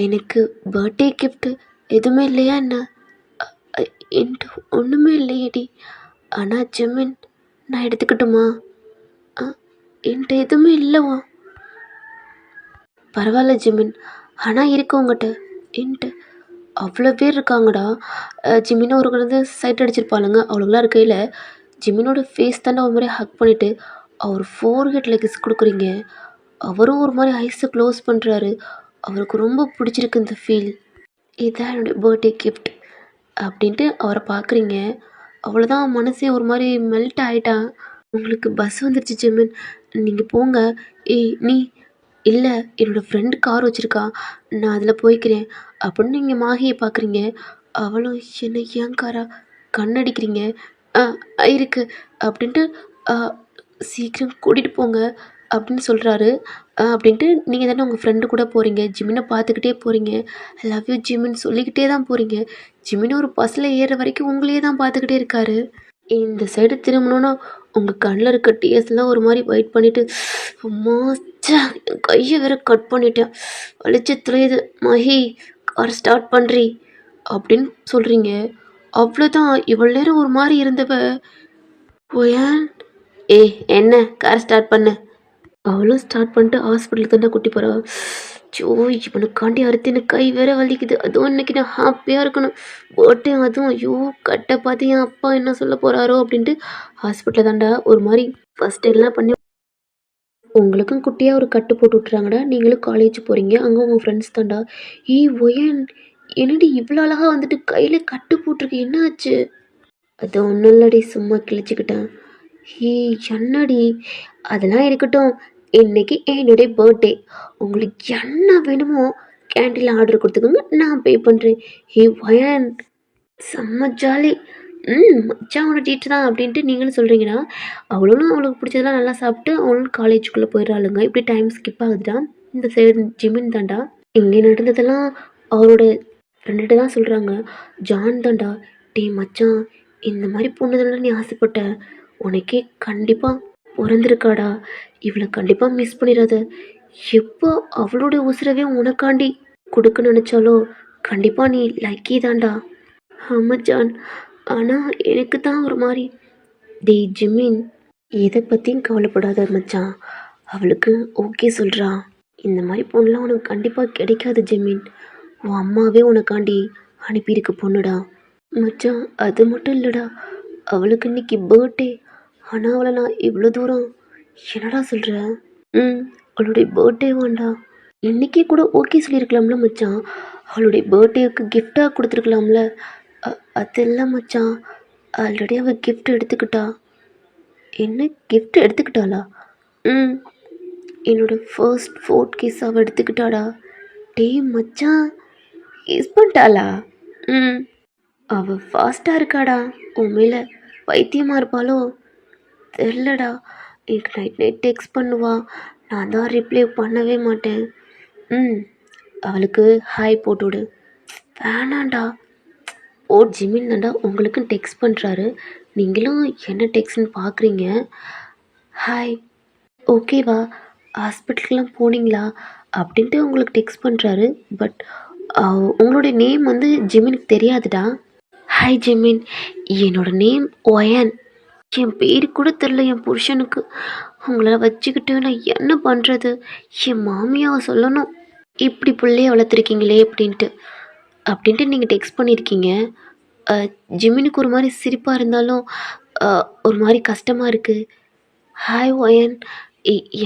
எனக்கு பர்த்டே கிஃப்ட்டு எதுவுமே இல்லையா என்ன? என்கிட்ட ஒன்றுமே இல்லையேடி. ஆனால் ஜிமின், நான் எடுத்துக்கட்டுமா? என்கிட்ட எதுவுமே இல்லைவா? பரவாயில்ல ஜிமின், ஆனால் இருக்கு உங்கள்கிட்ட. என்கிட்ட அவ்வளோ பேர் இருக்காங்கடா. ஜிமினை ஒரு வந்து சைட் அடிச்சிருப்பாளுங்க, அவ்வளோலாம் இருக்கையில் ஜிமினோட ஃபேஸ் தாண்டா ஒரு மாதிரி ஹக் பண்ணிவிட்டு அவர் ஃபோர்ஹெட்டில் கிஸ் கொடுக்குறீங்க. அவரும் ஒரு மாதிரி ஐஸை க்ளோஸ் பண்ணுறாரு. அவருக்கு ரொம்ப பிடிச்சிருக்கு இந்த ஃபீல். இதுதான் என்னுடைய பர்த்டே கிஃப்ட் அப்படின்ட்டு அவரை பார்க்குறீங்க. அவ்வளோதான், மனசே ஒரு மாதிரி மெல்ட் ஆகிட்டான். உங்களுக்கு பஸ் வந்துடுச்சு ஜிமின், நீங்கள் போங்க. நீ இல்லை, என்னோடய ஃப்ரெண்டு கார் வச்சுருக்கா, நான் அதில் போய்க்கிறேன் அப்படின்னு நீங்கள் மாகியை பார்க்குறீங்க. அவளும் என்ன ஏன் காரா கண்ணடிக்கிறீங்க? இருக்கு அப்படின்ட்டு சீக்கிரம் கூட்டிகிட்டு போங்க அப்படின்னு சொல்கிறாரு. அப்படின்ட்டு நீங்கள் தானே உங்கள் ஃப்ரெண்டு கூட போகிறீங்க, ஜிமினை பார்த்துக்கிட்டே போகிறீங்க. ஐ லவ் யூ ஜிமின் சொல்லிக்கிட்டே தான் போகிறீங்க. ஜிமின் ஒரு பஸ்ஸில் ஏறுற வரைக்கும் உங்களையே தான் பார்த்துக்கிட்டே இருக்காரு. இந்த சைடு திரும்பணுன்னா உங்கள் கண்ணில் இருக்க டீயர்ஸ்லாம் ஒரு மாதிரி வெயிட் பண்ணிவிட்டு, அம்மாச்சா கையை வேற கட் பண்ணிட்டேன், வலிச்சு துளையுது, மஹி கார் ஸ்டார்ட் பண்ணுறி அப்படின்னு சொல்கிறீங்க. அவ்வளோதான். இவ்வளோ நேரம் ஒரு மாதிரி இருந்தவ ஏன் என்ன கார் ஸ்டார்ட் பண்ண? அவளும் ஸ்டார்ட் பண்ணிட்டு ஹாஸ்பிட்டலுக்கு தாண்டா கூட்டி போகிறா. சோ இவனுக்காண்டி அறுத்து எனக்கு கை வேற வலிக்குது. அதுவும் இன்னைக்கு நான் ஹாப்பியாக இருக்கணும், பர்த்டே அதுவும். ஐயோ கட்டை பார்த்து என் அப்பா என்ன சொல்ல போகிறாரோ அப்படின்ட்டு ஹாஸ்பிட்டலில் தாண்டா ஒரு மாதிரி ஃபஸ்ட் எல்லாம் பண்ணி உங்களுக்கும் குட்டியாக ஒரு கட்டு போட்டு விட்றாங்கடா. நீங்களும் காலேஜ் போகிறீங்க, அங்கே உங்கள் ஃப்ரெண்ட்ஸ் தாண்டா. ஒயன் என்னடி இவ்வளோ அழகாக வந்துட்டு கையில் கட்டு போட்டிருக்கு, என்ன ஆச்சு? அது ஒன்றும் இல்லடி, சும்மா கிழிச்சிக்கிட்டேன். என்னடி? அதெல்லாம் இருக்கட்டும், இன்னைக்கு என்னுடைய பர்த்டே. உங்களுக்கு என்ன வேணுமோ கேண்டீனில் ஆர்டர் கொடுத்துக்கோங்க, நான் பே பண்ணுறேன். வயன் செம்ம ஜாலி. மச்சானோட டீச்சர் தான் அப்படின்ட்டு நீங்களும் சொல்கிறீங்கன்னா, அவளும் அவளுக்கு பிடிச்சதெல்லாம் நல்லா சாப்பிட்டு அவளும் காலேஜுக்குள்ளே போயிடறாளுங்க. இப்படி டைம் ஸ்கிப் ஆகுதுடா. இந்த சைடு ஜிமின் தாண்டா. இங்கே நடந்ததெல்லாம் அவரோட ஃப்ரெண்டுகிட்ட தான் சொல்கிறாங்க. ஜான் தாண்டா, டே மச்சான், இந்த மாதிரி பொண்ணு தானே நீ ஆசைப்பட்ட, உனக்கே கண்டிப்பாக பிறந்திருக்காடா, இவளை கண்டிப்பாக மிஸ் பண்ணிடாத. எப்போ அவளோட உசுரவே உனக்காண்டி கொடுக்க நினச்சாலோ கண்டிப்பாக நீ லக்கி தாண்டா. ஆமாம் ஜான், ஆனால் எனக்கு தான் ஒரு மாதிரி. டேய் ஜிமின், எதை பற்றியும் கவலைப்படாத மச்சான், அவளுக்கு ஓகே சொல்கிறா. இந்த மாதிரி பொண்ணுலாம் உனக்கு கண்டிப்பாக கிடைக்காது ஜிமின். உன் அம்மாவே உனக்காண்டி அனுப்பியிருக்க பொண்ணுடா. மச்சான் அது மட்டும் இல்லைடா, அவளுக்கு இன்னைக்கு பர்த்டே. ஆனால் அவளை நான் இவ்வளோ தூரம் என்னடா சொல்கிற? அவளுடைய பர்த்டே வேண்டா, இன்றைக்கே கூட ஓகே சொல்லியிருக்கலாம்ல மச்சான். அவளுடைய பர்த்டேவுக்கு கிஃப்டாக கொடுத்துருக்கலாம்ல. அதெல்லாம் மச்சான், ஆல்ரெடி அவள் கிஃப்ட் எடுத்துக்கிட்டா. என்ன கிஃப்ட் எடுத்துக்கிட்டாளா? என்னோடய ஃபர்ஸ்ட் ஃபோர்ட் கேஸ் அவள் எடுத்துக்கிட்டாடா. டே மச்சான், கிஸ் பண்ணிட்டாளா? அவள் ஃபாஸ்ட்டாக இருக்காடா, உன் மேலே பைத்தியமாக இருப்பாளோ தெரிலடா. எனக்கு நைட் டெக்ஸ்ட் பண்ணுவா, நான் தான் ரிப்ளை பண்ணவே மாட்டேன். அவளுக்கு ஹாய் போட்டுவிடு. வேணாண்டா. ஜிமின் தாண்டா உங்களுக்கு டெக்ஸ்ட் பண்ணுறாரு, நீங்களும் என்ன டெக்ஸ்ட்னு பார்க்குறீங்க. ஹாய், ஓகேவா, ஹாஸ்பிட்டலுக்கெலாம் போனீங்களா அப்படின்ட்டு உங்களுக்கு டெக்ஸ்ட் பண்ணுறாரு. பட் உங்களுடைய நேம் வந்து ஜிமினுக்கு தெரியாதுடா. ஹாய் ஜிமின், என்னோடய நேம் ஒயன். என் பேர் கூட தெரில என் புருஷனுக்கு. உங்களை வச்சுக்கிட்டு நான் என்ன பண்ணுறது? என் மாமியாவை சொல்லணும், இப்படி பிள்ளைய வளர்த்துருக்கீங்களே அப்படின்ட்டு நீங்கள் டெக்ஸ்ட் பண்ணியிருக்கீங்க. ஜிமினுக்கு ஒரு மாதிரி சிரிப்பாக இருந்தாலும் ஒரு மாதிரி கஷ்டமாக இருக்குது. Hi wine.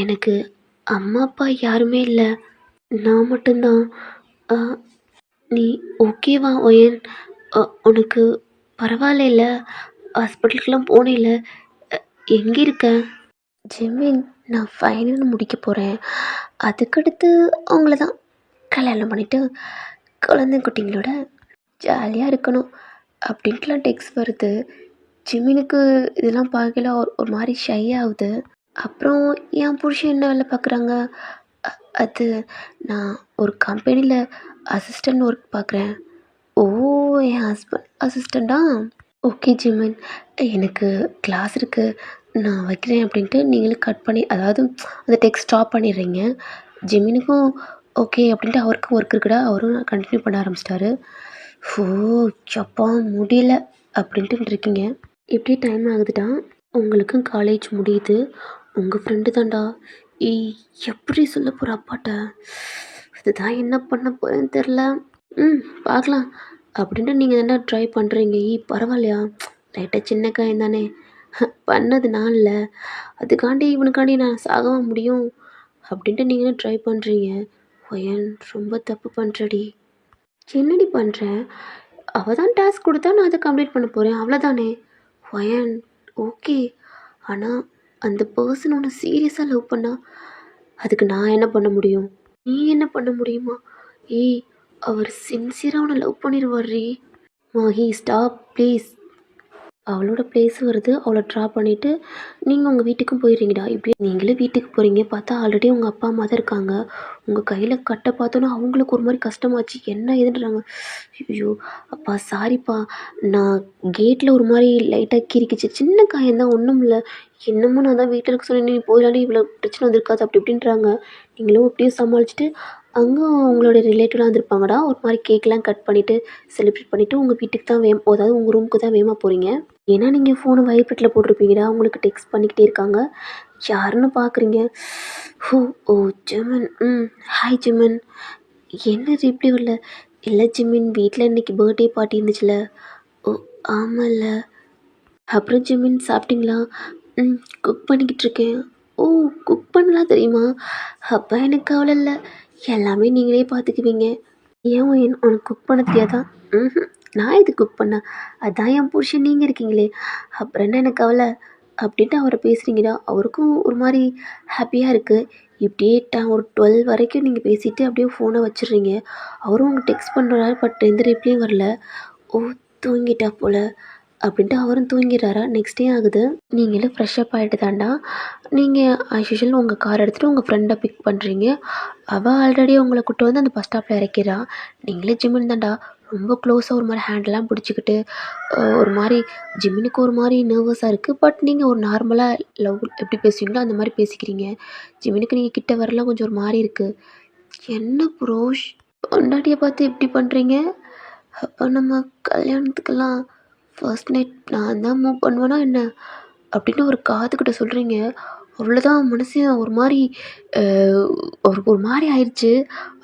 எனக்கு அம்மா அப்பா யாருமே இல்லை, நான் மட்டும்தான். அ, நீ ஓகேவா ஒயன்? உனக்கு பரவாயில்ல? ஹாஸ்பிட்டலுக்கெலாம் போனேல? அ, எங்கே இருக்க? ஜிமின், நான் ஃபைனல் முடிக்க போகிறேன். அதுக்கடுத்து அவங்கள தான் கல்யாணம் பண்ணிவிட்டு குழந்தை குட்டிங்களோட ஜாலியாக இருக்கணும் அப்படின்ட்டுலாம் டெக்ஸ்ட் வருது. ஜிமினுக்கு இதெல்லாம் பார்க்கல ஒரு மாதிரி ஷை ஆகுது. அப்புறம் என் புருஷன் என்ன வேலை பார்க்குறாங்க? அது நான் ஒரு கம்பெனியில் அசிஸ்டன்ட் ஒர்க் பார்க்குறேன். ஓ, என் ஹஸ்பண்ட் அசிஸ்டண்ட்டா? ஓகே ஜிமின், எனக்கு கிளாஸ் இருக்குது, நான் வைக்கிறேன் அப்படின்ட்டு நீங்களும் கட் பண்ணி, அதாவது அந்த டெக்ஸ்ட் ஸ்டாப் பண்ணிடுறீங்க. ஜிமினுக்கும் ஓகே அப்படின்ட்டு அவருக்கும் ஒர்க் இருக்குடா, அவரும் கண்டினியூ பண்ண ஆரம்பிச்சிட்டாரு. ஓ, சப்பா முடியல அப்படின்ட்டு இருக்கீங்க. இப்படி டைம் ஆகுதுடா, உங்களுக்கும் காலேஜ் முடியுது. உங்கள் ஃப்ரெண்டு தான்டா. எப்படி சொல்ல போகிற அப்பாட்ட? அதுதான் என்ன பண்ண போகிறேன்னு தெரில. பார்க்கலாம் அப்படின்ட்டு நீங்கள் என்ன ட்ரை பண்ணுறீங்க? பரவாயில்லையா? லைட்டாக சின்ன காயம் தானே, பண்ணது நான் இல்லை, அதுக்காண்டி இவனுக்காண்டி நான் சாகவா முடியும் அப்படின்ட்டு நீங்களும் ட்ரை பண்ணுறீங்க. ஒயன், ரொம்ப தப்பு பண்ணுறடி. என்னடி பண்ணுறேன்? அவள் தான் டாஸ்க் கொடுத்தா, நான் அதை கம்ப்ளீட் பண்ண போகிறேன், அவ்வளோதானே. ஒயன், ஓகே, ஆனால் அந்த பர்சன் ஒன்று சீரியஸாக லவ் பண்ணா அதுக்கு நான் என்ன பண்ண முடியும்? நீ என்ன பண்ண முடியுமா? அவர் சின்சியராக அவனை லவ் பண்ணிடுவார்ரி. Mahi, stop please. அவளோட ப்ளேஸ் வருது, அவளை ட்ராப் பண்ணிவிட்டு நீங்கள் உங்கள் வீட்டுக்கும் போயிடுறீங்கடா. இப்படியே நீங்களும் வீட்டுக்கு போகிறீங்க, பார்த்தா ஆல்ரெடி உங்கள் அப்பா அம்மா தான் இருக்காங்க. உங்கள் கையில் கட்டை பார்த்தோன்னா அவங்களுக்கு ஒரு மாதிரி கஷ்டமாச்சு. என்ன எதுன்றாங்க? ஐயோ அப்பா, சாரிப்பா, நான் கேட்டில் ஒரு மாதிரி லைட்டாக கிரிக்கிச்சு, சின்ன காயந்தான், ஒன்றும் இல்லை. என்னமோ நான் தான் வீட்டில் இருக்க சொன்னேன், நீ போயிடாலே இவ்வளோ பிரச்சனை வந்திருக்காது அப்படி இப்படின்றாங்க. நீங்களும் அப்படியே சமாளிச்சுட்டு அங்கே உங்களோட ரிலேட்டிவ்லாம் வந்திருப்பாங்கடா. ஒரு மாதிரி கேக்கெலாம் கட் பண்ணிவிட்டு செலிப்ரேட் பண்ணிவிட்டு உங்கள் வீட்டுக்கு தான் அதாவது உங்கள் ரூமுக்கு தான் வேகமாக போகிறீங்க. ஏன்னா நீங்கள் ஃபோனை வைப்ரேட்டில் போட்டிருப்பீங்கடா, உங்களுக்கு டெக்ஸ்ட் பண்ணிக்கிட்டே இருக்காங்க, யாருன்னு பார்க்குறீங்க. ஓ ஜிமின். Hi Jimin. என்ன இப்படி வரல? இல்லை ஜிமின், வீட்டில் இன்றைக்கி பர்த்டே பார்ட்டி இருந்துச்சுல. ஓ ஆமாம்ல. அப்புறம் ஜிமின், சாப்பிட்டீங்களா? குக் பண்ணிக்கிட்டு இருக்கேன். ஓ, குக் பண்ணலாம் தெரியுமா? அப்போ எனக்கு கவலை இல்லை, எல்லாமே நீங்களே பார்த்துக்குவீங்க. ஏன் உனக்கு குக் பண்ண தெரியாதா? நான் இது குக் பண்ணேன், அதான் என் புருஷன் நீங்கள் இருக்கீங்களே, அப்புறம் என்ன எனக்கு கவலை அப்படின்ட்டு அவரை பேசுகிறீங்கடா. அவருக்கும் ஒரு மாதிரி ஹாப்பியாக இருக்குது. இப்படியே ஒரு 12 வரைக்கும் நீங்கள் பேசிவிட்டு அப்படியே ஃபோனை வச்சிடுறீங்க. அவரும் உங்களுக்கு டெக்ஸ்ட் பண்ணுறாரு, பட் எந்த ரிப்ளையும் வரல. ஓ, தூங்கிட்டா போல் அப்படின்ட்டு அவரும் தூங்கிடுறாரா. நெக்ஸ்ட் டே ஆகுது, நீங்களும் ஃப்ரெஷ்அப் ஆகிட்டு தாண்டா நீங்கள் ஆஸ் யூஷுவல் உங்கள் கார் எடுத்துகிட்டு உங்கள் ஃப்ரெண்டை பிக் பண்ணுறீங்க. அவள் ஆல்ரெடி உங்களை கூட்டு வந்து அந்த பஸ் ஸ்டாப்பில் இறக்கிறா. நீங்களே ஜிமின் தாண்டா ரொம்ப க்ளோஸாக ஒரு மாதிரி ஹேண்டெல்லாம் பிடிச்சிக்கிட்டு ஒரு மாதிரி, ஜிமினுக்கு ஒரு மாதிரி நர்வஸாக இருக்குது. பட் நீங்கள் ஒரு நார்மலாக லவ் எப்படி பேசுவீங்களோ அந்த மாதிரி பேசிக்கிறீங்க. ஜிமினுக்கு நீங்கள் கிட்ட வரலாம் கொஞ்சம் ஒரு மாதிரி இருக்குது. என்ன புரோஷ், பொண்டாட்டியை பார்த்து இப்படி பண்ணுறீங்க? அப்போ நம்ம கல்யாணத்துக்கெல்லாம் ஃபர்ஸ்ட் நைட் நான் தான் மூவ் பண்ணுவேனா என்ன அப்படின்னு ஒரு காதுகிட்ட சொல்கிறீங்க. அவ்வளோதான், மனுஷன் ஒரு மாதிரி அவருக்கு ஒரு மாதிரி ஆயிடுச்சு.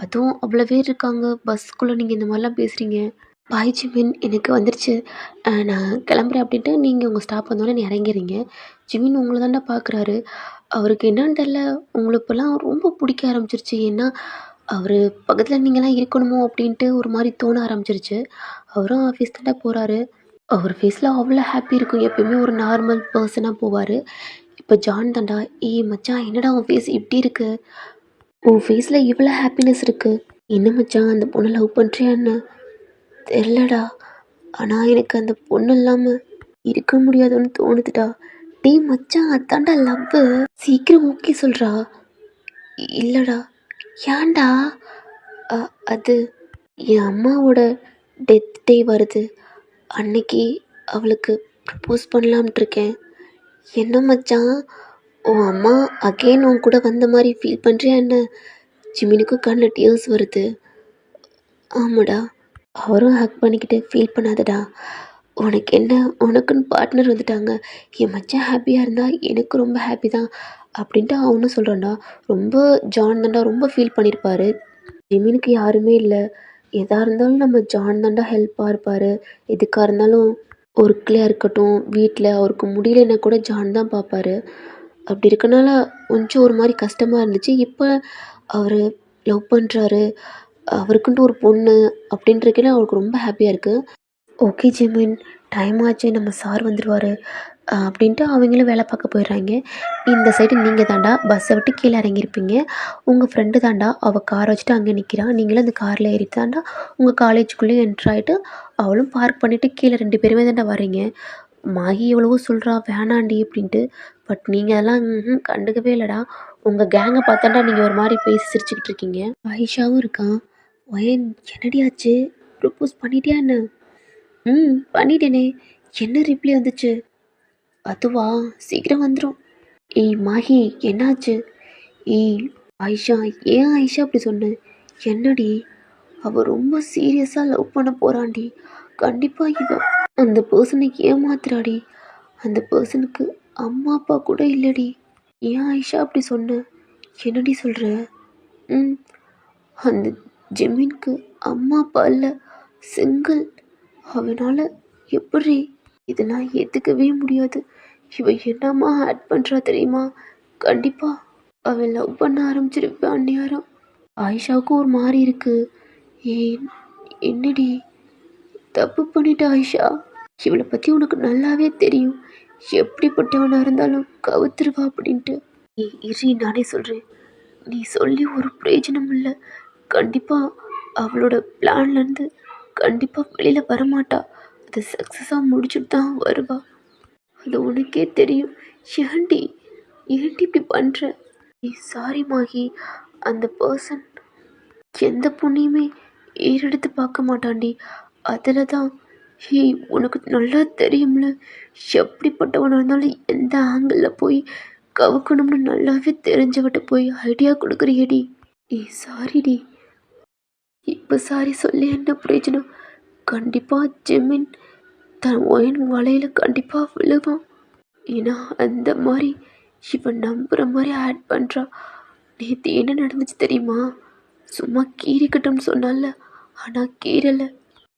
அதுவும் அவ்வளோ பேர் இருக்காங்க பஸ்ஸுக்குள்ளே, நீங்கள் இந்த மாதிரிலாம் பேசுகிறீங்க. பாய் ஜிமின், எனக்கு வந்துருச்சு, நான் கிளம்புறேன் அப்படின்ட்டு நீங்கள் உங்கள் ஸ்டாப் வந்தோடனே நீ இறங்கிறீங்க. ஜிமின் உங்களை தாண்டா பார்க்குறாரு. அவருக்கு என்னன்னு தெரில, உங்களுக்கு இப்போல்லாம் ரொம்ப பிடிக்க ஆரம்பிச்சிருச்சு. ஏன்னா அவர் பக்கத்தில் நீங்களாம் இருக்கணுமோ அப்படின்ட்டு ஒரு மாதிரி தோண ஆரம்பிச்சிருச்சு. அவரும் ஆஃபீஸ் தாண்டா போகிறாரு. அவர் ஃபேஸில் அவ்வளோ ஹாப்பி இருக்கும், எப்பயுமே ஒரு நார்மல் பர்சனாக போவார். இப்போ ஜான் தாண்டா, மச்சான் என்னடா உன் ஃபேஸ் இப்படி இருக்கு? உன் ஃபேஸில் இவ்வளோ ஹாப்பினஸ் இருக்குது, என்ன மச்சான் அந்த பொண்ணை லவ் பண்ணுறியா என்ன? தெரிலடா, ஆனால் எனக்கு அந்த பொண்ணு இல்லாமல் இருக்க முடியாதுன்னு தோணுதுடா. மச்சான், அதான்டா லவ்வு, சீக்கிரம் ஓகே சொல்கிறா. இல்லைடா. ஏன்டா? அது என் அம்மாவோட டெத் டே வருது, அன்னைக்கு அவளுக்கு ப்ரப்போஸ் பண்ணலாம்ட்டு இருக்கேன். என்ன மச்சான், உன் அம்மா அகெயின் உன் கூட வந்த மாதிரி ஃபீல் பண்ணுறியா என்ன? ஜிமினுக்கும் கண்ணில் டியர்ஸ் வருது. ஆமாடா. அவரும் ஹக் பண்ணிக்கிட்டு ஃபீல் பண்ணாதடா, உனக்கு என்ன, உனக்குன்னு பார்ட்னர் வந்துட்டாங்க. என் மச்சான் ஹாப்பியாக இருந்தால் எனக்கு ரொம்ப ஹாப்பி தான் அப்படின்ட்டு அவனும் சொல்கிறான்டா. ரொம்ப ஜான் தாண்டா ரொம்ப ஃபீல் பண்ணியிருப்பாரு. ஜிமினுக்கு யாருமே இல்லை, எதாக இருந்தாலும் நம்ம ஜான் தாண்டா ஹெல்ப்பாக இருப்பார், எதுக்காக இருந்தாலும் ஒர்க்லையா இருக்கட்டும், வீட்ல அவருக்கு முடியலைன்னா கூட ஜான் தான் பார்ப்பாரு. அப்படி இருக்கனால கொஞ்சம் ஒரு மாரி கஷ்டமா இருந்துச்சு. இப்ப அவரு லவ் பண்றாரு, அவருக்குன்ட்டு ஒரு பொண்ணு அப்படின்றக்கையில அவருக்கு ரொம்ப ஹேப்பியா இருக்கு. ஓகே ஜிமின், டைம் ஆச்சு நம்ம சார் வந்துருவாரு அப்படின்ட்டு அவங்களும் வேலை பார்க்க போயிடுறாங்க. இந்த சைடு நீங்கள் தாண்டா பஸ்ஸை விட்டு கீழே இறங்கியிருப்பீங்க. உங்கள் ஃப்ரெண்டு தாண்டா அவள் காரை வச்சுட்டு அங்கே நிற்கிறா. நீங்களும் அந்த காரில் ஏறிட்டு தாண்டா உங்கள் காலேஜுக்குள்ளேயே என்ட்ரு ஆகிட்டு அவளும் பார்க் பண்ணிவிட்டு கீழே 2 பேருமே தாண்டா வரீங்க. மாஹி எவ்வளவோ சொல்கிறா வேணாண்டி அப்படின்ட்டு. பட் நீங்கள் அதெல்லாம் கண்டுக்கவே இல்லைடா. உங்கள் கேங்கை பார்த்தாண்டா நீங்கள் ஒரு மாதிரி பேசி சிரிச்சுக்கிட்டு இருக்கீங்க. ஆயிஷாவும் இருக்கான். ஒயன் என்னடி ஆச்சு? ப்ரப்போஸ் பண்ணிட்டியா என்ன? பண்ணிட்டேனே. என்ன ரிப்ளை வந்துச்சு? அதுவா? சீக்கிரம் வந்துடும். ஏய் மாஹி, என்னாச்சு? ஏய் ஆயிஷா, ஏன் ஆயிஷா அப்படி சொன்ன? என்னடி? அவள் ரொம்ப சீரியஸாக லவ் பண்ண போகிறான்டி. கண்டிப்பாக இவ அந்த பர்சனை ஏமாத்துறாடி. அந்த பர்சனுக்கு அம்மா அப்பா கூட இல்லடி. ஏன் ஆயிஷா அப்படி சொன்ன? என்னடி சொல்கிற? ம் அந்த ஜெமீனுக்கு அம்மா அப்பா இல்லை, சிங்கிள். அவனால் எப்படி? இதெல்லாம் ஏற்றுக்கவே முடியாது. இவ என்னம்மா ஆட் பண்ணுறா தெரியுமா? கண்டிப்பாக அவன் லவ் பண்ண ஆரம்பிச்சிருப்பான் அந்நியாரம். ஆயிஷாவுக்கும் ஒரு மாதிரி இருக்கு. ஏன் என்னடி தப்பு பண்ணிட்ட ஆயிஷா? இவளை பற்றி உனக்கு நல்லாவே தெரியும், எப்படிப்பட்டவனாக இருந்தாலும் கவுத்துருவா அப்படின்ட்டு. நீ இரு, நானே சொல்கிறேன். நீ சொல்லி ஒரு பிரயோஜனம் இல்லை. கண்டிப்பாக அவளோட பிளான்லேருந்து கண்டிப்பாக வெளியில் வரமாட்டா. அது சக்ஸஸாக முடிச்சுட்டு தான் வருவா. அது உனக்கே தெரியும். ஏன்டி ஏன்டி இப்படி பண்ணுற? சாரி மாஹி, அந்த பர்சன் எந்த பொண்ணையுமே ஏறெடுத்து பார்க்க மாட்டான்டி. அதில் தான் உனக்கு நல்லா தெரியும்ல, எப்படிப்பட்டவனாக இருந்தாலும் எந்த ஆங்கிளில் போய் கவுக்கணும்னு நல்லாவே தெரிஞ்சவட்ட போய் ஐடியா கொடுக்குறியடி. சாரிடி. இப்போ சாரி சொல்லி என்ன பிரயோஜனம்? கண்டிப்பாக ஜெமின் தன் ஒயன் வலையில் கண்டிப்பாக விழுவான். ஏன்னா அந்த மாதிரி இவன் நம்புகிற மாதிரி ஆட் பண்ணுறா. நேற்று என்ன நடந்துச்சு தெரியுமா? சும்மா கீறிக்கட்டும்னு சொன்னால, ஆனால் கீரலை.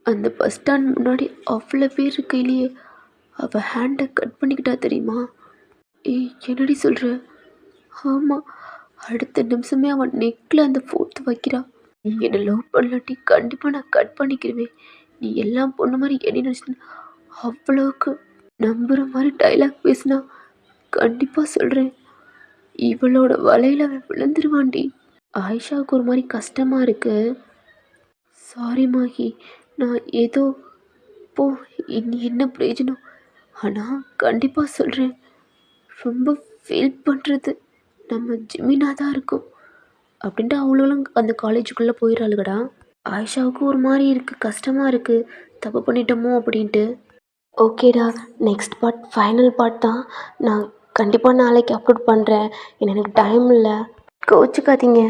அந்த பஸ் ஸ்டாண்ட் முன்னாடி அவ்வளோ பேர் இருக்கையிலேயே அவள் ஹேண்டை கட் பண்ணிக்கிட்டா தெரியுமா? என்னடி சொல்கிற? ஆமாம், அடுத்த நிமிஷமே அவன் நெக்கில் அந்த ஃபோர்த்து வைக்கிறா. நீ என்னை லவ் பண்ணலாட்டி கண்டிப்பாக நான் கட் பண்ணிக்கிடுவேன். நீ எல்லாம் பொண்ணு மாதிரி என்ன நினச்சின அவ்வளோக்கு நம்புகிற மாதிரி டைலாக் பேசினா கண்டிப்பாக சொல்கிறேன் இவளோட வலையில் அவன் விழுந்துருவான்டி. ஆயிஷாவுக்கு ஒரு மாதிரி கஷ்டமாக இருக்கு. சாரி மாஹி, நான் ஏதோ போ, இனி என்ன பிரயோஜனம்? ஆனால் கண்டிப்பாக சொல்கிறேன், ரொம்ப ஃபீல் பண்ணுறது நம்ம ஜிமினாக தான் இருக்கும் அப்படின்ட்டு அவளும் அந்த காலேஜுக்குள்ளே போயிடறாளுகடா. ஆயிஷாவுக்கு ஒரு மாதிரி இருக்குது, கஷ்டமாக இருக்குது, தப்பு பண்ணிட்டோமோ அப்படின்ட்டு. ஓகேடா, நெக்ஸ்ட் பார்ட் ஃபைனல் பார்ட் தான். நான் கண்டிப்பாக நாளைக்கு அப்லோட் பண்ணுறேன். எனக்கு டைம் இல்லை, கோச்சிக்காதீங்க.